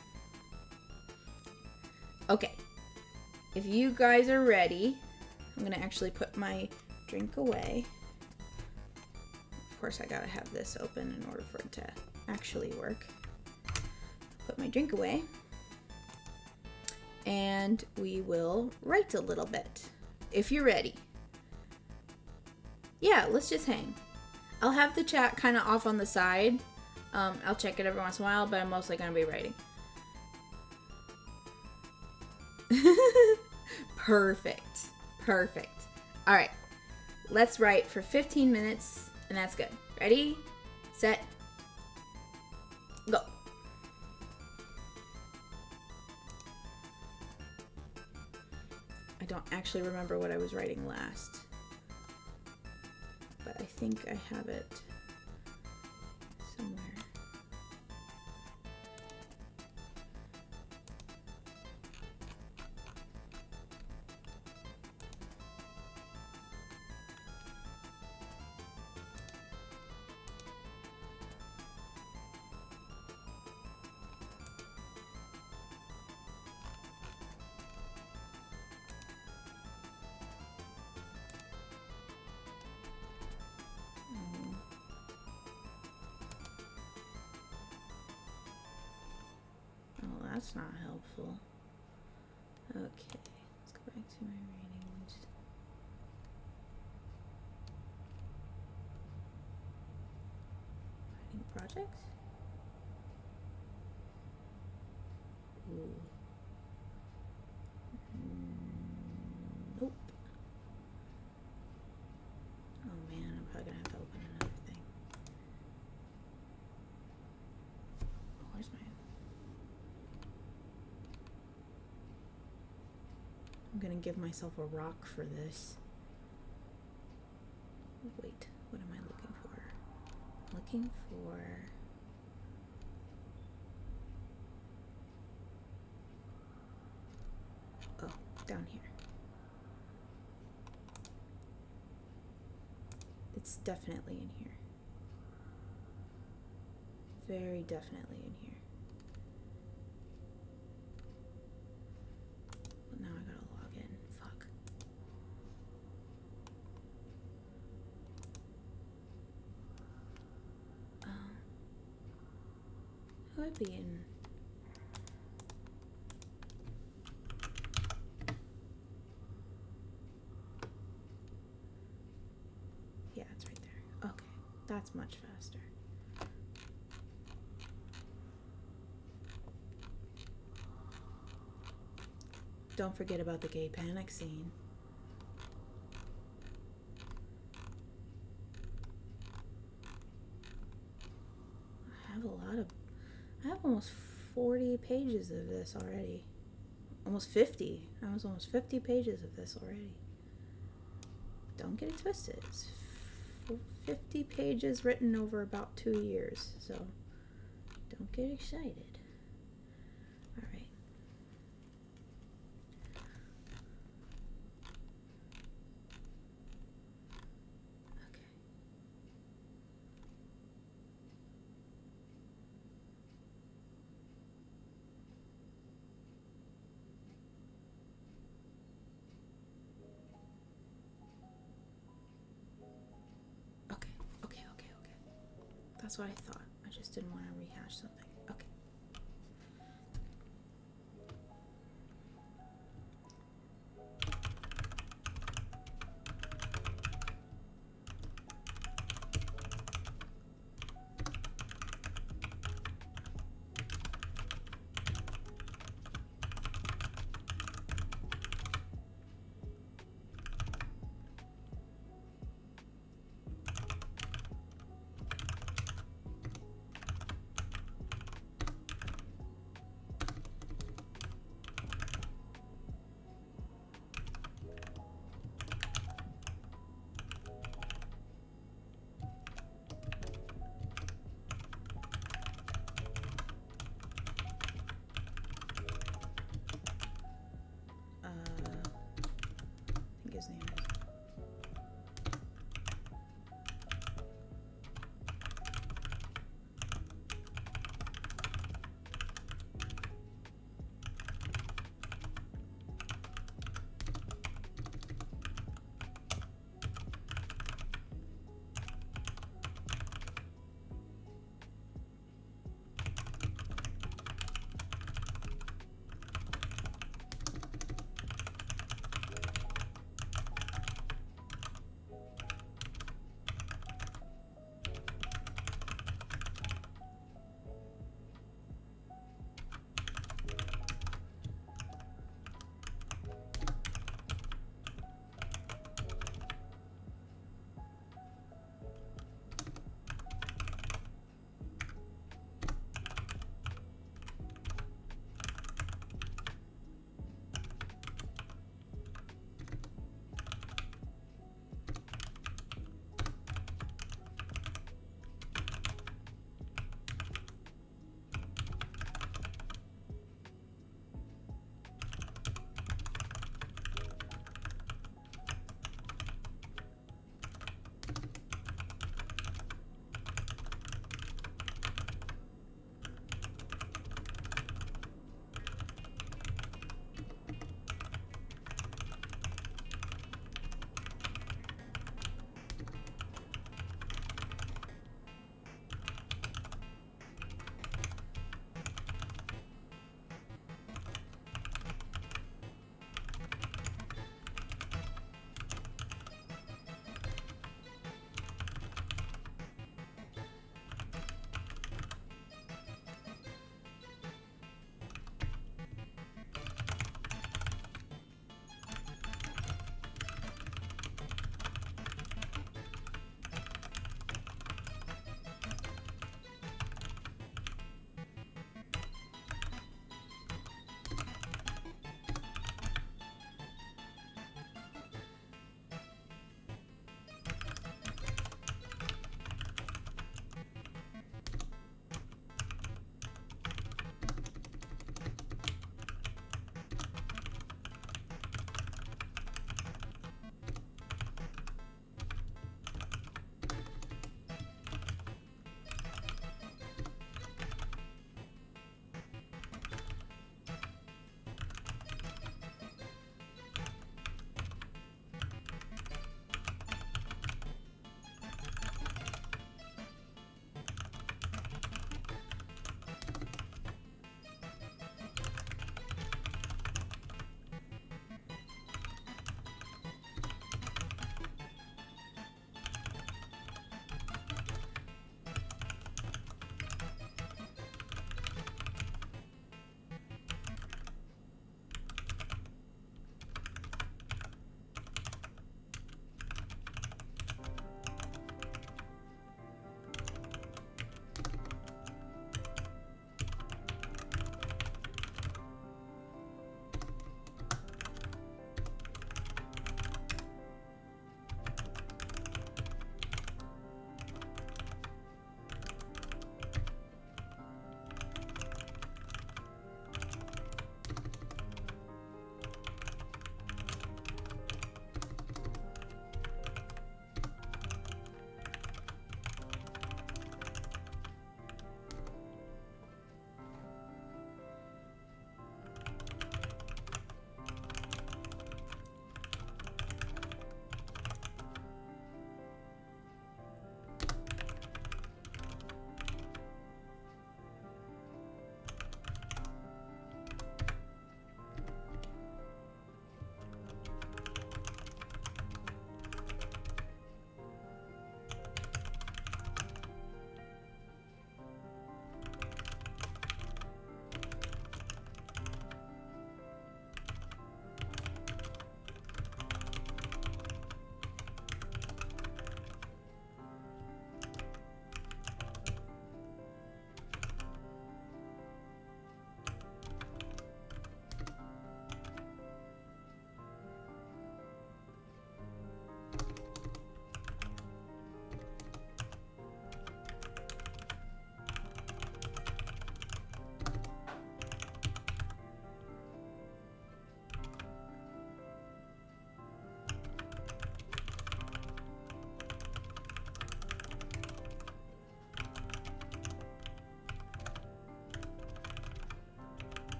Okay. If you guys are ready, I'm gonna actually put my drink away. Of course, I gotta have this open in order for it to actually work. Put my drink away. And we will write a little bit. If you're ready. Yeah, let's just hang. I'll have the chat kind of off on the side. I'll check it every once in a while, but I'm mostly gonna be writing. Perfect. Perfect. All right. Let's write for 15 minutes, and that's good. Ready, set, go. I don't actually remember what I was writing last, but I think I have it somewhere. That's not helpful. Okay, let's go back to my ratings. Writing projects? Ooh. Nope. Oh man, I'm probably gonna have to open another thing. Oh, where's my... I'm gonna give myself a rock for this. Wait, what am I looking for? I'm looking for... Oh, down here. It's definitely in here. Very definitely in here. But now I gotta log in. Fuck. It would be in... Yeah, it's right there. Okay, that's much faster. Don't forget about the gay panic scene. I have almost 40 pages of this already. Almost 50. I was almost 50 pages of this already. Don't get it twisted. It's 50 pages written over about 2 years, so don't get excited. All right. Okay. Okay. That's what I thought. I just didn't want to rehash something. Okay.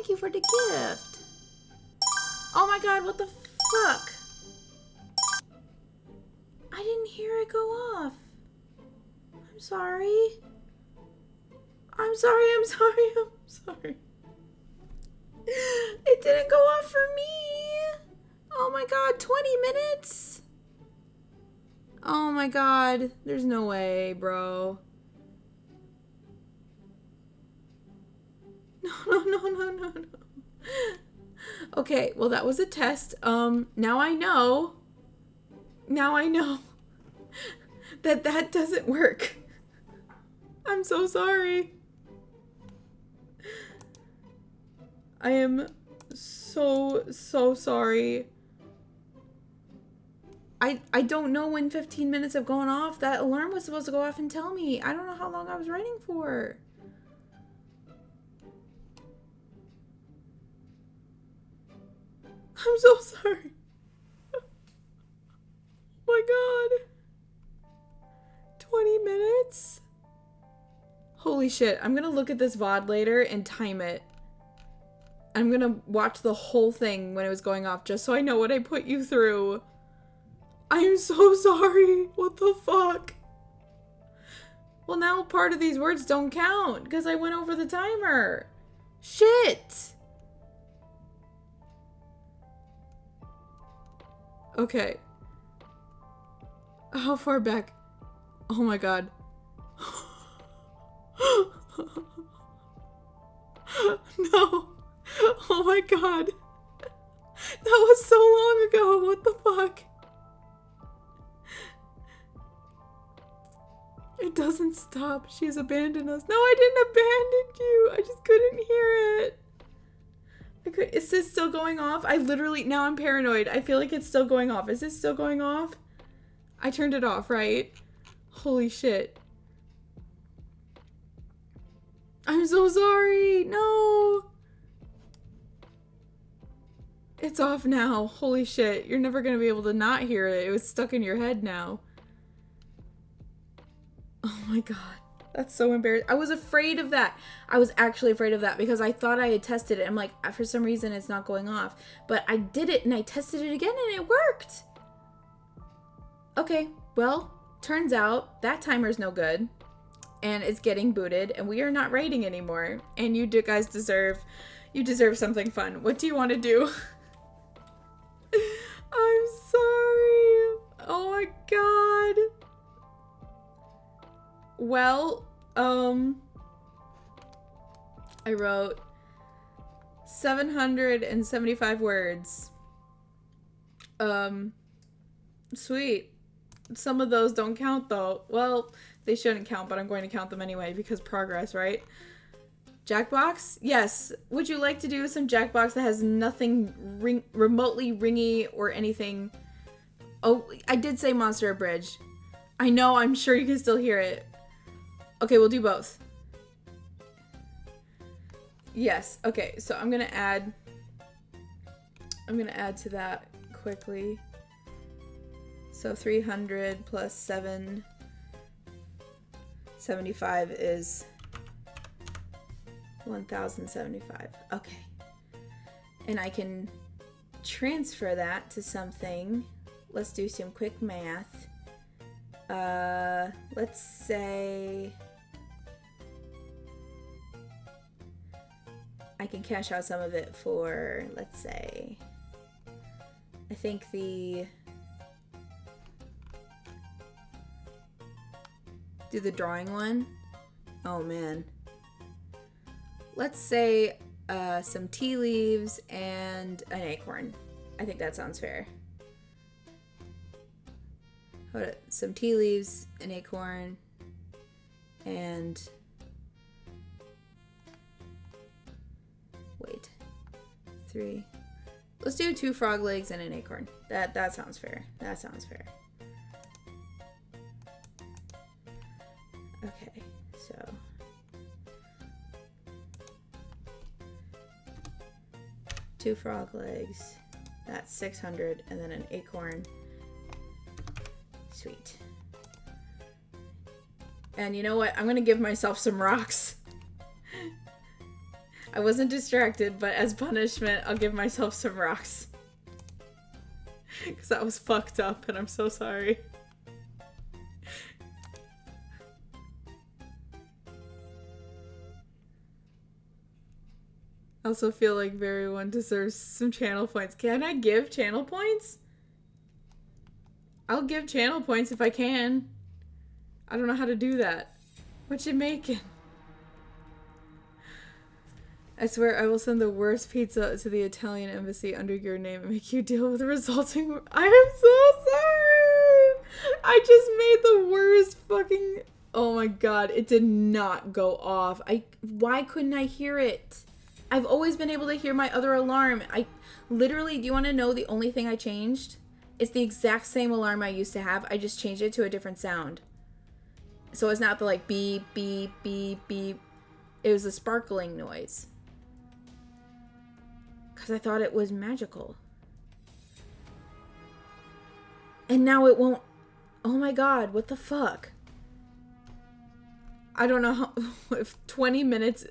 Thank you for the gift. Oh my god, what the fuck? I didn't hear it go off. I'm sorry. I'm sorry, I'm sorry, I'm sorry. It didn't go off for me. Oh my god, 20 minutes? Oh my god, there's no way, bro. No. Okay, well that was a test. Now I know. Now I know that that doesn't work. I'm so sorry. I am so sorry. I don't know when 15 minutes have gone off. That alarm was supposed to go off and tell me. I don't know how long I was writing for. I'm so sorry. Oh my god. 20 minutes? Holy shit. I'm gonna look at this VOD later and time it. I'm gonna watch the whole thing when it was going off just so I know what I put you through. I'm so sorry. What the fuck? Well, now part of these words don't count because I went over the timer. Shit. Okay. How far back? Oh my god. No. Oh my god. That was so long ago. What the fuck? It doesn't stop. She's abandoned us. No, I didn't abandon you. I just couldn't hear it. Is this still going off? I literally, now I'm paranoid. I feel like it's still going off. Is this still going off? I turned it off, right? Holy shit. I'm so sorry. No. It's off now. Holy shit. You're never gonna be able to not hear it. It was stuck in your head now. Oh my god. That's so embarrassing. I was afraid of that. I was actually afraid of that because I thought I had tested it. I'm like, for some reason it's not going off. But I did it and I tested it again and it worked. Okay, well, turns out that timer's no good. And it's getting booted and we are not raiding anymore. And you guys deserve something fun. What do you want to do? I'm sorry. Oh my god. Well, I wrote 775 words. Sweet. Some of those don't count though. Well, they shouldn't count, but I'm going to count them anyway because progress, right? Jackbox? Yes. Would you like to do some Jackbox that has nothing remotely ringy or anything? Oh, I did say Monster Bridge. I know, I'm sure you can still hear it. Okay, we'll do both. Yes. Okay, so I'm gonna add to that quickly. So 300 plus 775 is 1075. Okay. And I can transfer that to something. Let's do some quick math. Let's say I can cash out some of it for, let's say, I think do the drawing one. Oh man. Let's say some tea leaves and an acorn. I think that sounds fair. Hold it. Some tea leaves, an acorn, and wait. 3. Let's do 2 frog legs and an acorn. That sounds fair. That sounds fair. Okay, so two frog legs. That's 600, and then an acorn. Sweet. And you know what? I'm gonna give myself some rocks. I wasn't distracted, but as punishment, I'll give myself some rocks. Because that was fucked up, and I'm so sorry. I also feel like everyone deserves some channel points. Can I give channel points? I'll give channel points if I can. I don't know how to do that. What you making? I swear I will send the worst pizza to the Italian embassy under your name and make you deal with the resulting... I am so sorry! I just made the worst fucking... Oh my god, it did not go off. Why couldn't I hear it? I've always been able to hear my other alarm. Literally, do you want to know the only thing I changed? It's the exact same alarm I used to have. I just changed it to a different sound. So it's not the like beep, beep, beep, beep. It was a sparkling noise. Because I thought it was magical. And now it won't... Oh my god, what the fuck? I don't know how... If 20 minutes...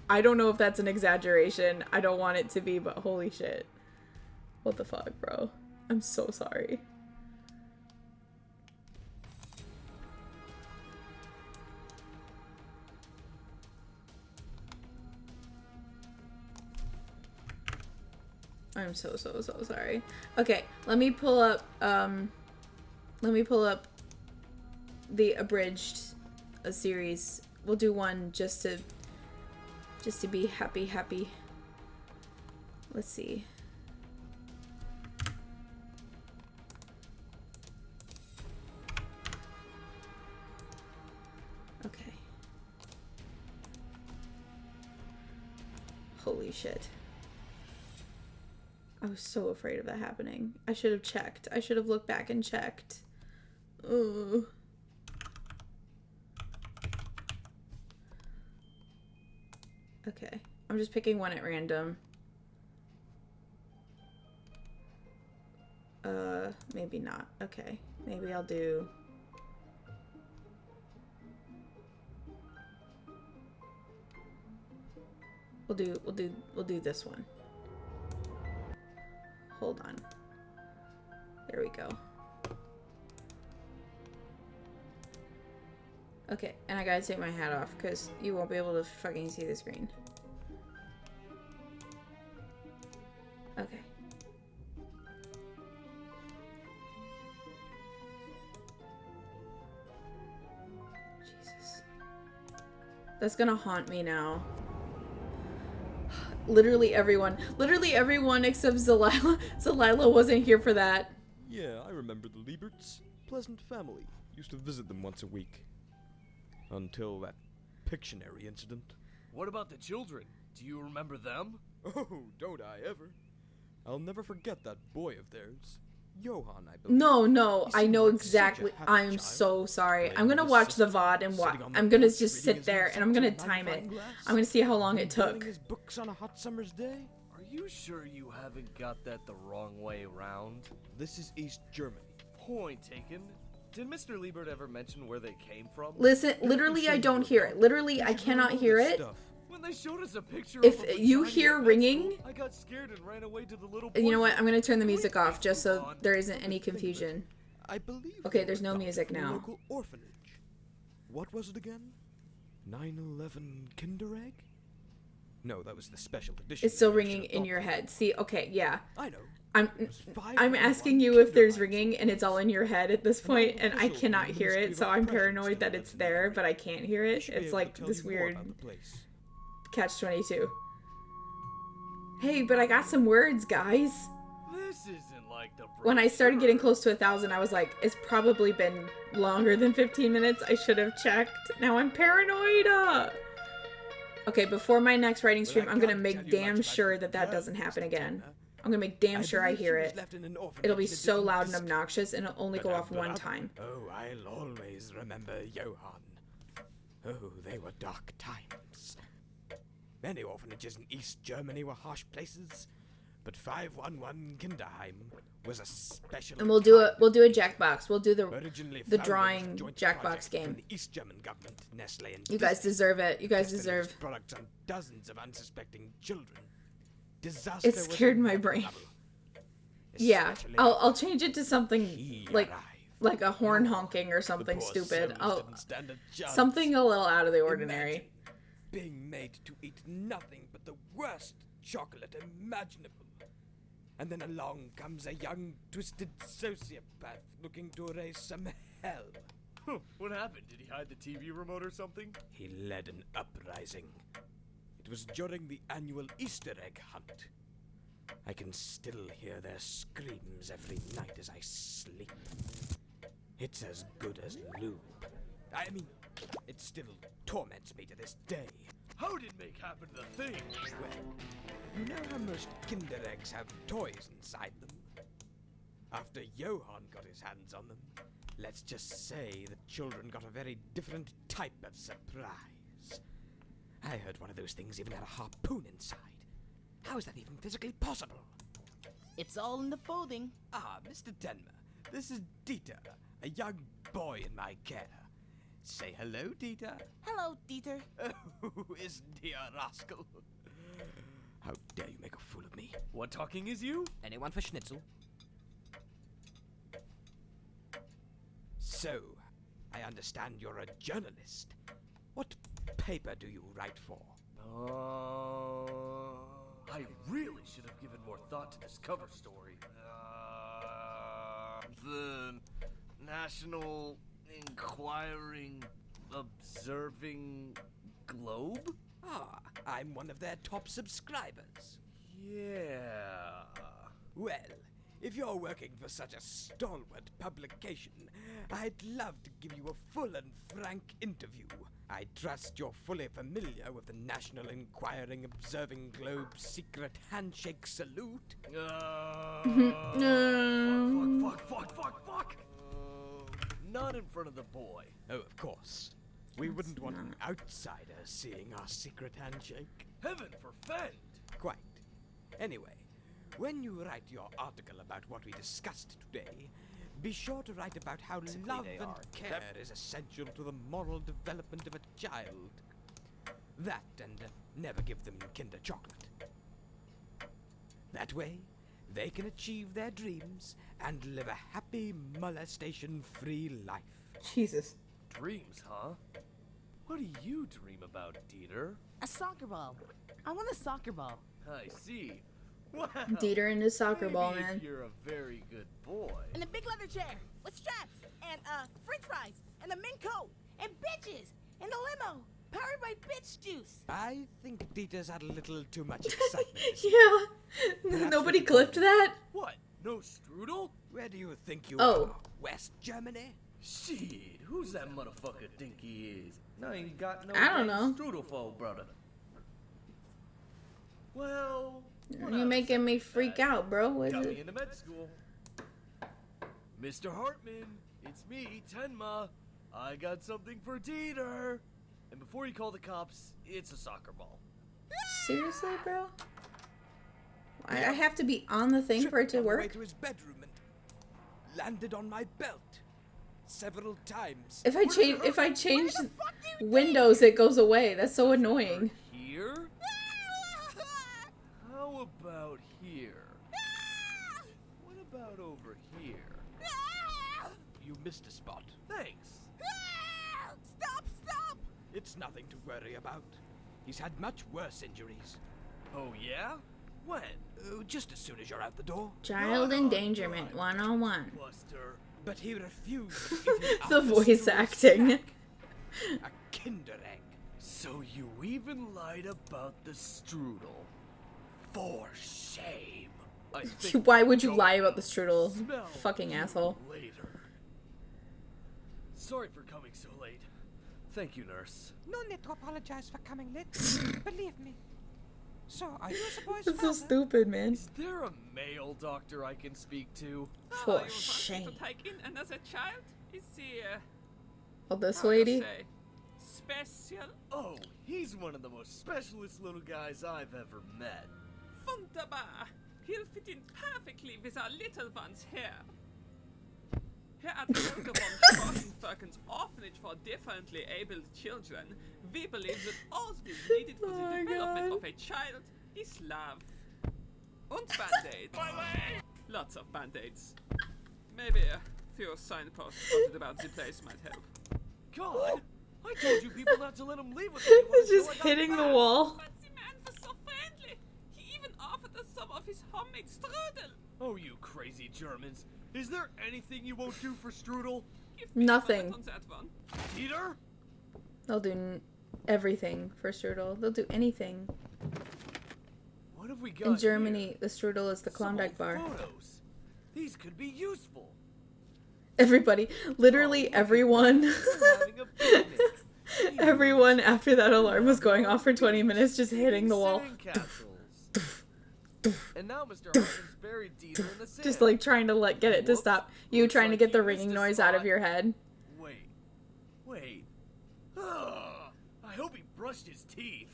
I don't know if that's an exaggeration. I don't want it to be, but holy shit. What the fuck, bro? I'm so sorry. I'm so sorry. Okay, let me pull up the abridged series. We'll do one just to be happy. Let's see. Okay. Holy shit. I was so afraid of that happening. I should have checked. I should have looked back and checked. Ugh. Okay. I'm just picking one at random. Maybe not. Okay. Maybe I'll do... We'll do this one. Hold on. There we go. Okay, and I gotta take my hat off because you won't be able to fucking see the screen. Okay. Jesus. That's gonna haunt me now. Literally everyone except Zalila. Zalila wasn't here for that. Yeah, I remember the Lieberts. Pleasant family. Used to visit them once a week. Until that Pictionary incident. What about the children? Do you remember them? Oh, don't I ever. I'll never forget that boy of theirs. Johann, I believe. No, I know like exactly. such a happy I'm child. so sorry. Playing I'm gonna with his watch the sister, VOD and sitting on the I'm gonna porch, just reading sit his there and I'm gonna nonsense time it. magnifying glass, I'm gonna see how long it reading took. his books on a hot summer's day. Are you sure you haven't got that the wrong way around? This is East Germany. Point taken. Did Mr. Liebert ever mention where they came from? Listen, literally I don't hear it. Literally I cannot hear it. When they showed us a picture If of a you vagina hear at vet ringing- school, I got scared and ran away to the little You know boy. what? I'm gonna turn the music Point off just so on. there isn't any confusion. I believe. Okay, they there's were no adopted music from a now. Local orphanage. What was it again? 9/11 Kinder Egg? No, that was the special edition. It's still that I should ringing have in thought your of. head. See, okay, yeah. I know. I'm asking you if there's ringing and it's all in your head at this point and I cannot hear it, so I'm paranoid that it's there, but I can't hear it. It's like this weird catch-22. Hey, but I got some words, guys. This isn't like the When I started brochure. getting close to 1,000, I was like, it's probably been longer than 15 minutes. I should have checked. Now I'm paranoid. Okay, before my next writing stream, I'm gonna make damn sure that doesn't happen again. I'm gonna make damn sure I hear it. It'll be so loud and obnoxious, and it'll only go off one time. Oh, I'll always remember Johann. Oh, they were dark times. Many orphanages in East Germany were harsh places, But 511 Kinderheim was a special. And we'll do a Jackbox. We'll do Originally the founded as a drawing joint Jackbox project game. between the East German government, Nestle, and You guys Disney. deserve it. You guys Tested deserve. its products on dozens of unsuspecting children. Disaster It was scared my brain. inevitable. Yeah, Especially I'll change it to something he like arrived. a horn honking or The something poor stupid. souls Oh, didn't stand a chance. something a little out of the ordinary. Imagine being made to eat nothing but the worst chocolate imaginable. And then along comes a young, twisted sociopath looking to raise some hell. What happened? Did he hide the TV remote or something? He led an uprising. It was during the annual Easter egg hunt. I can still hear their screams every night as I sleep. It's as good as lube. I mean, it still torments me to this day. How did Make happen to the thing? Well, you know how most Kinder Eggs have toys inside them? After Johann got his hands on them, let's just say the children got a very different type of surprise. I heard one of those things even had a harpoon inside. How is that even physically possible? It's all in the folding. Ah, Mr. Denmer, this is Dieter, a young boy in my care. Say hello, Dieter. Hello, Dieter. Oh, isn't he a rascal? How dare you make a fool of me? What talking is you? Anyone for schnitzel? So, I understand you're a journalist. What paper do you write for? I really should have given more thought to this cover story. The National Inquiring Observing Globe? Ah, I'm one of their top subscribers. Yeah. Well, if you're working for such a stalwart publication, I'd love to give you a full and frank interview. I trust you're fully familiar with the National Inquiring Observing Globe secret handshake salute. Fuck. Not in front of the boy. Oh, of course. We wouldn't want an outsider seeing our secret handshake. Heaven forfend! Quite. Anyway, when you write your article about what we discussed today, be sure to write about how love and care is essential to the moral development of a child. That and never give them Kinder chocolate. That way, they can achieve their dreams and live a happy, molestation-free life. Jesus. Dreams, huh? What do you dream about, Dieter? A soccer ball. I want a soccer ball. I see. Wow. Dieter and his soccer ball, Maybe if man. you're a very good boy. And a big leather chair with straps. And french fries. And a mint coat. And bitches. And a limo. Powered by bitch juice. I think Dieter's had a little too much excitement. this Yeah. Nobody clipped that? What? No strudel? Where do you think you Oh. are? West Germany? Shit, who's that motherfucker think he is? No, he ain't got no I don't damn know. strudel for brother. Well, You're making me freak out, bro. What got is me it? into med school. Mr. Hartman, it's me, Tenma. I got something for Dieter. And before you call the cops, it's a soccer ball. Seriously, bro? I have to be on the thing for it to On the way work? to his bedroom and landed on my belt several times. If I change windows, it goes away. That's so annoying. Here? How about here? What about over here? You missed a spot. Thanks. Stop! It's nothing to worry about. He's had much worse injuries. Oh yeah? When? Oh, just as soon as you're out the door. Child endangerment 101. Buster. But he refused to give me The up voice to a acting. snack. A Kinder Egg. So you even lied about the strudel. For shame. I think Why would you you'll lie about the strudel? smell Fucking you asshole. Later. Sorry for coming so late. Thank you, nurse. No need to apologize for coming late. Believe me. So, are you the boy's That's so father? stupid, man. Is there a male doctor I can speak to? For shame. To take in another child? Is he, Oh, this how you lady? say, special? Oh, he's one of the most specialist little guys I've ever met. Wunderbar. He'll specifically with our little ones here. Here at the Helga von Schwarzenbergen's orphanage for differently abled children, we believe that all that is needed for the development of a child is love. And band-aids. Lots of band-aids. Maybe a few signposts posted about the place might help. God! I told you people not to let him leave with anyone It's until just I got hitting the back. wall. But the man was so friendly. He even offered us some of his homemade strudel. Oh, you crazy Germans. Is there anything you won't do for strudel? Give me a Nothing. moment on that one. Dieter? They'll do everything for strudel. They'll do anything. What have we got In Germany, here? the strudel is the Some Klondike old bar. Photos. These could be useful. Everybody, literally everyone, We're having a picnic. everyone after that alarm was going off for 20 minutes just hitting the wall. Sand castles. And now Mr. Hartman's buried Dieter in the sand. Just like trying to get it to Whoops. stop. You Looks trying to like get the you missed ringing a noise out of spot. your head. Wait. Ugh, I hope he brushed his teeth.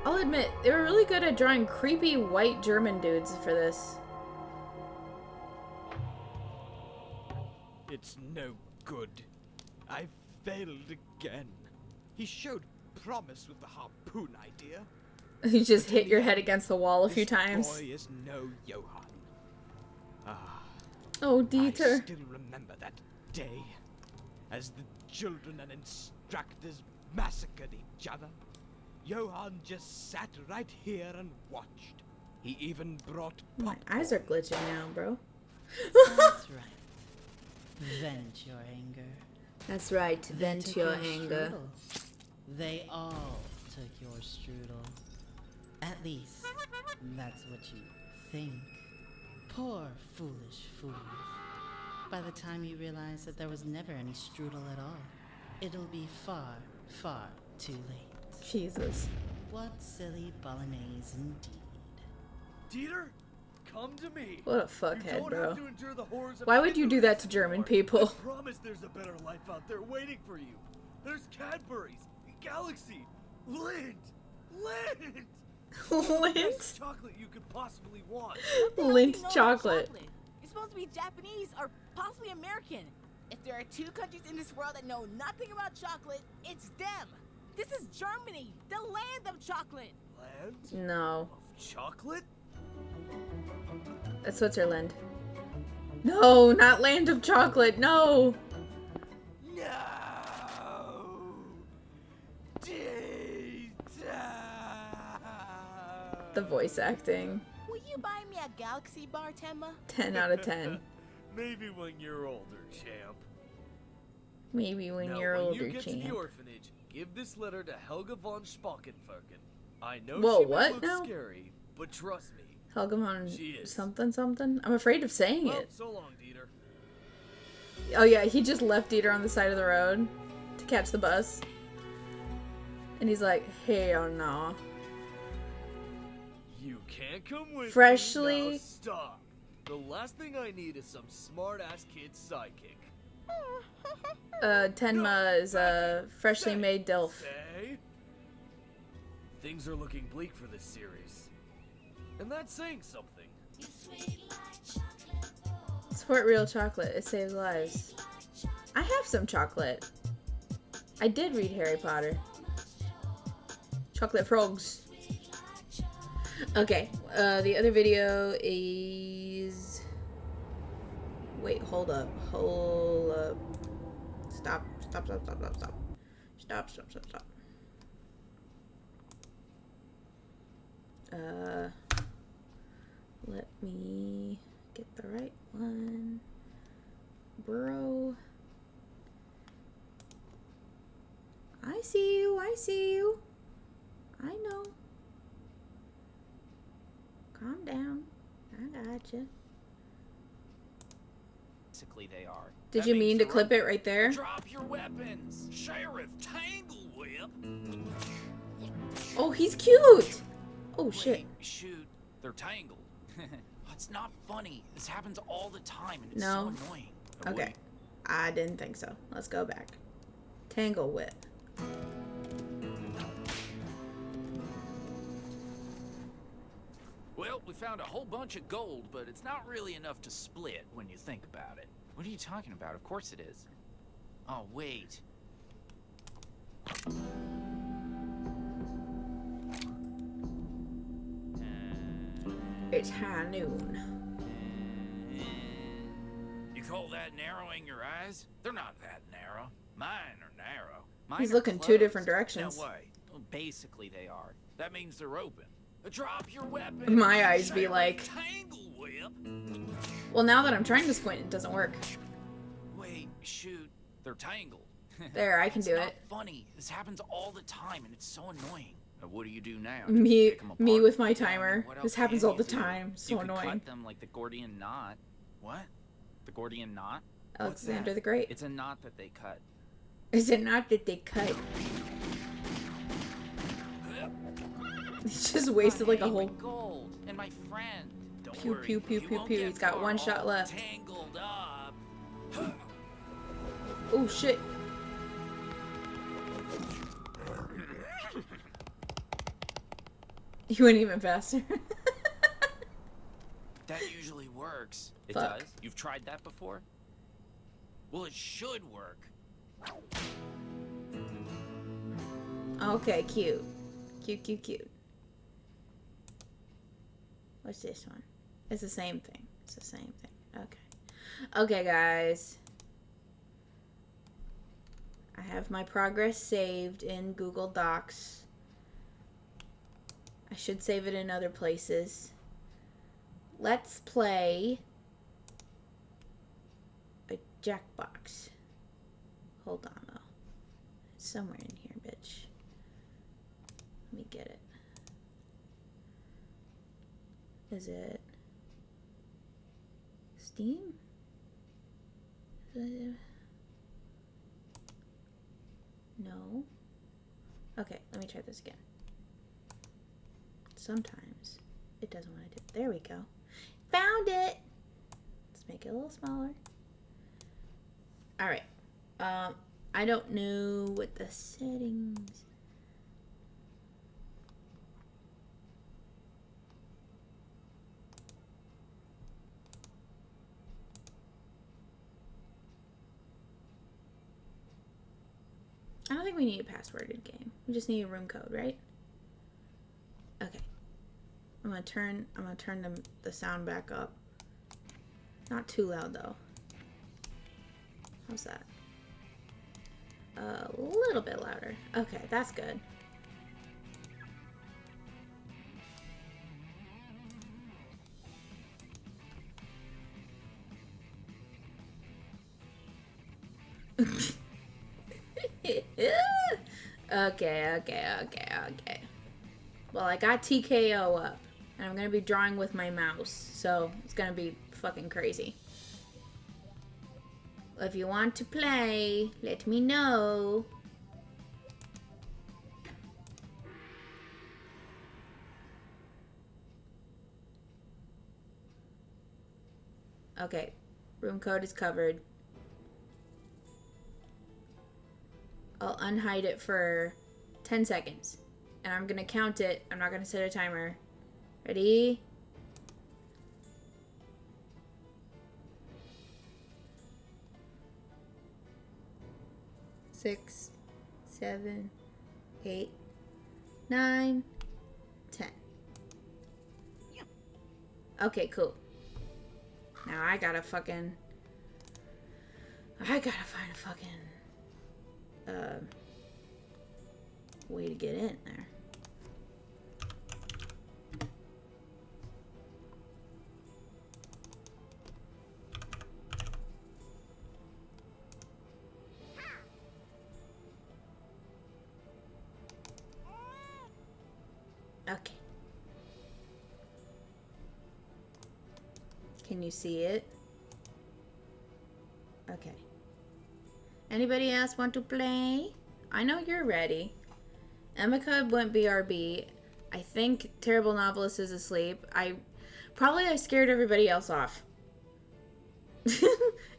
I'll admit, they were really good at drawing creepy white German dudes for this. It's no good. I failed again. He showed promise with the harpoon idea. You just hit your head against the wall a few This times. boy is no Johann. Ah, Oh, I Dieter. still remember that day, as the children and instructors massacred each other. Johann just sat right here and watched. He even brought My popcorn. eyes are glitching now, bro. That's right. Vent your anger. That's right, They vent took your anger. strudel. They all took your strudel. At least, that's what you think. Poor, foolish fools. By the time you realize that there was never any strudel at all, it'll be far, far too late. Jesus. What silly bolognese indeed. Dieter, come to me. What a You fuckhead, don't bro. have to endure the horrors of Why would you do that to German people? I promise there's a better life out there waiting for you. There's Cadbury's, Galaxy, Lind, Lint? best chocolate you could possibly want. What the hell do Lint you know about chocolate. It's supposed to be Japanese or possibly American. If there are two countries in this world that know nothing about chocolate, it's them. This is Germany, the land of chocolate. Land No. of chocolate? That's Switzerland. No, not land of chocolate. No. No! Dieter! The voice acting. Will you buy me a Galaxy bar, Temma? 10 out of 10. Maybe when you're older, champ. Maybe when Now, you're when older, you get to the champ. orphanage, give this letter to Helga von Spockenferken. I know Whoa, she may what look now? scary, but trust me. Helga von She is. something something? I'm afraid of saying Well, it. so long, Dieter. Oh yeah, he just left Dieter on the side of the road to catch the bus. And he's like, hell no. You can't come with Freshly- me. Now stop. The last thing I need is some smart-ass kid's sidekick. Tenma is a freshly made DILF. Say? Things are looking bleak for this series. And that's saying something. Support real chocolate. It saves lives. I have some chocolate. I did read Harry Potter. Chocolate frogs. Okay, the other video is... Wait, hold up. Hold up. Stop. Stop, stop, stop, stop, stop. Stop, stop, stop, stop. Let me get the right one. Bro. I see you, I see you. I know. Calm down. I gotcha. Basically, they are. Did you mean to clip it right there? Drop your weapons, Sheriff Tanglewhip. Oh, he's cute. Oh shit. Wait, shoot, they're tangled. It's not funny. This happens all the time, and it's No. so annoying. Okay. I didn't think so. Let's go back. Tangle whip. found a whole bunch of gold, but it's not really enough to split when you think about it. What are you talking about? Of course it is. Oh, wait. It's high noon. You call that narrowing your eyes? They're not that narrow. Mine are narrow. Mine He's are looking two closed. different directions. No way. Well, basically they are. That means they're open. Drop your weapon. My eyes be Shall like... Tangle whip. Well, now that I'm trying to squint, it doesn't work. Wait, shoot. They're tangled. There, I can do It's not it. funny. This happens all the time, and it's so annoying. What do you do now? Me Pick 'em me apart? with my Yeah, I mean, timer. what This else happens can all you the do? time. So you could annoying. cut them like the Gordian knot. What? The Gordian knot? Alexander the Great. It's a knot that they cut. Is it not that they cut? He's just wasted like a Hey, whole... my gold and my friend. Don't Pew, worry, pew, pew, you pew, won't pew. get He's got far one shot all left. Tangled up. Oh, shit. You went even faster. That usually works. It Fuck. does? You've tried that before? Well, it should work. Okay, cute. Cute, cute, cute. What's this one? It's the same thing. It's the same thing. Okay. Okay, guys. I have my progress saved in Google Docs. I should save it in other places. Let's play a Jackbox. Hold on, though. It's somewhere in here, bitch. Let me get it. Is it Steam? No. Okay, let me try this again. Sometimes it doesn't want to do it. There we go. Found it! Let's make it a little smaller. Alright. I don't know what the settings... I don't think we need a passworded game. We just need a room code, right? Okay. I'm gonna turn the sound back up. Not too loud though. How's that? A little bit louder. Okay, that's good. Okay. Well, I got TKO up, and I'm gonna be drawing with my mouse, so it's gonna be fucking crazy. If you want to play, let me know. Okay, room code is covered. I'll unhide it for 10 seconds. And I'm gonna count it. I'm not gonna set a timer. Ready? Six, 7, 8, 9, 10. Okay, cool. Now I gotta find a fucking way to get in there. Okay. Can you see it? Okay. Anybody else want to play? I know you're ready. Emica went BRB. I think Terrible Novelist is asleep. I scared everybody else off.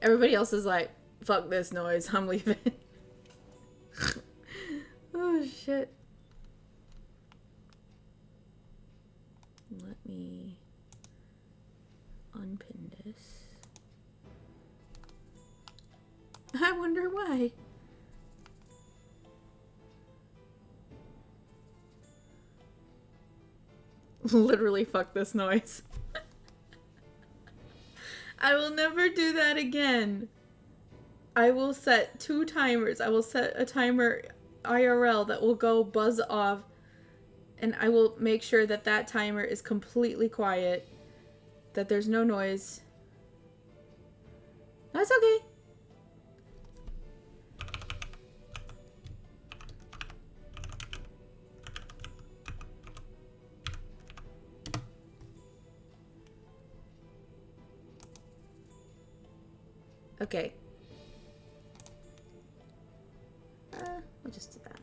Everybody else is like, fuck this noise, I'm leaving. Oh shit. Let me wonder why. Literally, fuck this noise. I will never do that again. I will set 2 timers. I will set a timer IRL that will go buzz off, and I will make sure that that timer is completely quiet, that there's no noise. That's okay. Okay. We'll just do that.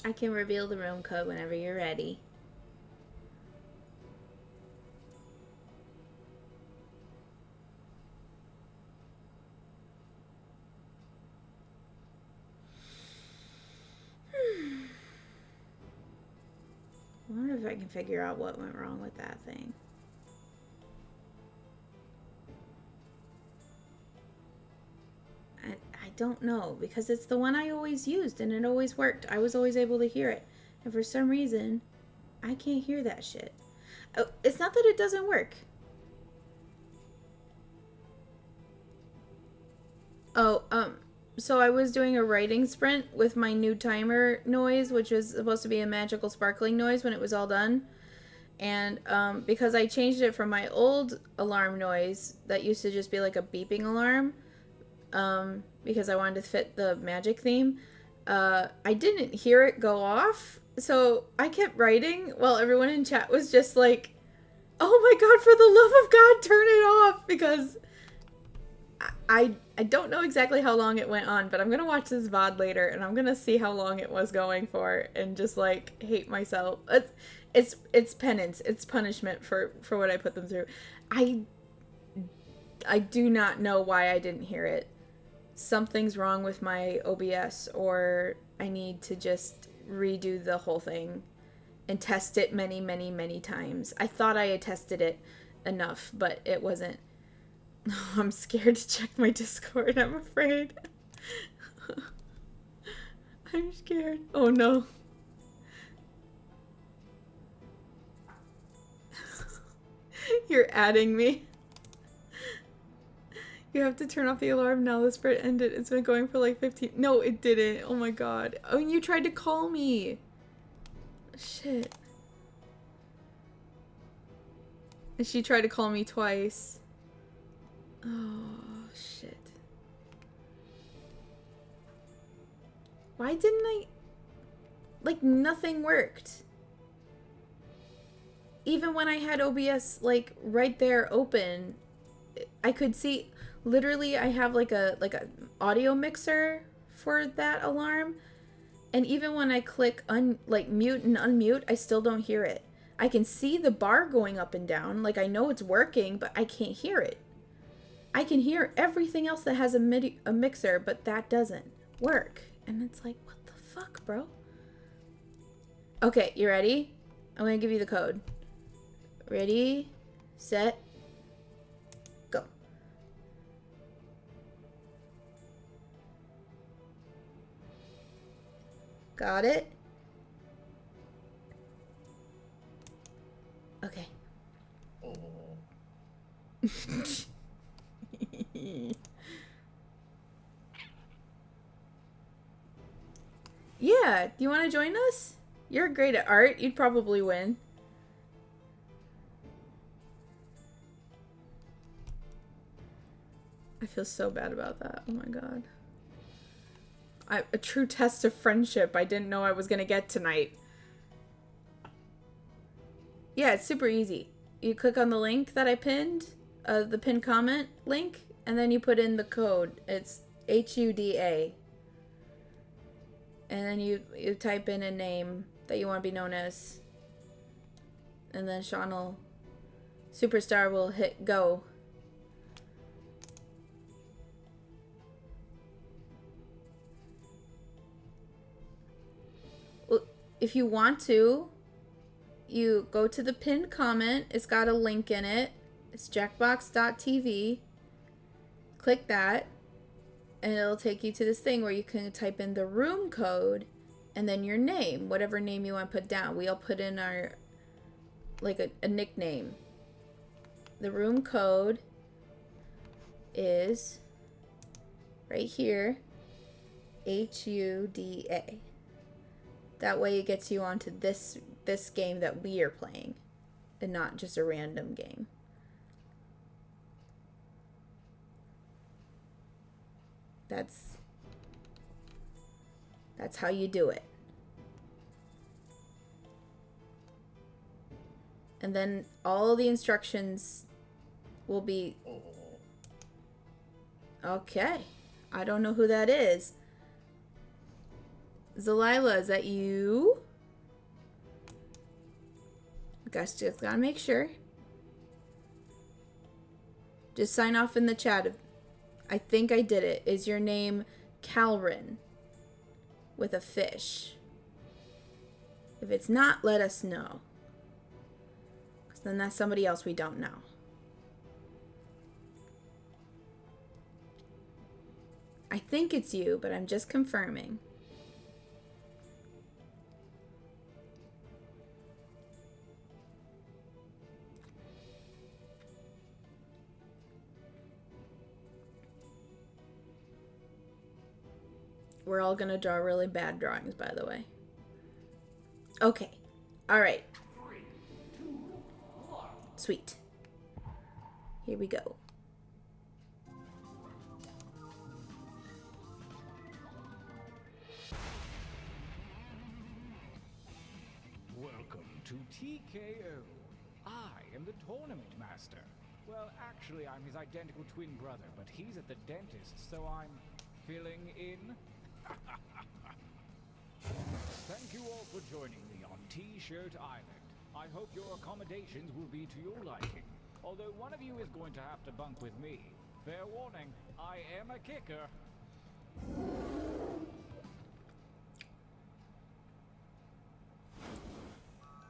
I can reveal the room code whenever you're ready. I wonder if I can figure out what went wrong with that thing. I don't know, because it's the one I always used and it always worked. I was always able to hear it. And for some reason, I can't hear that shit. Oh, it's not that it doesn't work. Oh, so I was doing a writing sprint with my new timer noise, which was supposed to be a magical sparkling noise when it was all done. And because I changed it from my old alarm noise that used to just be like a beeping alarm, because I wanted to fit the magic theme, I didn't hear it go off. So I kept writing while everyone in chat was just like, oh my god, for the love of God, turn it off, because I don't know exactly how long it went on, but I'm gonna watch this VOD later and I'm gonna see how long it was going for and just like hate myself. It's penance, it's punishment for what I put them through. I do not know why I didn't hear it. Something's wrong with my OBS, or I need to just redo the whole thing and test it many, many, many times. I thought I had tested it enough, but it wasn't. I'm scared to check my Discord, I'm afraid. I'm scared. Oh no. You're adding me. You have to turn off the alarm now. The sprint ended. It's been going for like 15. No, it didn't. Oh my god. Oh, and you tried to call me. Shit. And she tried to call me twice. Oh, shit. Why didn't I... Like, nothing worked. Even when I had OBS, like, right there open, I could see... Literally, I have, like a audio mixer for that alarm. And even when I click, mute and unmute, I still don't hear it. I can see the bar going up and down. Like, I know it's working, but I can't hear it. I can hear everything else that has a mixer, but that doesn't work. And it's like, what the fuck, bro? Okay, you ready? I'm gonna give you the code. Ready, set, go. Got it? Okay. Yeah, do you want to join us? You're great at art. You'd probably win. I feel so bad about that. Oh my god. A true test of friendship I didn't know I was gonna get tonight. Yeah, it's super easy. You click on the link that I pinned, the pinned comment link, and then you put in the code. It's HUDA. And then you type in a name that you want to be known as. And then Sean will Superstar will hit go. Well, if you want to, you go to the pinned comment. It's got a link in it. It's jackbox.tv. Click that, and it'll take you to this thing where you can type in the room code and then your name, whatever name you want to put down. We'll put in our, like a nickname. The room code is right here, HUDA. That way it gets you onto this game that we are playing and not just a random game. That's how you do it. And then all the instructions will be... Okay. I don't know who that is. Zelila, is that you? Guys, just gotta make sure. Just sign off in the chat. I think I did it. Is your name Calrin with a fish? If it's not, let us know. Because then that's somebody else we don't know. I think it's you, but I'm just confirming. We're all gonna draw really bad drawings, by the way. Okay. Alright. Sweet. Here we go. Welcome to TKO. I am the tournament master. Well, actually, I'm his identical twin brother, but he's at the dentist, so I'm filling in. Thank you all for joining me on T-Shirt Island. I hope your accommodations will be to your liking. Although one of you is going to have to bunk with me. Fair warning, I am a kicker.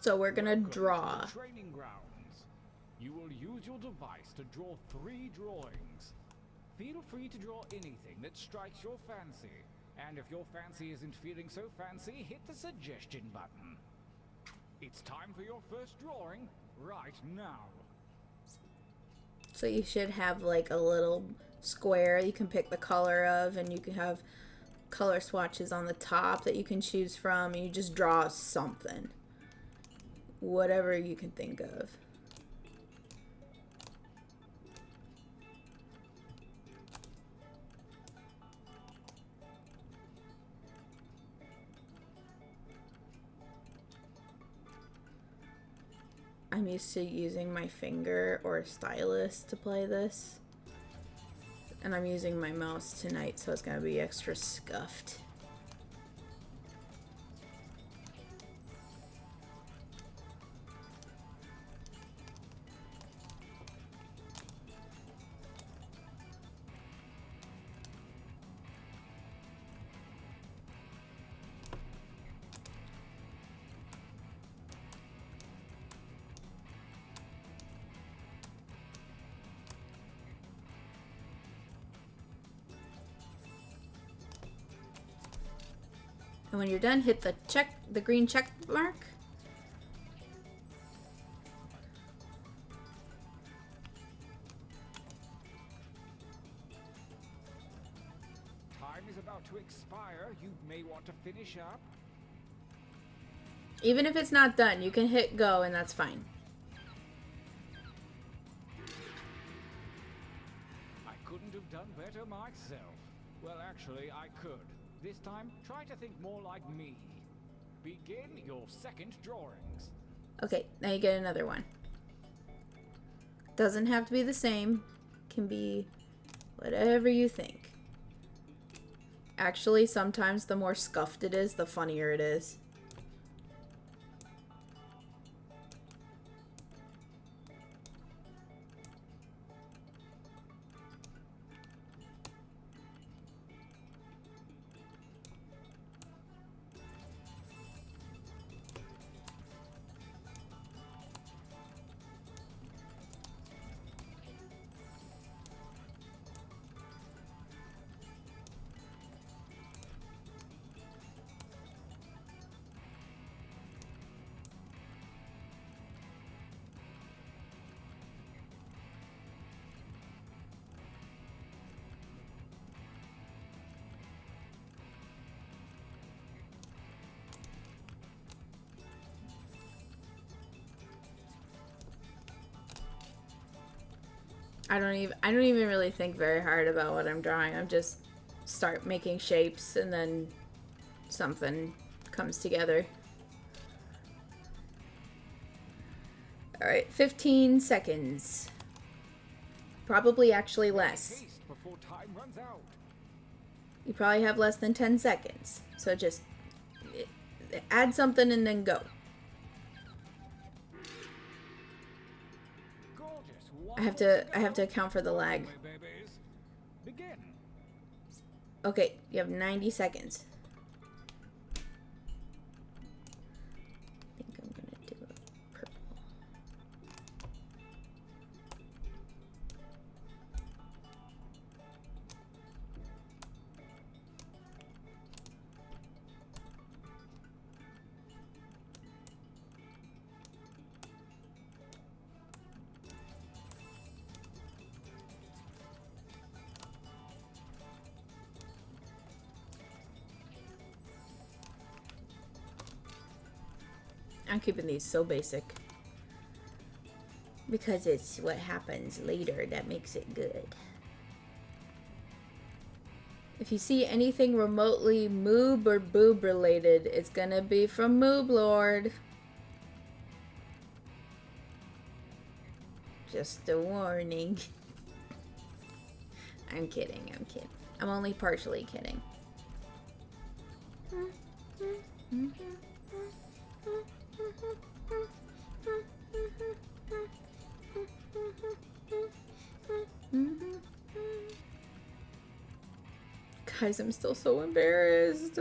So we're gonna Welcome draw. to the training grounds. You will use your device to draw 3 drawings. Feel free to draw anything that strikes your fancy. And if your fancy isn't feeling so fancy, hit the suggestion button. It's time for your first drawing right now. So you should have like a little square you can pick the color of, and you can have color swatches on the top that you can choose from, and you just draw something. Whatever you can think of. I'm used to using my finger or a stylus to play this. And I'm using my mouse tonight, so it's gonna be extra scuffed. And when you're done, hit the green check mark. Time is about to expire. You may want to finish up. Even if it's not done, you can hit go and that's fine. I couldn't have done better myself. Well, actually, I could. This time, try to think more like me. Begin your second drawings. Okay, now you get another one. Doesn't have to be the same. Can be whatever you think. Actually, sometimes the more scuffed it is, the funnier it is. I don't even really think very hard about what I'm drawing. I'm just start making shapes and then something comes together. Alright, 15 seconds. Probably actually less. Haste before time runs out. You probably have less than 10 seconds. So just add something and then go. Gorgeous. I have to account for the lag. Babies. Begin. Okay, you have 90 seconds. I think I'm gonna do a purple. I'm keeping these so basic. Because it's what happens later that makes it good. If you see anything remotely moob or boob related, it's gonna be from Moob Lord. Just a warning. I'm kidding, I'm kidding. I'm only partially kidding. Guys, I'm still so embarrassed.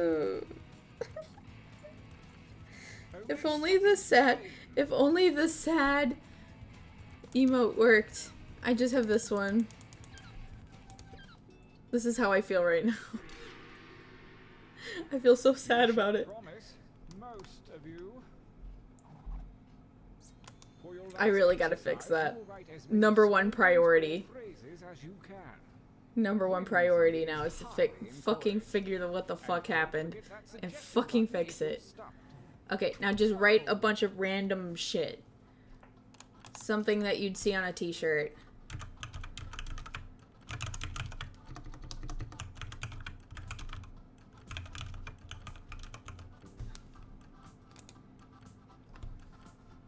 If only the sad emote worked. I just have this one. This is how I feel right now. I feel so sad about it. Most of you. I really gotta fix that. Number one priority. Number one priority now is to fucking figure what the fuck happened and fucking fix it. Okay, now just write a bunch of random shit. Something that you'd see on a t-shirt.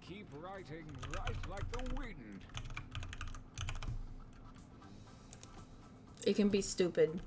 Keep writing right like the wind. It can be stupid.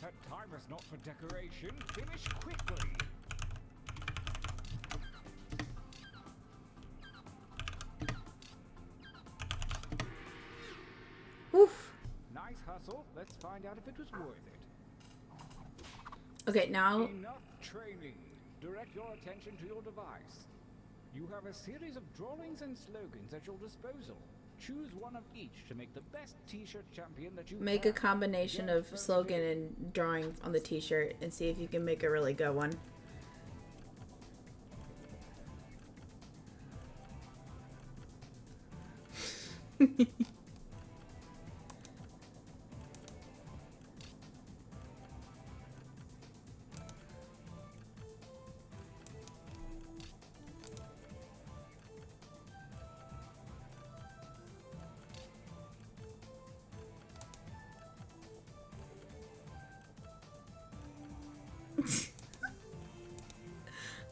That time is not for decoration. Finish quickly. Oof. Nice hustle. Let's find out if it was worth it. Okay, now Enough training. Direct your attention to your device. You have a series of drawings and slogans at your disposal. Choose one of each to make the best t-shirt champion that you make can. a combination of slogan and drawing on the t-shirt and see if you can make a really good one.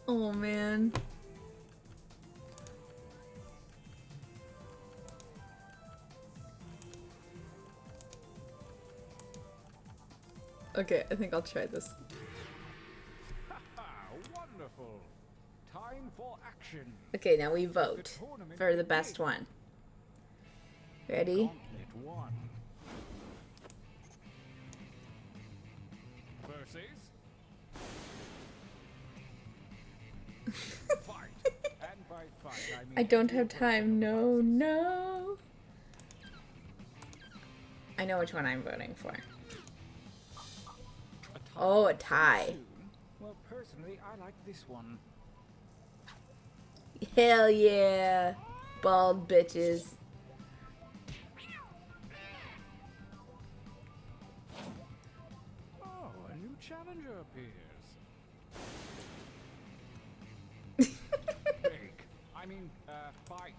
Oh man. Okay, I think I'll try this. Wonderful. Time for action. Okay, now we vote for the best one. Ready? Gauntlet 1. Versus. Fight. And by fight, I mean I don't have time. No, no. I know which one I'm voting for. Oh, a tie. Soon? Well, personally, I like this one. Hell yeah. Bald bitches. Oh, a new challenger appears. Big. I mean, fight.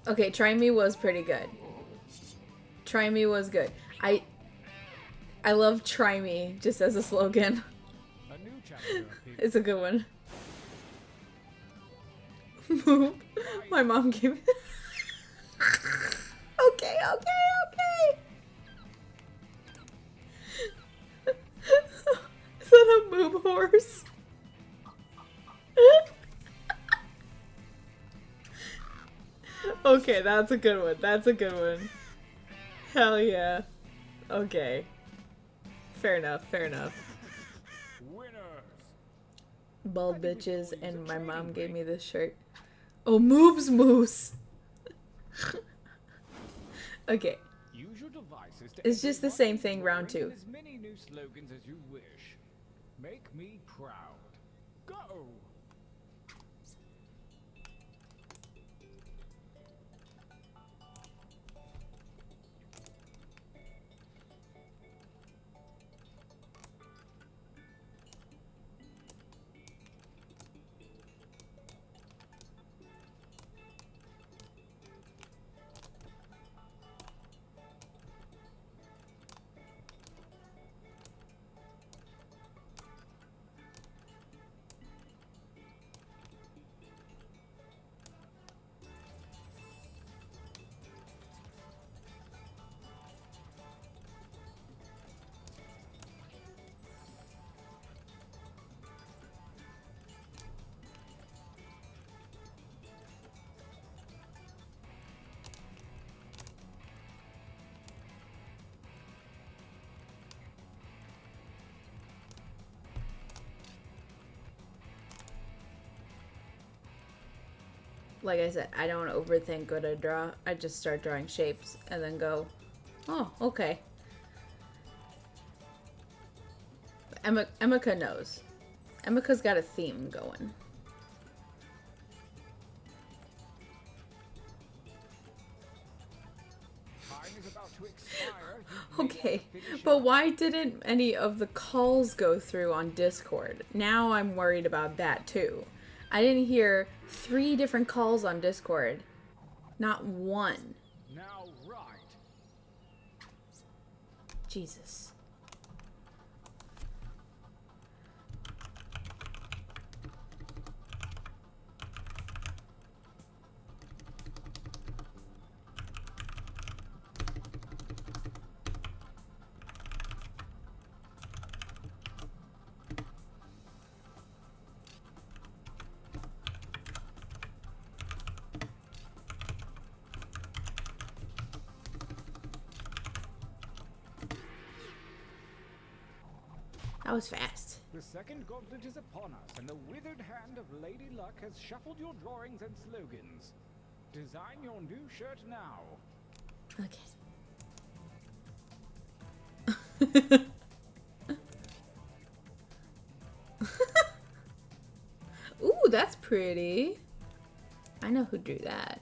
Okay, Try Me was pretty good. Try Me was good. I love Try Me just as a slogan. A new challenger appears. It's a good one. Move. My mom gave me. Okay. Is that a moob horse? Okay, that's a good one. That's a good one. Hell yeah. Okay. Fair enough. Winners. Bald bitches, and my mom gave me this shirt. Oh, Moobs Moose. Okay. Use your devices to It's just the same thing, round drawing 2. As many new slogans as you wish. Make me proud. Go. Like I said, I don't overthink what I draw. I just start drawing shapes and then go, oh, okay. Emica knows. Emica's got a theme going. Time is about to expire. Okay, but why didn't any of the calls go through on Discord? Now I'm worried about that too. I didn't hear 3 different calls on Discord. Not one. Now right. Jesus. That was fast. The second gauntlet is upon us, and the withered hand of Lady Luck has shuffled your drawings and slogans. Design your new shirt now. Okay. Ooh, that's pretty. I know who drew that.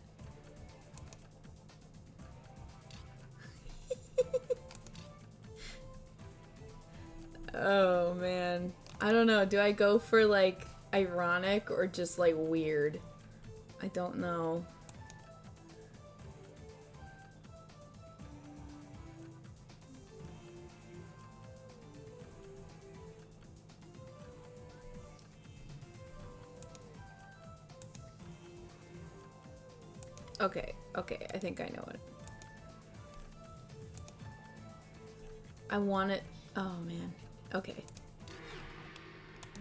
Oh man, I don't know. Do I go for like ironic or just like weird? I don't know. Okay, I think I know it. I want it. Oh man. Okay.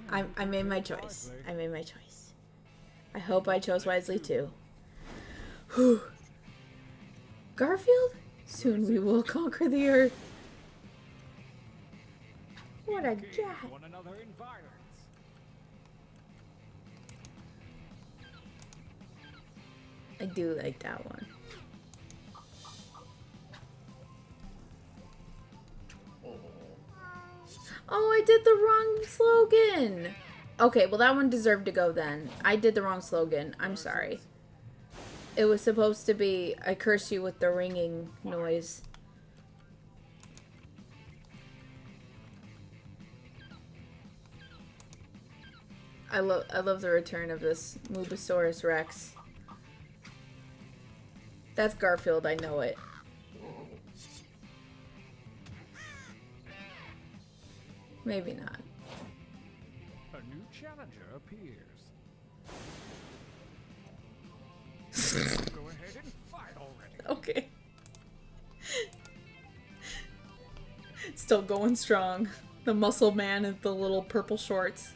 I made my choice. I made my choice. I hope I chose wisely too. Whew. Garfield? Soon we will conquer the earth. What a guy. One another in violence. I do like that one. Oh, I did the wrong slogan. Okay, well that one deserved to go then. I did the wrong slogan. I'm sorry. It was supposed to be, I curse you with the ringing noise. I love the return of this Mubosaurus Rex. That's Garfield, I know it. Maybe not. A new challenger appears. Go ahead and fight already. Okay. Still going strong. The muscle man in the little purple shorts.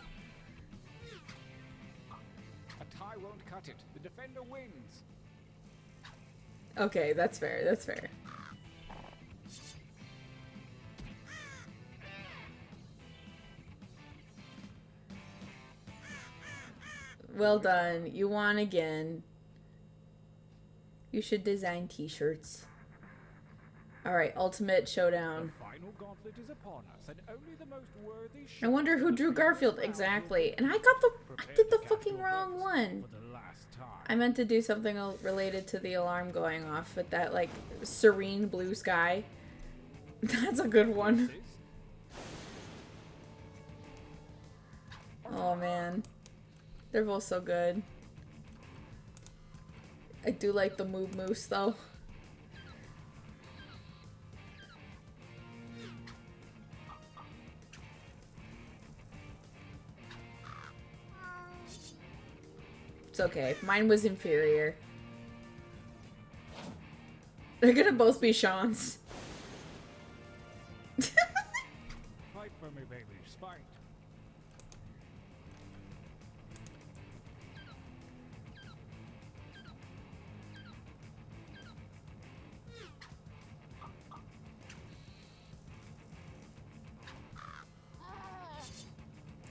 A tie won't cut it. The defender wins. Okay, that's fair, that's fair. Well done. You won again. You should design t-shirts. Alright, Ultimate Showdown. The final gauntlet is upon us, and only the most worthy I wonder who drew Garfield exactly. And I did the fucking wrong one. for the last time. I meant to do something related to the alarm going off with that, like, serene blue sky. That's a good one. Oh, man. They're both so good. I do like the Moob Moose, though. It's okay. Mine was inferior. They're gonna both be Sean's. Fight for me, baby. Fight.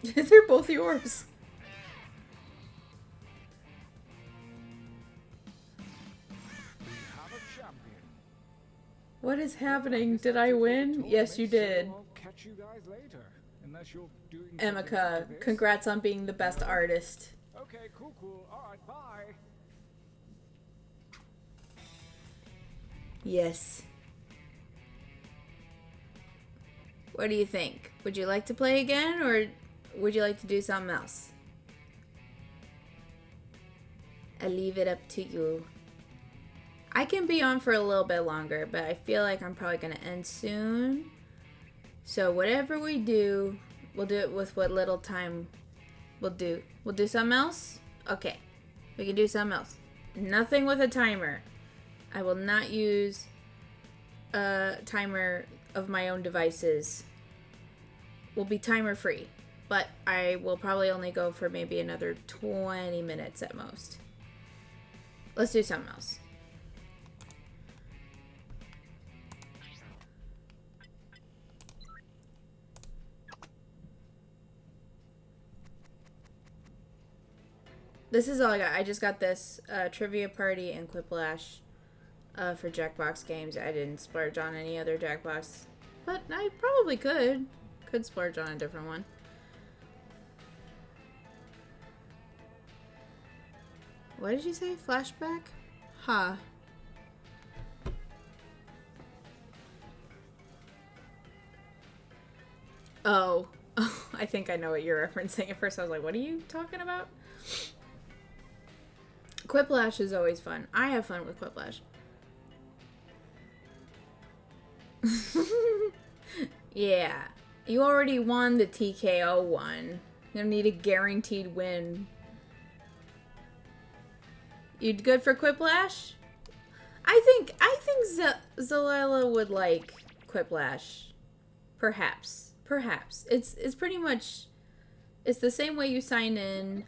They're both yours. We have a champion. What is happening? Did I win? Yes, you did. So I'll catch you guys later, unless you're doing something Emica, after this. congrats on being the best artist. Okay, cool. All right, bye. Yes. What do you think? Would you like to play again, or would you like to do something else? I leave it up to you. I can be on for a little bit longer, but I feel like I'm probably going to end soon. So whatever we do, we'll do it with what little time we'll do. We'll do something else? Okay. We can do something else. Nothing with a timer. I will not use a timer of my own devices. We'll be timer free, but I will probably only go for maybe another 20 minutes at most. Let's do something else. This is all I got. I just got this Trivia Party and Quiplash for Jackbox games. I didn't splurge on any other Jackbox, but I probably could. Could splurge on a different one. What did you say? Flashback? Huh. Oh. Oh, I think I know what you're referencing. At first I was like, what are you talking about? Quiplash is always fun. I have fun with Quiplash. Yeah. You already won the TKO one. You don't need a guaranteed win. You good for Quiplash? I think Zalila would like Quiplash. Perhaps. It's pretty much, it's the same way you sign in.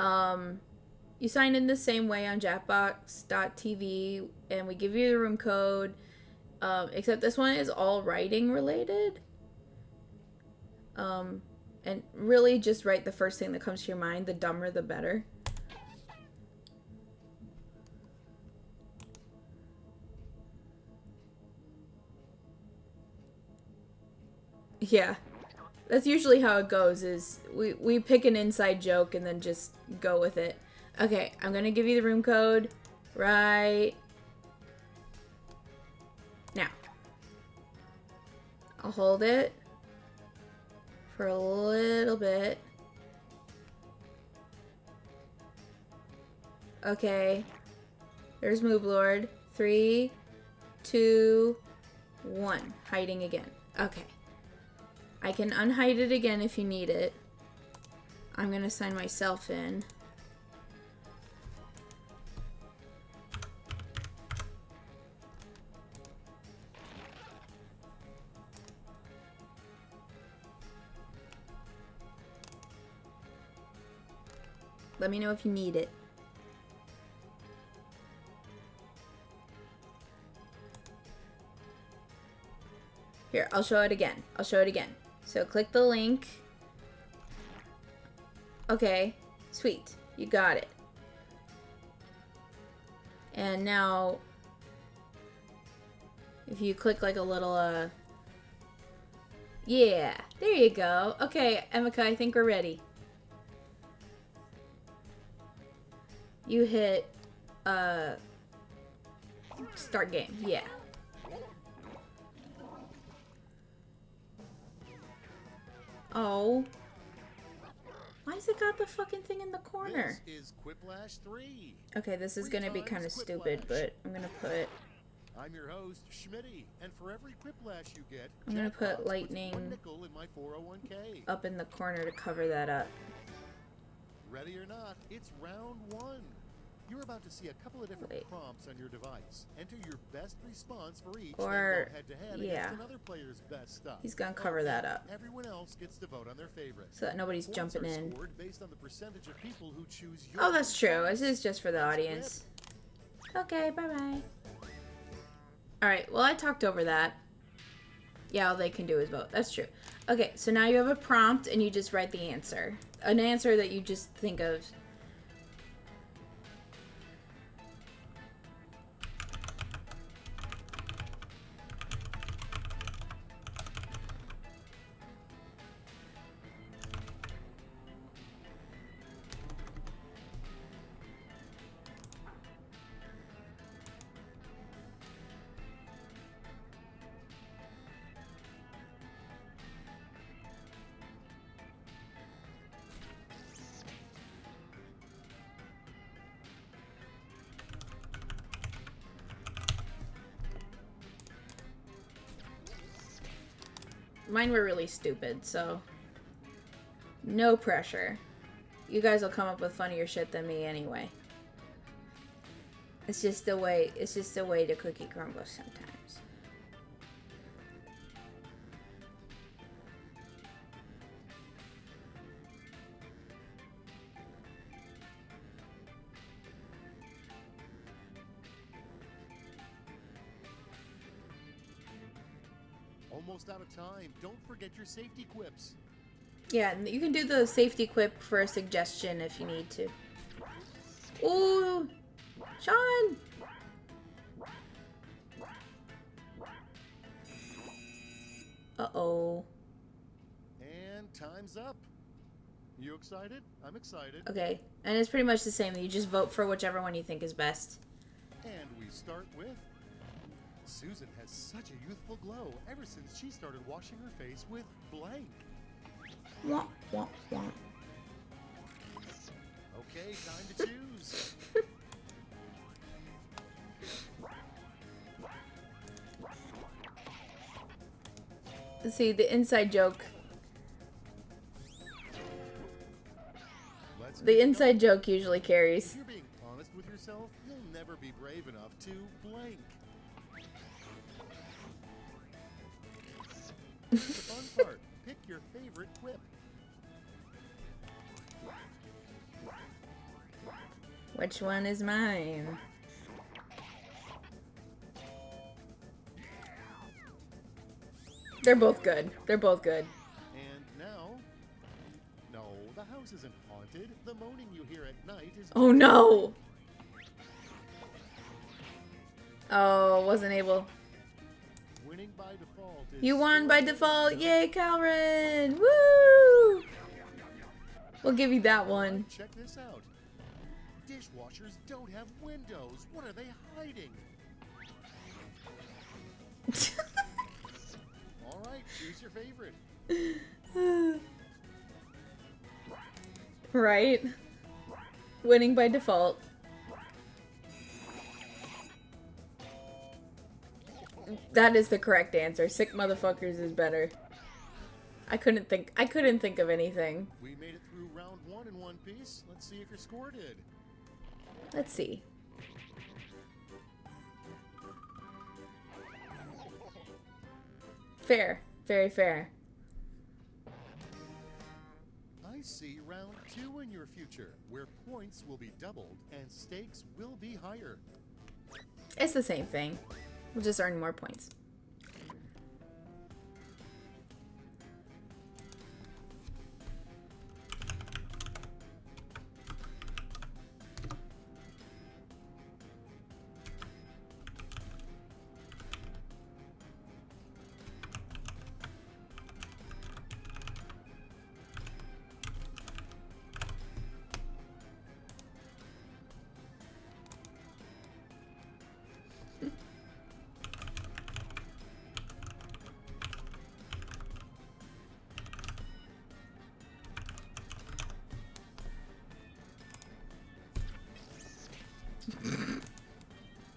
You sign in the same way on Jackbox.tv, and we give you the room code. Except this one is all writing related. And really just write the first thing that comes to your mind. The dumber, the better. Yeah. That's usually how it goes, is we pick an inside joke and then just go with it. Okay, I'm gonna give you the room code right now. I'll hold it for a little bit. Okay. There's Moob Lord. 3, 2, 1. Hiding again. Okay. I can unhide it again if you need it. I'm gonna sign myself in. Let me know if you need it. Here, I'll show it again. I'll show it again. So click the link. Okay, sweet. You got it. And now, if you click like a little, yeah, there you go. Okay, Emica, I think we're ready. You hit, start game, yeah. Oh. Why's it got the fucking thing in the corner? This is Quiplash 3. Okay, this is gonna be kind of stupid, but I'm gonna put... I'm your host, Schmitty, and for every Quiplash you get, I'm gonna put Jackbox lightning puts 1 nickel in my 401k. up in the corner to cover that up. Ready or not, it's round 1. You're about to see a couple of different prompts on your device. Enter your best response for each, Or, then go head-to-head yeah. against another player's best stuff. He's gonna cover that up. Everyone else gets to vote on their favorite. So that nobody's Points jumping are in. scored based on the percentage of people who choose your Oh, that's true. response. This is just for the audience. Okay, bye-bye. Alright, well, I talked over that. Yeah, all they can do is vote. That's true. Okay, so now you have a prompt, and you just write the answer. An answer that you just think of. Mine were really stupid, so no pressure. You guys will come up with funnier shit than me anyway. It's just the way to cookie crumble sometimes. Almost out of time. Don't forget your safety quips. Yeah, and you can do the safety quip for a suggestion if you need to. Ooh, Sean! Uh-oh. And time's up. You excited? I'm excited. Okay, and it's pretty much the same. You just vote for whichever one you think is best. And we start with... Susan has such a youthful glow ever since she started washing her face with blank. Wah, wah, wah. Okay, time to choose. See, the inside joke. The inside joke usually carries. If you're being honest with yourself, you'll never be brave enough to blank. The fun part, pick your favorite quip. Which one is mine? They're both good. They're both good. And now... No, the house isn't haunted. The moaning you hear at night is... Oh no! Oh, wasn't able. Winning by default is You won by still default. good. Yay, Calvin. Woo! We'll give you that one. Check this out. Dishwashers don't have windows. What are they hiding? All right, choose your favorite. Right? Winning by default. That is the correct answer. Sick motherfuckers is better. I couldn't think of anything. We made it through round 1 in one piece. Let's see if your score did. Let's see. Fair. Very fair. I see round 2 in your future, where points will be doubled and stakes will be higher. It's the same thing. We'll just earn more points.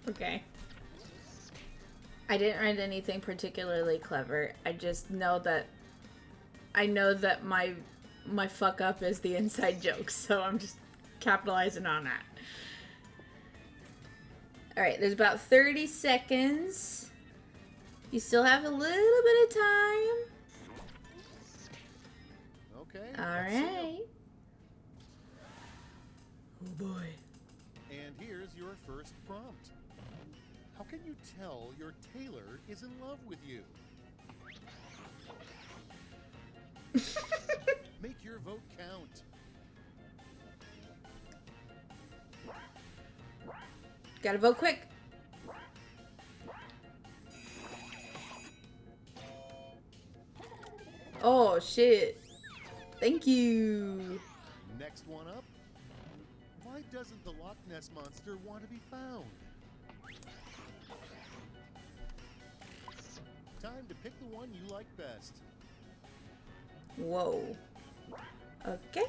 Okay. I didn't write anything particularly clever. I just know that my fuck up is the inside joke, so I'm just capitalizing on that. Alright, there's about 30 seconds. You still have a little bit of time. Okay. Alright. Oh boy. And here's your first prompt. How can you tell your tailor is in love with you? Make your vote count. Gotta vote quick. Oh shit. Thank you. Next one up. Why doesn't the Loch Ness Monster want to be found? Time to pick the one you like best. Whoa. Okay.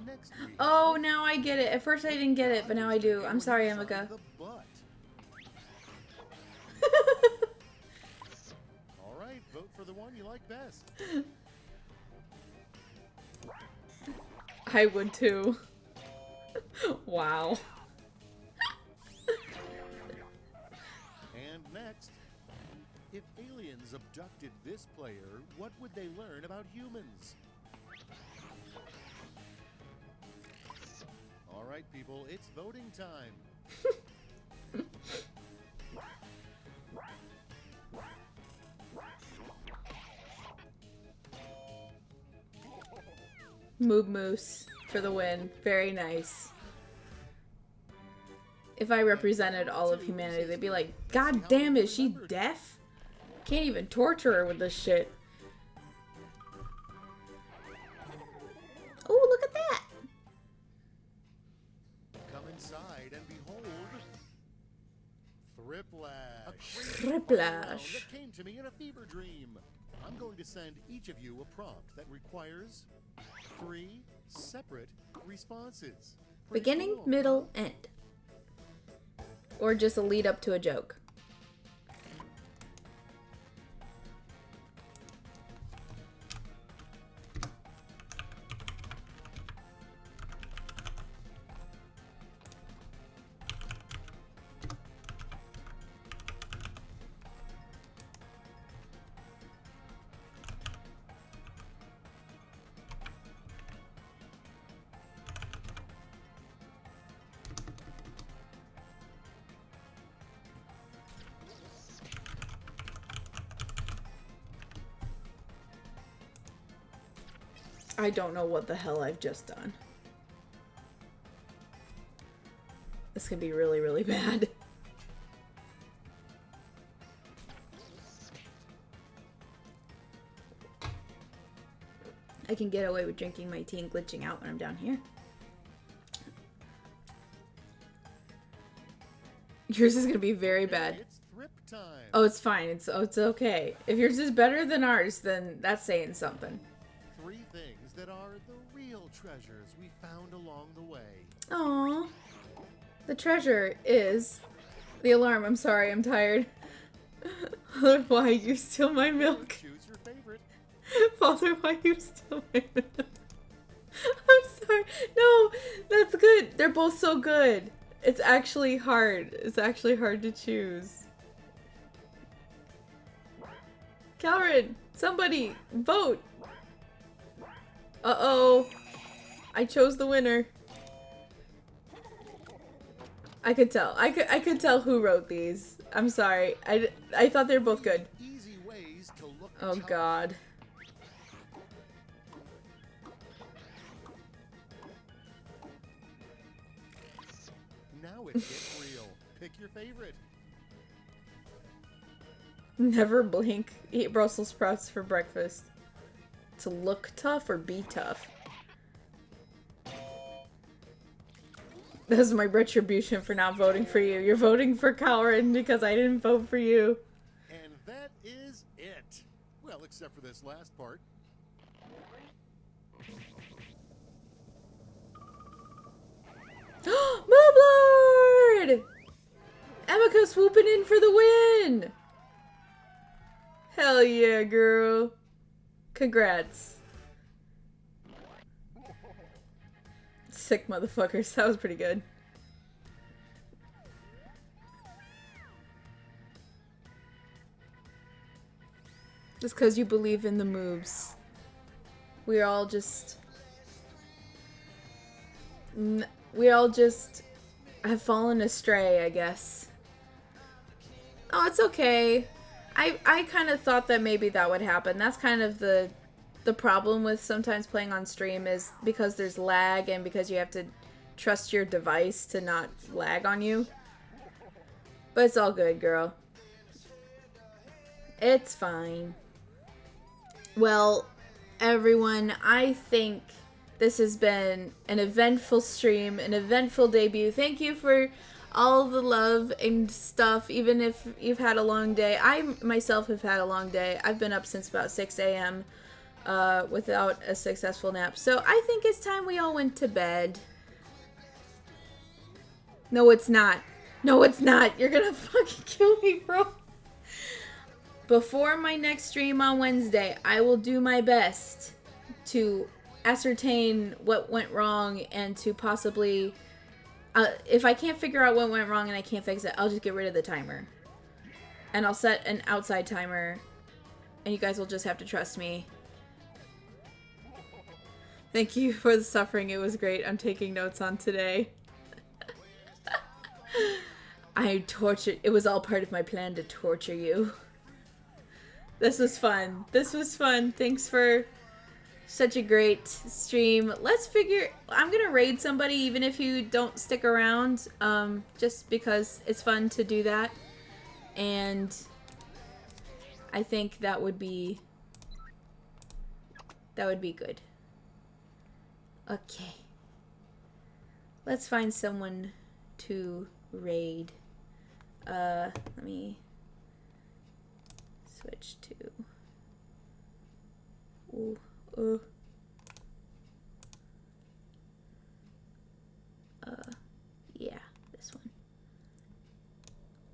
Next we Oh, now I get it. At first I didn't get it, but now I do. I'm sorry, Emica. The butt. All right, vote for the one you like best. I would too. Wow. And next, if aliens abducted this player, what would they learn about humans? All right, people, it's voting time. Moob Moose for the win. Very nice. If I represented all of humanity, they'd be like, God damn, is she deaf? Can't even torture her with this shit. Oh, look at that. Come inside and behold Thriplash. Thriplash. That came to me in a fever dream. I'm going to send each of you a prompt that requires 3 separate responses. Pretty Beginning, cool, middle, huh? end. Or just a lead up to a joke. I don't know what the hell I've just done. This could be really, really bad. I can get away with drinking my tea and glitching out when I'm down here. Yours is gonna be very bad. It's thrip time. Oh, it's fine. It's okay. If yours is better than ours, then that's saying something. 3 things that are the real treasures we found along the way. Aww. The treasure is the alarm. I'm sorry, I'm tired. Why you steal my milk? Choose your favorite. Father, why you steal my milk? I'm sorry. No, that's good. They're both so good. It's actually hard. It's actually hard to choose. Calvin, somebody vote. Uh-oh. I chose the winner. I could tell. I could tell who wrote these. I'm sorry. I thought they were both good. Easy ways to look Oh god. Now it gets real. Pick your favorite. Never blink. Eat Brussels sprouts for breakfast. To look tough or be tough? This is my retribution for not voting for you. You're voting for Calvin because I didn't vote for you. And that is it. Well, except for this last part. Moblord! Emica swooping in for the win! Hell yeah, girl. Congrats. Sick motherfuckers. That was pretty good. Just because you believe in the moves. We all just have fallen astray, I guess. Oh, it's okay. I kind of thought that maybe that would happen. That's kind of the problem with sometimes playing on stream, is because there's lag and because you have to trust your device to not lag on you. But it's all good, girl. It's fine. Well, everyone, I think this has been an eventful stream, an eventful debut. Thank you for all the love and stuff, even if you've had a long day. I myself have had a long day. I've been up since about 6 a.m. Without a successful nap. So I think it's time we all went to bed. No, it's not. No, it's not. You're gonna fucking kill me, bro. Before my next stream on Wednesday, I will do my best to ascertain what went wrong and to possibly, if I can't figure out what went wrong and I can't fix it, I'll just get rid of the timer. And I'll set an outside timer, and you guys will just have to trust me. Thank you for the suffering. It was great. I'm taking notes on today. I tortured. It was all part of my plan to torture you. This was fun. This was fun. Thanks for such a great stream. Let's figure... I'm gonna raid somebody even if you don't stick around. Just because it's fun to do that. And I think that would be... good. Okay. Let's find someone to raid. Let me switch to... yeah, this one.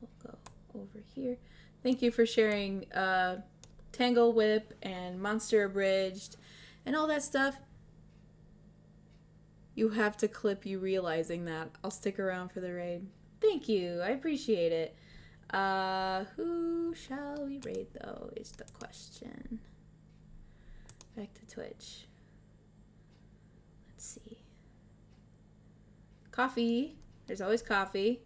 We'll go over here. Thank you for sharing Tangle Whip and Monster Abridged and all that stuff. You have to clip you realizing that. I'll stick around for the raid. Thank you. I appreciate it. Who shall we raid, though, is the question. Back to Twitch. Let's see. Coffee. There's always coffee.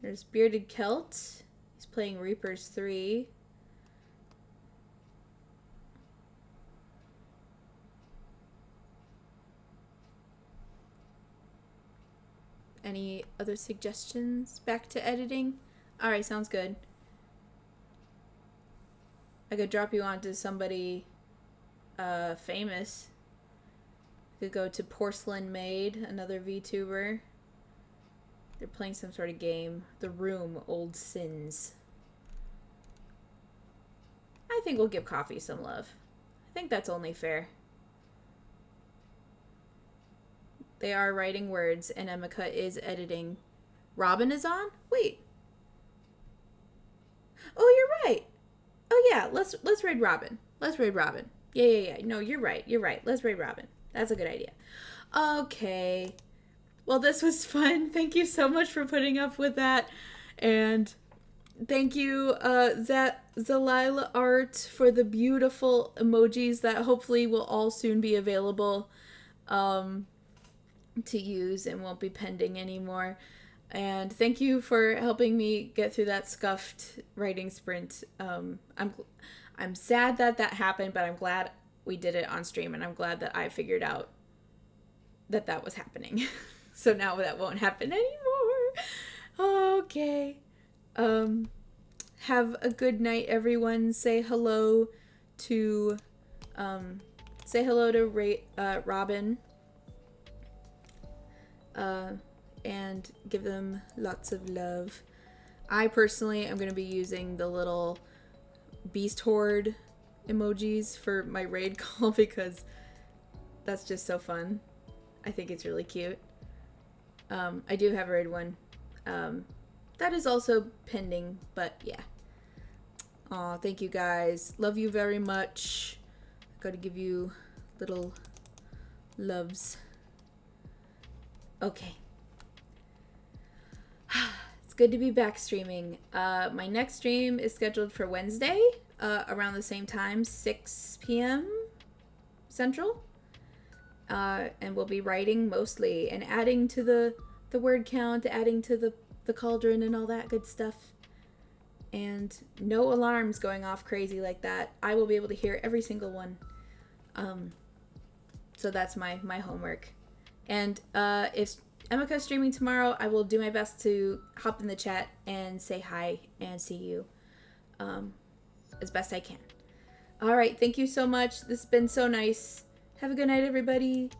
There's Bearded Celt. He's playing Reapers 3. any other suggestions? Back to editing? Alright, sounds good. I could drop you onto somebody famous. I could go to Porcelain Maid, another VTuber. They're playing some sort of game. The Room, Old Sins. I think we'll give Coffee some love. I think that's only fair. They are writing words, and Emica is editing. Robin is on? Wait. Oh, you're right. Oh yeah, let's raid Robin. Let's raid Robin. Yeah. No, you're right. Let's raid Robin. That's a good idea. Okay. Well, this was fun. Thank you so much for putting up with that. And thank you, Zalila Art, for the beautiful emojis that hopefully will all soon be available to use and won't be pending anymore. And thank you for helping me get through that scuffed writing sprint. I'm sad that happened, but I'm glad we did it on stream, and I'm glad that I figured out that was happening. So now that won't happen anymore. Okay. Have a good night, everyone. Say hello to Robin. And give them lots of love. I personally am going to be using the little beast horde emojis for my raid call because that's just so fun. I think it's really cute. I do have a raid one. That is also pending, but yeah. Aw, thank you guys. Love you very much. Gotta give you little loves. Okay. It's good to be back streaming. My next stream is scheduled for Wednesday, around the same time, 6 p.m. Central. And we'll be writing mostly and adding to the word count, adding to the cauldron and all that good stuff. And no alarms going off crazy like that. I will be able to hear every single one. So that's my homework. And if Emica's streaming tomorrow, I will do my best to hop in the chat and say hi and see you as best I can. All right, thank you so much. This has been so nice. Have a good night, everybody.